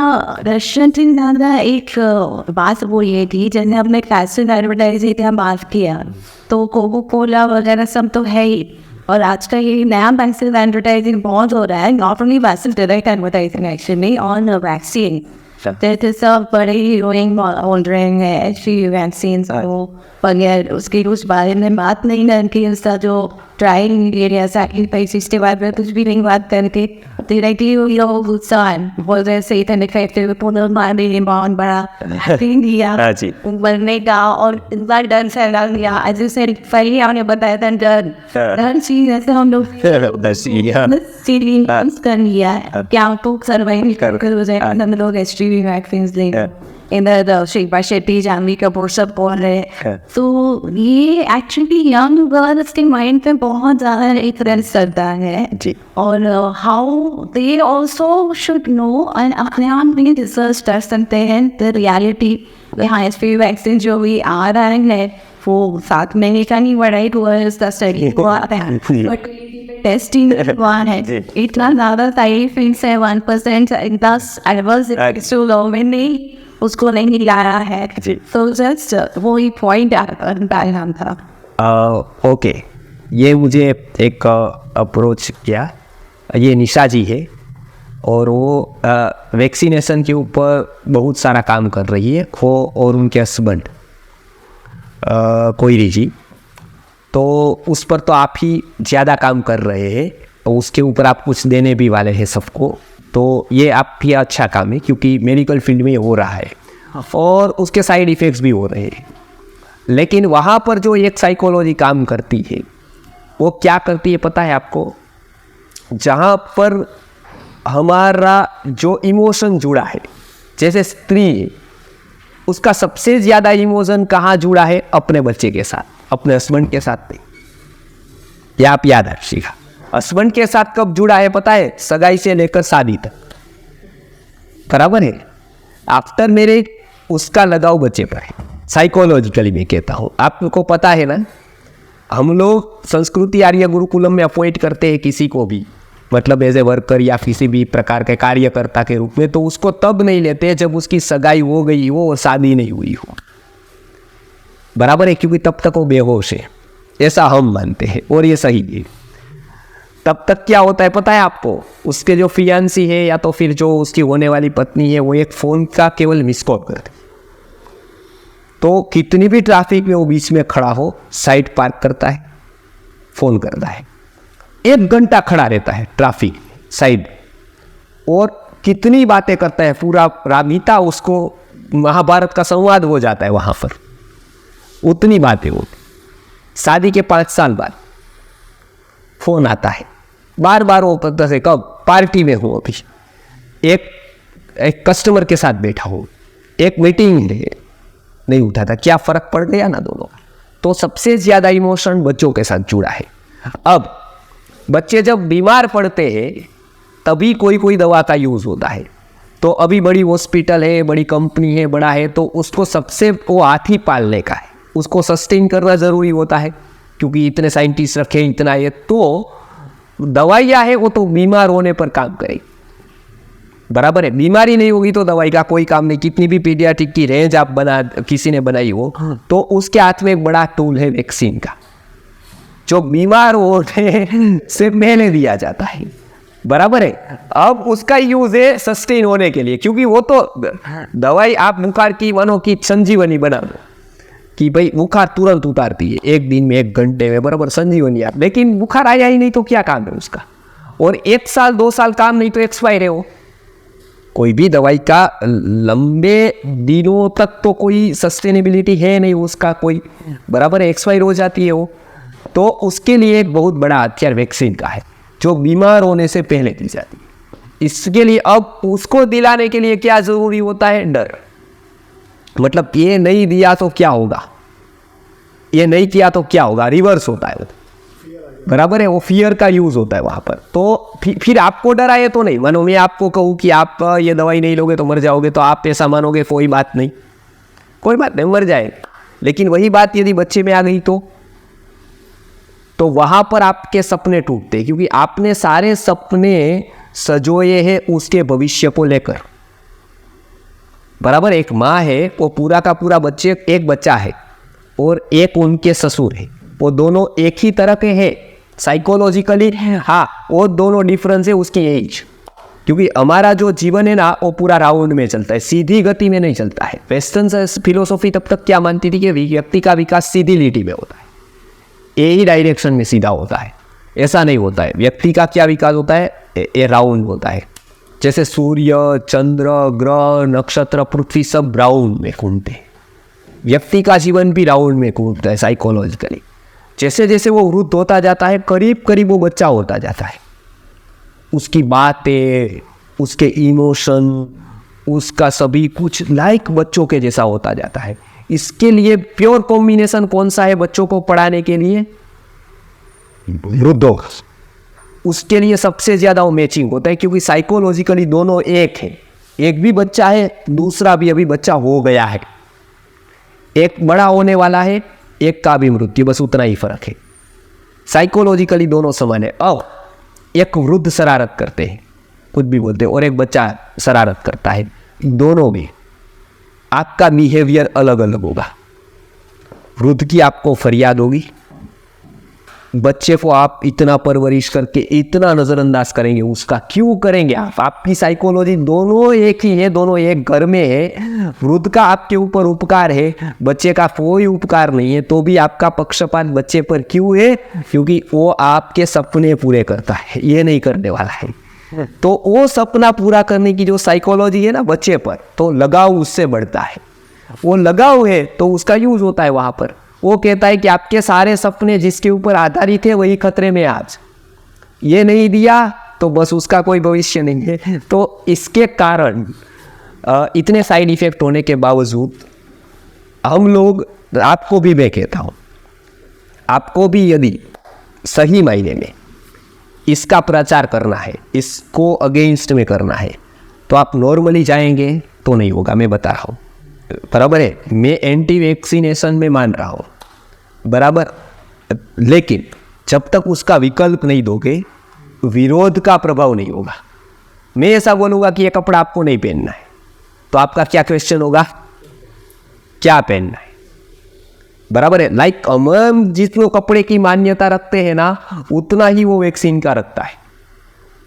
रेस्टोरेंट ज़्यादा एक बात वो ये थी, जैसे हमने फैशन एडवर्टाइजिंग का बात किया, तो कोको कोला वगैरह सब तो है ही, और आज का ये नया फैशन एडवर्टाइजिंग बहुत हो रहा है, not only fashion direct advertising actually on vaccine. जैसे सब बड़े हीरोइन बोल रहे हैं वैक्सीन को, पर उसके उस बारे में बात नहीं करके, उसका जो ट्रायल एरिया सैक्रिफाइस इसके बारे में कुछ भी नहीं बात करके डायरेक्टली गुस्सा बोल रहे सही था इफेक्टिव पुनर्माने बहुत बड़ा दिया बनने का, और इस बार डर फैला दिया। जैसे पहले आपने बताया था डर चीज ऐसे हम लोग कर लिया है क्या आपको सर्वाइव कर हो जाए, हम लोग HPV वैक्सीन ले इधर शिल्पा शेट्टी जानवी कपूर सब बोल रहे हैं। तो ये एक्चुअली यंग गर्ल्स के माइंड पे बहुत ज़्यादा इन्फ्लुएंस करता है, और how they also should know, और अपने आप में रिसर्च कर सकते हैं द रियलिटी। यहाँ HPV वैक्सीन जो भी आ रहा है वो 7 महीने का नहीं बढ़ाई टूअर्स स्टडी हुआ है, टेस्टिंग हुआ है, इतना ज़्यादा साइड इफेक्ट्स है 1% 10 एडवर्स इफेक्ट्स नहीं उसको नहीं लाया है। तो जस्ट वो ही पॉइंट डालना था। ओके, ये मुझे एक अप्रोच किया, ये निशा जी है, और वो वैक्सीनेशन के ऊपर बहुत सारा काम कर रही है, खो और उनके हस्बैंड कोयरी जी। तो उस पर तो आप ही ज़्यादा काम कर रहे हैं, तो उसके ऊपर आप कुछ देने भी वाले हैं सबको, तो ये आप भी अच्छा काम है क्योंकि मेडिकल फील्ड में हो रहा है और उसके साइड इफ़ेक्ट्स भी हो रहे हैं। लेकिन वहाँ पर जो एक साइकोलॉजी काम करती है वो क्या करती है पता है आपको? जहाँ पर हमारा जो इमोशन जुड़ा है, जैसे स्त्री, उसका सबसे ज़्यादा इमोशन कहाँ जुड़ा है? अपने बच्चे के साथ, अपने हस्बैंड के साथ नहीं। ये आप याद रखिएगा। हस्बैंड के साथ कब जुड़ा है पता है? सगाई से लेकर शादी तक, बराबर है। आफ्टर मैरिज उसका लगाव बच्चे पर है, साइकोलॉजिकली मैं कहता हूँ। आपको पता है ना, हम लोग संस्कृति आर्य गुरुकुलम में अपॉइंट करते हैं किसी को भी, मतलब एज ए वर्कर या किसी भी प्रकार के कार्यकर्ता के रूप में, तो उसको तब नहीं लेते जब उसकी सगाई हो गई हो और शादी नहीं हुई हो, बराबर है, क्योंकि तब तक वो बेहोश है, ऐसा हम मानते हैं और ये सही है। तब तक क्या होता है पता है आपको? उसके जो फियांसी है या तो फिर जो उसकी होने वाली पत्नी है, वो एक फ़ोन का केवल मिस कॉल करती, तो कितनी भी ट्रैफिक में वो बीच में खड़ा हो, साइड पार्क करता है, फ़ोन करता है, 1 घंटा खड़ा रहता है ट्रैफिक साइड, और कितनी बातें करता है, पूरा रामीता उसको महाभारत का संवाद हो जाता है वहाँ पर, उतनी बातें हो। शादी के 5 साल बाद फ़ोन आता है, बार बार वो पता से, कब पार्टी में हूँ अभी, एक कस्टमर के साथ बैठा हूँ, एक मीटिंग है, नहीं उठाता। क्या फ़र्क पड़ गया ना दोनों? तो सबसे ज़्यादा इमोशन बच्चों के साथ जुड़ा है। अब बच्चे जब बीमार पड़ते हैं तभी कोई दवा का यूज़ होता है, तो अभी बड़ी हॉस्पिटल है, बड़ी कंपनी है, बड़ा है, तो उसको सबसे वो हाथ ही पालने का है, उसको सस्टेन करना ज़रूरी होता है क्योंकि इतने साइंटिस्ट रखे, इतना ये, तो दवाइयाँ है वो तो बीमार होने पर काम करेगी, बराबर है। बीमारी नहीं होगी तो दवाई का कोई काम नहीं। कितनी भी पीडियाट्रिक की रेंज आप किसी ने बनाई हो, तो उसके हाथ में एक बड़ा टूल है वैक्सीन का, जो बीमार होने से पहले दिया जाता है, बराबर है। अब उसका यूज है सस्टेन होने के लिए, क्योंकि वो तो दवाई आप बुखार की मानो कि संजीवनी बना दो कि भाई बुखार तुरंत उतारती है, 1 दिन में, 1 घंटे में, बराबर संजीवनी आप, लेकिन बुखार आया ही नहीं तो क्या काम है उसका? और 1 साल 2 साल काम नहीं तो एक्सपायर है वो। कोई भी दवाई का लंबे दिनों तक तो कोई सस्टेनेबिलिटी है नहीं उसका कोई, बराबर है, एक्सपायर हो जाती है वो। तो उसके लिए एक बहुत बड़ा हथियार वैक्सीन का है, जो बीमार होने से पहले दी जाती है। इसके लिए अब उसको दिलाने के लिए क्या जरूरी होता है? डर। मतलब ये नहीं दिया तो क्या होगा, ये नहीं किया तो क्या होगा, रिवर्स होता है वो, बराबर है, वो फियर का यूज होता है वहां पर। तो फिर आपको डर आए तो नहीं, मानो मैं आपको कहूँ कि आप ये दवाई नहीं लोगे तो मर जाओगे, तो आप ऐसा मानोगे कोई बात नहीं, कोई बात नहीं, मर जाएंगे। लेकिन वही बात यदि बच्चे में आ गई तो वहां पर आपके सपने टूटते, क्योंकि आपने सारे सपने सजोए हैं उसके भविष्य को लेकर, बराबर। एक माँ है, वो पूरा का पूरा एक बच्चा है और एक उनके ससुर है, वो दोनों एक ही तरह के हैं साइकोलॉजिकली, हाँ, वो दोनों डिफरेंस है उसकी एज, क्योंकि हमारा जो जीवन है ना वो पूरा राउंड में चलता है, सीधी गति में नहीं चलता है। वेस्टर्न फिलोसॉफी तब तक क्या मानती थी कि व्यक्ति का विकास सीधी लिटी में होता है, ए ही डायरेक्शन में सीधा होता है, ऐसा नहीं होता है। व्यक्ति का क्या विकास होता है? ए राउंड होता है। जैसे सूर्य, चंद्र, ग्रह, नक्षत्र, पृथ्वी सब राउंड में घूमते हैं, व्यक्ति का जीवन भी राउंड में घूमता है साइकोलॉजिकली। जैसे जैसे वो वृद्ध होता जाता है, करीब करीब वो बच्चा होता जाता है, उसकी बातें, उसके इमोशन, उसका सभी कुछ लाइक बच्चों के जैसा होता जाता है। इसके लिए प्योर कॉम्बिनेशन कौन सा है बच्चों को पढ़ाने के लिए? वृद्धों। उसके लिए सबसे ज़्यादा वो मैचिंग होता है, क्योंकि साइकोलॉजिकली दोनों एक है। एक भी बच्चा है, दूसरा भी अभी बच्चा हो गया है, एक बड़ा होने वाला है, एक का भी मृत्यु, बस उतना ही फर्क है। साइकोलॉजिकली दोनों समान है। अब एक वृद्ध शरारत करते हैं, कुछ भी बोलते हैं, और एक बच्चा शरारत करता है, दोनों में आपका बिहेवियर अलग अलग होगा। वृद्ध की आपको फरियाद होगी, बच्चे को आप इतना परवरिश करके इतना नज़रअंदाज करेंगे, उसका क्यों करेंगे आप? आपकी साइकोलॉजी दोनों एक ही है, दोनों एक घर में है। वृद्ध का आपके ऊपर उपकार है, बच्चे का कोई उपकार नहीं है, तो भी आपका पक्षपात बच्चे पर क्यों है? क्योंकि वो आपके सपने पूरे करता है, ये नहीं करने वाला है। तो वो सपना पूरा करने की जो साइकोलॉजी है ना बच्चे पर, तो लगाव उससे बढ़ता है। वो लगाव है तो उसका यूज होता है वहाँ पर। वो कहता है कि आपके सारे सपने जिसके ऊपर आधारित है वही खतरे में आज, ये नहीं दिया तो बस उसका कोई भविष्य नहीं है। तो इसके कारण इतने साइड इफेक्ट होने के बावजूद हम लोग, आपको भी मैं कहता हूँ, आपको भी यदि सही मायने में इसका प्रचार करना है, इसको अगेंस्ट में करना है, तो आप नॉर्मली जाएंगे तो नहीं होगा, मैं बता रहा हूँ। बराबर है, मैं एंटी वैक्सीनेशन में मान रहा हूँ, बराबर, लेकिन जब तक उसका विकल्प नहीं दोगे विरोध का प्रभाव नहीं होगा। मैं ऐसा बोलूँगा कि ये कपड़ा आपको नहीं पहनना है, तो आपका क्या क्वेश्चन होगा, क्या पहनना है? बराबर है। लाइक हम जितने कपड़े की मान्यता रखते हैं ना, उतना ही वो वैक्सीन का रखता है।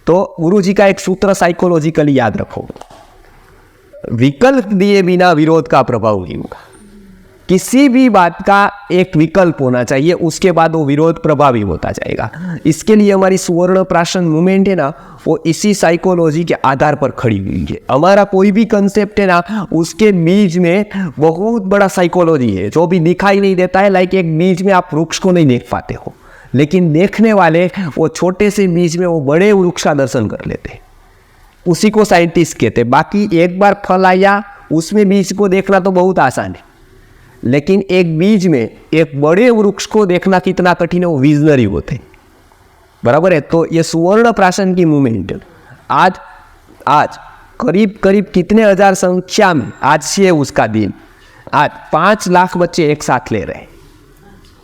तो गुरुजी का एक सूत्र साइकोलॉजिकली याद रखो, विकल्प दिए बिना विरोध का प्रभाव नहीं होगा। किसी भी बात का एक विकल्प होना चाहिए, उसके बाद वो विरोध प्रभावी होता जाएगा। इसके लिए हमारी सुवर्ण प्राशन मूवमेंट है ना, वो इसी साइकोलॉजी के आधार पर खड़ी हुई है। हमारा कोई भी कंसेप्ट है ना, उसके बीज में बहुत बड़ा साइकोलॉजी है जो भी दिखाई नहीं देता है। लाइक एक बीज में आप वृक्ष को नहीं देख पाते हो, लेकिन देखने वाले वो छोटे से बीज में वो बड़े वृक्ष का दर्शन कर लेते हैं, उसी को साइंटिस्ट कहते हैं। बाकी एक बार फल आया, उसमें बीज को देखना तो बहुत आसान है, लेकिन एक बीज में एक बड़े वृक्ष को देखना कितना कठिन है, वो विजनरी होते हैं। बराबर है। तो ये सुवर्ण प्राशन की मूवमेंट आज करीब करीब कितने हजार संख्या में आज से उसका दिन, आज 5 लाख बच्चे एक साथ ले रहे हैं।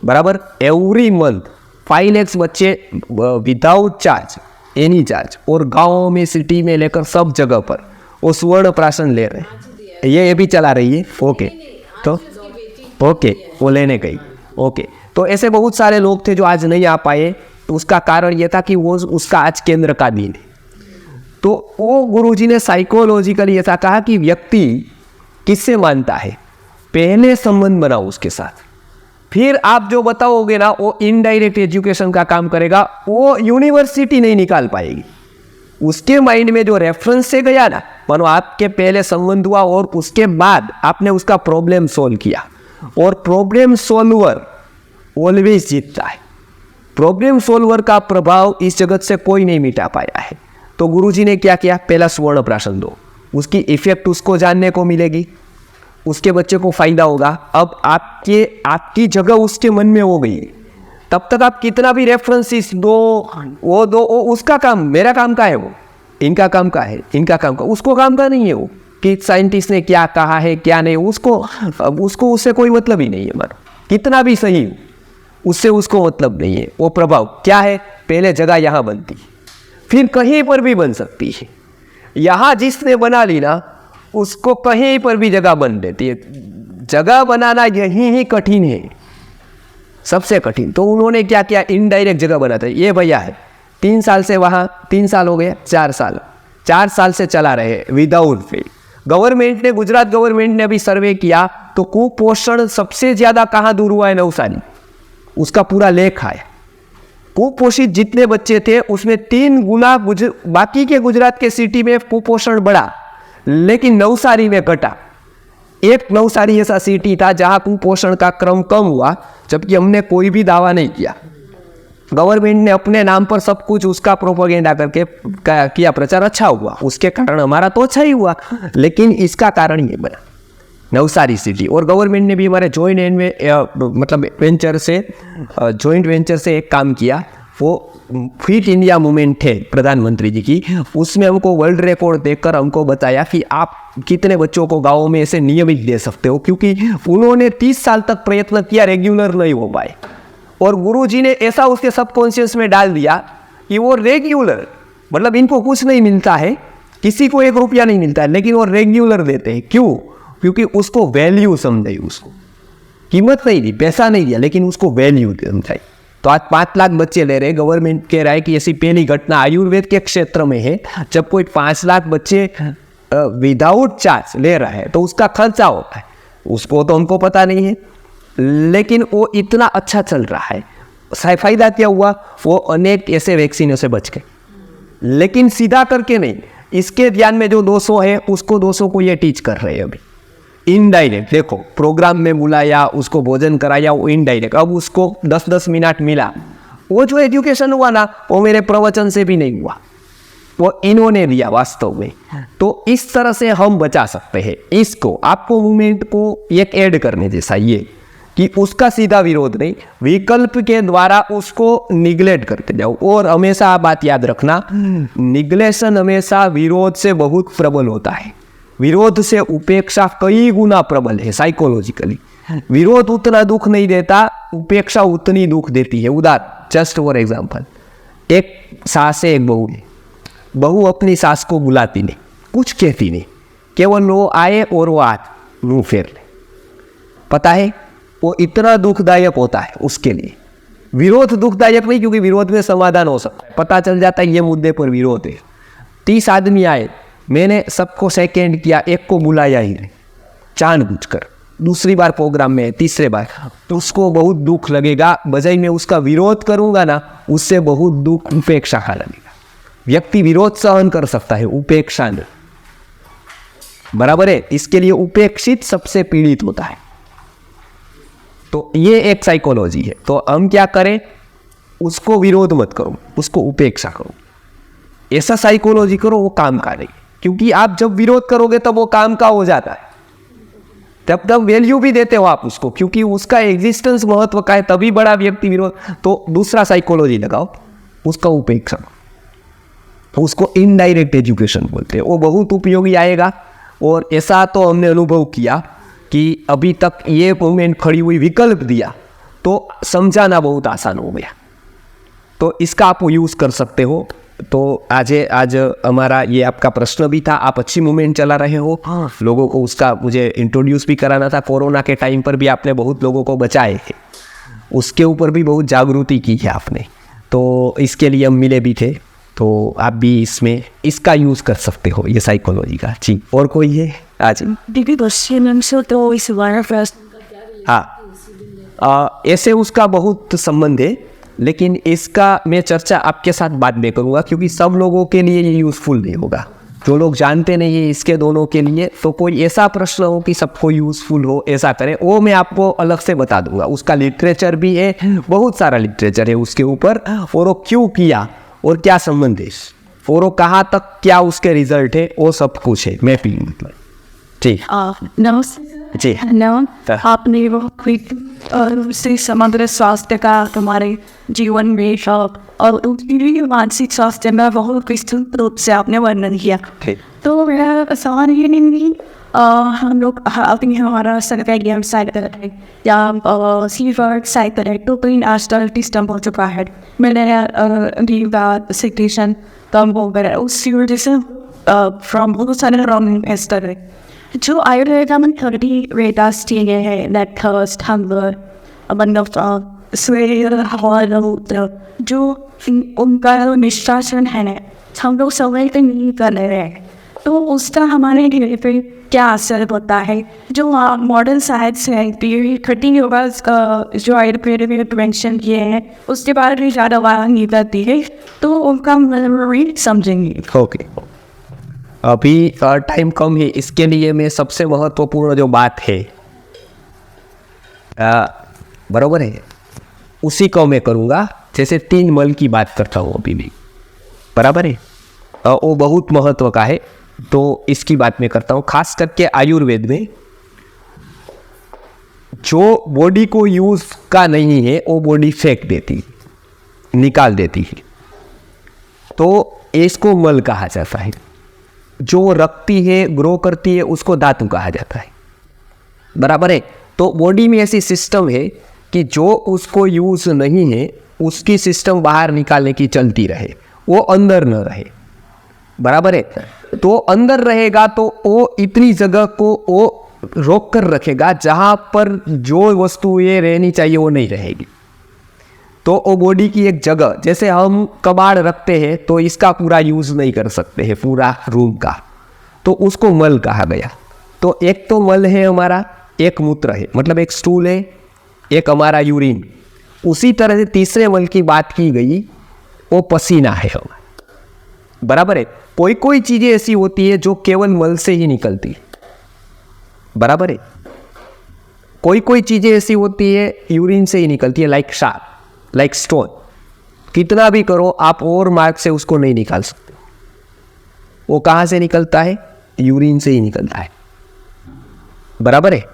बराबर, एवरी मंथ 5 लाख बच्चे विदाउट चार्ज, एनी चार्ज, और गाँव में, सिटी में लेकर सब जगह पर वो सुवर्ण प्राशन ले रहे हैं। ये भी चला रही है। ओके, तो ओके, वो लेने गई। ओके, तो ऐसे बहुत सारे लोग थे जो आज नहीं आ पाए। तो उसका कारण ये था कि वो उसका आज केंद्र का दिन है। तो वो गुरुजी ने साइकोलॉजिकली ऐसा कहा कि व्यक्ति किससे मानता है, पहले संबंध बनाओ उसके साथ, फिर आप जो बताओगे ना वो इनडायरेक्ट एजुकेशन का काम करेगा। वो यूनिवर्सिटी नहीं निकाल पाएगी। उसके माइंड में जो रेफरेंस से गया ना, मानो आपके पहले संबंध हुआ और उसके बाद आपने उसका प्रॉब्लम सोल्व किया, और प्रॉब्लम सॉल्वर ऑलवेज जीतता है। प्रॉब्लम सॉल्वर का प्रभाव इस जगत से कोई नहीं मिटा पाया है। तो गुरुजी ने क्या किया, पहला सुवर्ण प्राशन दो, उसकी इफेक्ट उसको जानने को मिलेगी, उसके बच्चे को फायदा होगा। अब आपकी जगह उसके मन में हो गई, तब तक आप कितना भी रेफरेंसेस दो, वो उसका काम, मेरा काम का है, वो इनका काम का है, इनका काम का, उसको काम का नहीं है वो कि साइंटिस्ट ने क्या कहा है क्या नहीं। उसको उससे कोई मतलब ही नहीं है। मानो कितना भी सही हो, उससे उसको मतलब नहीं है। वो प्रभाव क्या है, पहले जगह यहाँ बनती है, फिर कहीं पर भी बन सकती है। यहाँ जिसने बना ली ना, उसको कहीं पर भी जगह बन देती है। जगह बनाना यही ही कठिन है, सबसे कठिन। तो उन्होंने क्या किया, इनडायरेक्ट जगह बनाता है। ये भैया है 3 साल से वहाँ, 3 साल हो गए, 4 साल से चला रहे विदाउट फेल। गवर्नमेंट ने, गुजरात गवर्नमेंट ने अभी सर्वे किया तो कुपोषण सबसे ज्यादा कहाँ दूर हुआ है, नवसारी। उसका पूरा लेख आया। कुपोषित जितने बच्चे थे उसमें 3 गुना बाकी के गुजरात के सिटी में कुपोषण बढ़ा, लेकिन नवसारी में घटा। एक नवसारी ऐसा सिटी था जहां कुपोषण का क्रम कम हुआ, जबकि हमने कोई भी दावा नहीं किया। गवर्नमेंट ने अपने नाम पर सब कुछ उसका प्रोपेगेंडा करके किया, प्रचार अच्छा हुआ, उसके कारण हमारा तो अच्छा ही हुआ। लेकिन इसका कारण ये बना नवसारी सिटी। और गवर्नमेंट ने भी हमारे जॉइंट वेंचर से एक काम किया, वो फिट इंडिया मूवमेंट है प्रधानमंत्री जी की। उसमें हमको वर्ल्ड रिकॉर्ड देखकर हमको बताया कि आप कितने बच्चों को गाँव में ऐसे नियमित दे सकते हो, क्योंकि उन्होंने 30 साल तक प्रयत्न किया, रेगुलर नहीं हो पाए। और गुरुजी ने ऐसा उसके सबकॉन्शियस में डाल दिया कि वो रेगुलर, मतलब इनको कुछ नहीं मिलता है, किसी को 1 रुपया नहीं मिलता है, लेकिन वो रेगुलर देते हैं। क्यों? क्योंकि उसको वैल्यू समझाई, उसको कीमत नहीं दी, पैसा नहीं दिया, लेकिन उसको वैल्यू समझाई। तो आज 5 लाख बच्चे ले रहे हैं, गवर्नमेंट कह रहा है कि ऐसी पहली घटना आयुर्वेद के क्षेत्र में है जब कोई 5 लाख बच्चे विदाउट चार्ज ले रहा है, तो उसका खर्चा होता है, उसको तो हमको पता नहीं है, लेकिन वो इतना अच्छा चल रहा है। फायदा क्या हुआ, वो अनेक ऐसे वैक्सीनों से बच गए, लेकिन सीधा करके नहीं, इसके ध्यान में जो 200 है उसको 200 को ये टीच कर रहे हैं अभी इनडायरेक्ट। देखो प्रोग्राम में बुलाया, उसको भोजन कराया, वो इनडायरेक्ट, अब उसको 10-10 मिनट मिला, वो जो एजुकेशन हुआ ना वो मेरे प्रवचन से भी नहीं हुआ, वो इन्होंने दिया वास्तव में। तो इस तरह से हम बचा सकते हैं इसको। आपको मूवमेंट को एक ऐड करने जैसा ये कि उसका सीधा विरोध नहीं, विकल्प के द्वारा उसको निग्लेक्ट करते जाओ। और हमेशा बात याद रखना, निग्लेशन हमेशा विरोध से बहुत प्रबल होता है, विरोध से उपेक्षा कई गुना प्रबल है साइकोलॉजिकली। विरोध उतना दुख नहीं देता, उपेक्षा उतनी दुख देती है। उदाहरण जस्ट फॉर एग्जांपल, एक सास है, एक बहू है, बहू अपनी सास को बुलाती नहीं, कुछ कहती नहीं, केवल वो आए और वो हाथ मुंह फेर ले, पता है वो इतना दुखदायक होता है उसके लिए। विरोध दुखदायक नहीं, क्योंकि विरोध में समाधान हो सकता है, पता चल जाता है ये मुद्दे पर विरोध है। 30 आदमी आए, मैंने सबको सेकेंड किया, एक को बुलाया ही नहीं जानबूझकर, दूसरी बार प्रोग्राम में, तीसरे बार, तो उसको बहुत दुख लगेगा। बजाय में उसका विरोध करूंगा ना, उससे बहुत दुख उपेक्षा का लगेगा। व्यक्ति विरोध सहन कर सकता है, उपेक्षा नहीं, बराबर है। इसके लिए उपेक्षित सबसे पीड़ित होता है। तो ये एक साइकोलॉजी है। तो हम क्या करें, उसको विरोध मत करो, उसको उपेक्षा करो, ऐसा साइकोलॉजी करो, वो काम का नहीं। क्योंकि आप जब विरोध करोगे तब वो काम का हो जाता है, तब वैल्यू भी देते हो आप उसको, क्योंकि उसका एग्जिस्टेंस महत्व का है, तभी बड़ा व्यक्ति विरोध। तो दूसरा साइकोलॉजी लगाओ, उसका उपेक्षा, उसको इनडायरेक्ट एजुकेशन बोलते हैं, वो बहुत उपयोगी आएगा। और ऐसा तो हमने अनुभव किया कि अभी तक ये मूवमेंट खड़ी हुई, विकल्प दिया तो समझाना बहुत आसान हो गया। तो इसका आप यूज़ कर सकते हो। तो आज हमारा ये आपका प्रश्न भी था, आप अच्छी मूवमेंट चला रहे हो, लोगों को उसका मुझे इंट्रोड्यूस भी कराना था। कोरोना के टाइम पर भी आपने बहुत लोगों को बचाए थे, उसके ऊपर भी बहुत जागृति की है आपने, तो इसके लिए हम मिले भी थे। तो आप भी इसमें इसका यूज़ कर सकते हो, ये साइकोलॉजी का। जी, और कोई है आज? हाँ, ऐसे उसका बहुत संबंध है, लेकिन इसका मैं चर्चा आपके साथ बाद में करूँगा, क्योंकि सब लोगों के लिए ये यूज़फुल नहीं होगा। जो लोग जानते नहीं है इसके दोनों के लिए, तो कोई ऐसा प्रश्न हो कि सबको यूज़फुल हो, ऐसा करें, वो मैं आपको अलग से बता दूंगा। उसका लिटरेचर भी है, बहुत सारा लिटरेचर है उसके ऊपर, और वो क्यों किया और क्या संबंध है, और वो कहाँ तक क्या उसके रिजल्ट है, वो सब कुछ है मैपिंग मतलब। ठीक, नमस्ते जी। नमस्ते। आपने बहुत से समग्र स्वास्थ्य का हमारे जीवन में और उनकी मानसिक स्वास्थ्य में बहुत विस्तृत रूप से आपने वर्णन किया। ठीक। तो मेरा सवाल ये नहीं, हम लोग अपनी हमारा सरकारी गेम साइड है या सीवर्ड साइड है, तो कहीं आजकल डिस्टर्ब हो चुका है। मैंने सिचुएशन कम हो गया उसकी वजह से फ्रॉम बहुत सारे रॉन्ग एस्टर है जो आयुर्वेद में 30 वेदास दिए गए हैं, दैट थर्स्ट, हंगर, मतलब स्वेर, जो उनका निष्कासन है, हम लोग समय पे नहीं कर रहे हैं, तो उसका हमारे लिए पे क्या असर होता है? जो मॉडर्न साइंस है, 30 योगा जो आयुर्वेद में प्रिवेंशन किए हैं, उसके बारे में ज़्यादा बात नहीं करती है, तो उनका मतलब समझेंगे। ओके, अभी टाइम कम है, इसके लिए मैं सबसे महत्वपूर्ण जो बात है, बराबर है, उसी को मैं करूँगा। जैसे 3 मल की बात करता हूँ अभी भी, बराबर है, वो बहुत महत्व का है, तो इसकी बात मैं करता हूँ। खास करके आयुर्वेद में जो बॉडी को यूज़ का नहीं है वो बॉडी फेंक देती है, निकाल देती है, तो इसको मल कहा जाता है। जो रखती है, ग्रो करती है, उसको धातु कहा जाता है, बराबर है। तो बॉडी में ऐसी सिस्टम है कि जो उसको यूज़ नहीं है उसकी सिस्टम बाहर निकालने की चलती रहे, वो अंदर न रहे, बराबर है। तो अंदर रहेगा तो वो इतनी जगह को वो रोक कर रखेगा जहाँ पर जो वस्तु ये रहनी चाहिए वो नहीं रहेगी। तो वो बॉडी की एक जगह, जैसे हम कबाड़ रखते हैं तो इसका पूरा यूज नहीं कर सकते हैं पूरा रूम का, तो उसको मल कहा गया। तो एक तो मल है हमारा, एक मूत्र है, मतलब एक स्टूल है, एक हमारा यूरिन। उसी तरह से तीसरे मल की बात की गई, वो पसीना है हमारा, बराबर है। कोई कोई चीजें ऐसी होती है जो केवल मल से ही निकलती है, बराबर है। कोई कोई चीजें ऐसी होती है यूरिन से ही निकलती है, लाइक शार्प, लाइक स्टोन। कितना भी करो आप और मार्ग से उसको नहीं निकाल सकते। वो कहाँ से निकलता है? यूरिन से ही निकलता है, बराबर है।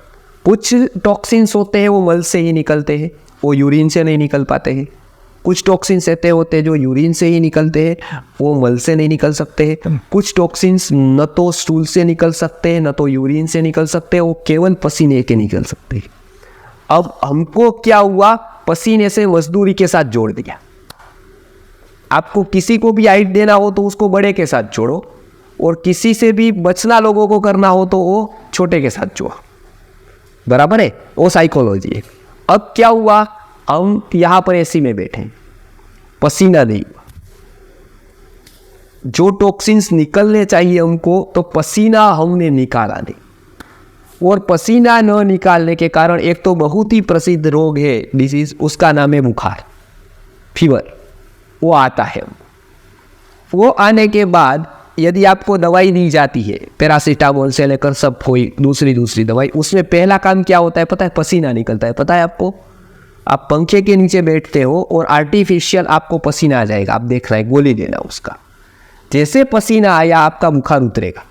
कुछ टॉक्सिन्स होते हैं वो मल से ही निकलते हैं, वो यूरिन से नहीं निकल पाते हैं। कुछ टॉक्सिन्स ऐसे होते हैं जो यूरिन से ही निकलते हैं, वो मल से नहीं निकल सकते हैं। कुछ टॉक्सिन्स न तो स्टूल से निकल सकते हैं, न तो यूरिन से निकल सकते हैं, वो केवल पसीने के निकल सकते हैं। अब हमको क्या हुआ, पसीने से मजदूरी के साथ जोड़ दिया। आपको किसी को भी हाइट देना हो तो उसको बड़े के साथ जोड़ो, और किसी से भी बचना लोगों को करना हो तो वो छोटे के साथ जोड़ो, बराबर है। वो साइकोलॉजी है। अब क्या हुआ, हम यहां पर एसी में बैठे, पसीना नहीं हुआ, जो टॉक्सिन्स निकलने चाहिए हमको, तो पसीना हमने निकाला नहीं। और पसीना न निकालने के कारण एक तो बहुत ही प्रसिद्ध रोग है, डिजीज, उसका नाम है बुखार, फीवर, वो आता है। वो आने के बाद यदि आपको दवाई दी जाती है, पैरासीटामोल से लेकर सब कोई दूसरी दवाई, उसमें पहला काम क्या होता है पता है? पसीना निकलता है। पता है आपको? आप पंखे के नीचे बैठते हो और आर्टिफिशियल आपको पसीना आ जाएगा, आप देख रहे हैं, गोली देना उसका। जैसे पसीना आया आपका बुखार उतरेगा,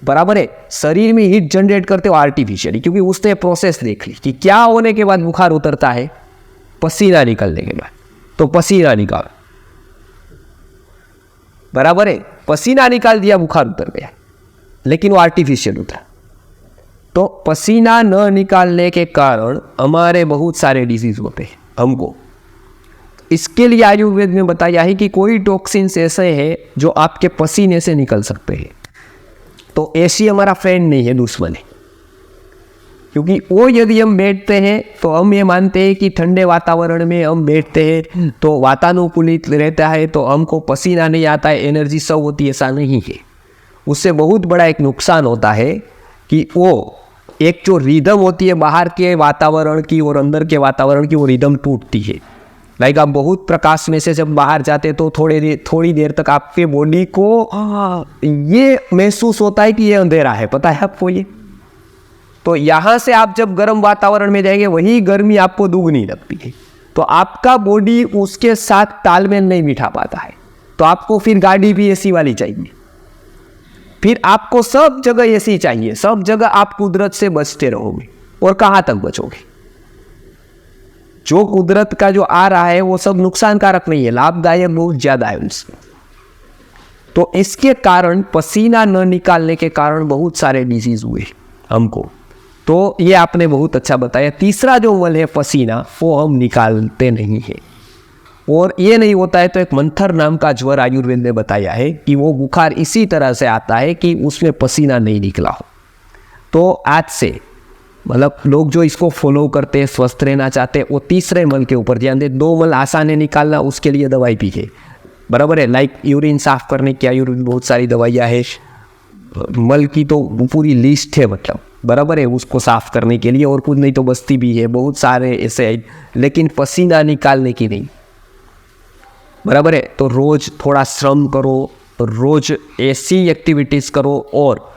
बराबर है। शरीर में हीट जनरेट करते हो आर्टिफिशियली, क्योंकि उसने प्रोसेस देख ली कि क्या होने के बाद बुखार उतरता है, पसीना निकलने के बाद। तो पसीना निकाल, बराबर है, पसीना निकाल दिया, बुखार उतर गया, लेकिन वो आर्टिफिशियल उतरा। तो पसीना न निकालने के कारण हमारे बहुत सारे डिजीज होते हैं हमको। इसके लिए आयुर्वेद में बताया है कि कोई टॉक्सिन्स ऐसे हैं जो आपके पसीने से निकल सकते हैं। तो ऐसी हमारा फ्रेंड नहीं है, दुश्मन है। क्योंकि वो यदि हम बैठते हैं तो हम ये मानते हैं कि ठंडे वातावरण में हम बैठते हैं तो वातानुकूलित रहता है, तो हमको पसीना नहीं आता है, एनर्जी सब होती है, ऐसा नहीं है। उससे बहुत बड़ा एक नुकसान होता है कि वो एक जो रिदम होती है बाहर के वातावरण की और अंदर के वातावरण की, वो रिदम टूटती है। लाइक आप बहुत प्रकाश में से जब बाहर जाते तो थोड़ी देर तक आपके बॉडी को ये महसूस होता है कि ये अंधेरा है, पता है आपको ये। तो यहाँ से आप जब गर्म वातावरण में जाएंगे, वही गर्मी आपको दुगनी लगती है। तो आपका बॉडी उसके साथ तालमेल नहीं बिठा पाता है, तो आपको फिर गाड़ी भी एसी वाली चाहिए, फिर आपको सब जगह एसी चाहिए, सब जगह आप कुदरत से बचते रहोगे। और कहाँ तक बचोगे? जो कुदरत का जो आ रहा है वो सब नुकसानकारक नहीं है, लाभदायक बहुत ज्यादा है उसमें। तो इसके कारण पसीना न निकालने के कारण बहुत सारे डिजीज हुए हमको। तो ये आपने बहुत अच्छा बताया। तीसरा जो मल है पसीना, वो हम निकालते नहीं है। और ये नहीं होता है तो एक मंथर नाम का ज्वर आयुर्वेद ने बताया है कि वो बुखार इसी तरह से आता है कि उसमें पसीना नहीं निकला हो। तो आज से मतलब लोग जो इसको फॉलो करते हैं, स्वस्थ रहना चाहते हैं, वो तीसरे मल के ऊपर ध्यान दे। 2 मल आसान है निकालना, उसके लिए दवाई पी है, बराबर है। लाइक यूरिन साफ करने की आयुर्वेद में बहुत सारी दवाइयाँ है, मल की तो पूरी लिस्ट है, मतलब बराबर है, उसको साफ करने के लिए। और कुछ नहीं तो बस्ती भी है, बहुत सारे ऐसे है, लेकिन पसीना निकालने की नहीं, बराबर है। तो रोज थोड़ा श्रम करो, रोज ऐसी एक्टिविटीज़ करो, और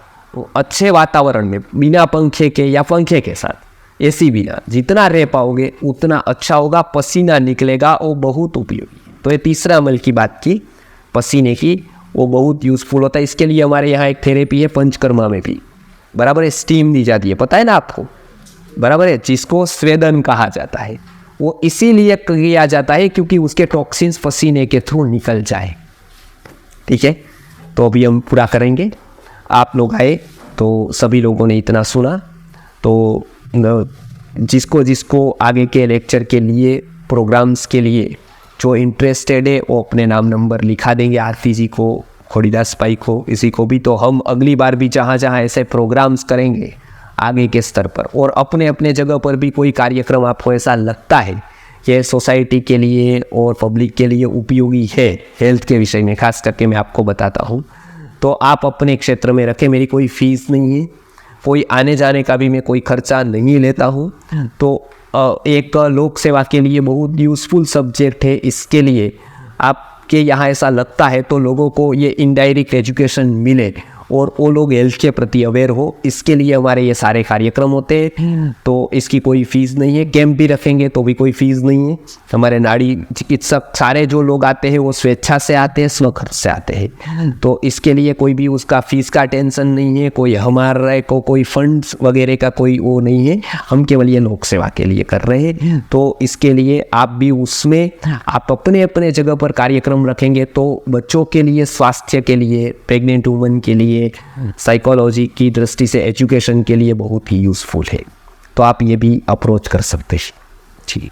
अच्छे वातावरण में बिना पंखे के या पंखे के साथ एसी बिना जितना रह पाओगे उतना अच्छा होगा, पसीना निकलेगा, वो बहुत उपयोगी। तो ये तीसरा मल की बात की, पसीने की, वो बहुत यूज़फुल होता है। इसके लिए हमारे यहाँ एक थेरेपी है पंचकर्मा में भी, बराबर है, स्टीम दी जाती है, पता है ना आपको, बराबर है, जिसको स्वेदन कहा जाता है। वो इसीलिए किया जाता है क्योंकि उसके टॉक्सिन्स पसीने के थ्रू निकल जाए। ठीक है, तो अभी हम पूरा करेंगे। आप लोग आए तो सभी लोगों ने इतना सुना, तो जिसको जिसको आगे के लेक्चर के लिए, प्रोग्राम्स के लिए जो इंटरेस्टेड है, वो अपने नाम नंबर लिखा देंगे, आरती जी को, खोड़ीदास भाई को, इसी को भी। तो हम अगली बार भी जहाँ जहाँ ऐसे प्रोग्राम्स करेंगे आगे के स्तर पर, और अपने अपने जगह पर भी कोई कार्यक्रम आपको ऐसा लगता है ये सोसाइटी के लिए और पब्लिक के लिए उपयोगी है हेल्थ के विषय में, खास करके मैं आपको बताता हूँ। तो आप अपने क्षेत्र में रखें, मेरी कोई फीस नहीं है, कोई आने जाने का भी मैं कोई खर्चा नहीं लेता हूँ। तो एक लोक सेवा के लिए बहुत यूज़फुल सब्जेक्ट है। इसके लिए आपके यहाँ ऐसा लगता है तो लोगों को ये इनडायरेक्ट एजुकेशन मिले और वो लोग हेल्थ के प्रति अवेयर हो, इसके लिए हमारे ये सारे कार्यक्रम होते हैं। तो इसकी कोई फीस नहीं है, कैंप भी रखेंगे तो भी कोई फीस नहीं है। हमारे नाड़ी चिकित्सक सारे जो लोग आते हैं वो स्वेच्छा से आते हैं, स्वखर्च से आते हैं। तो इसके लिए कोई भी उसका फीस का टेंशन नहीं है, कोई हमारे को कोई फंड्स वगैरह का कोई वो नहीं है। हम केवल ये लोक सेवा के लिए कर रहे हैं। तो इसके लिए आप भी उसमें आप अपने अपने जगह पर कार्यक्रम रखेंगे तो बच्चों के लिए, स्वास्थ्य के लिए, प्रेग्नेंट वुमन के लिए, साइकोलॉजी की दृष्टि से, एजुकेशन के लिए बहुत ही यूज़फुल है। तो आप ये भी अप्रोच कर सकते हैं। जी।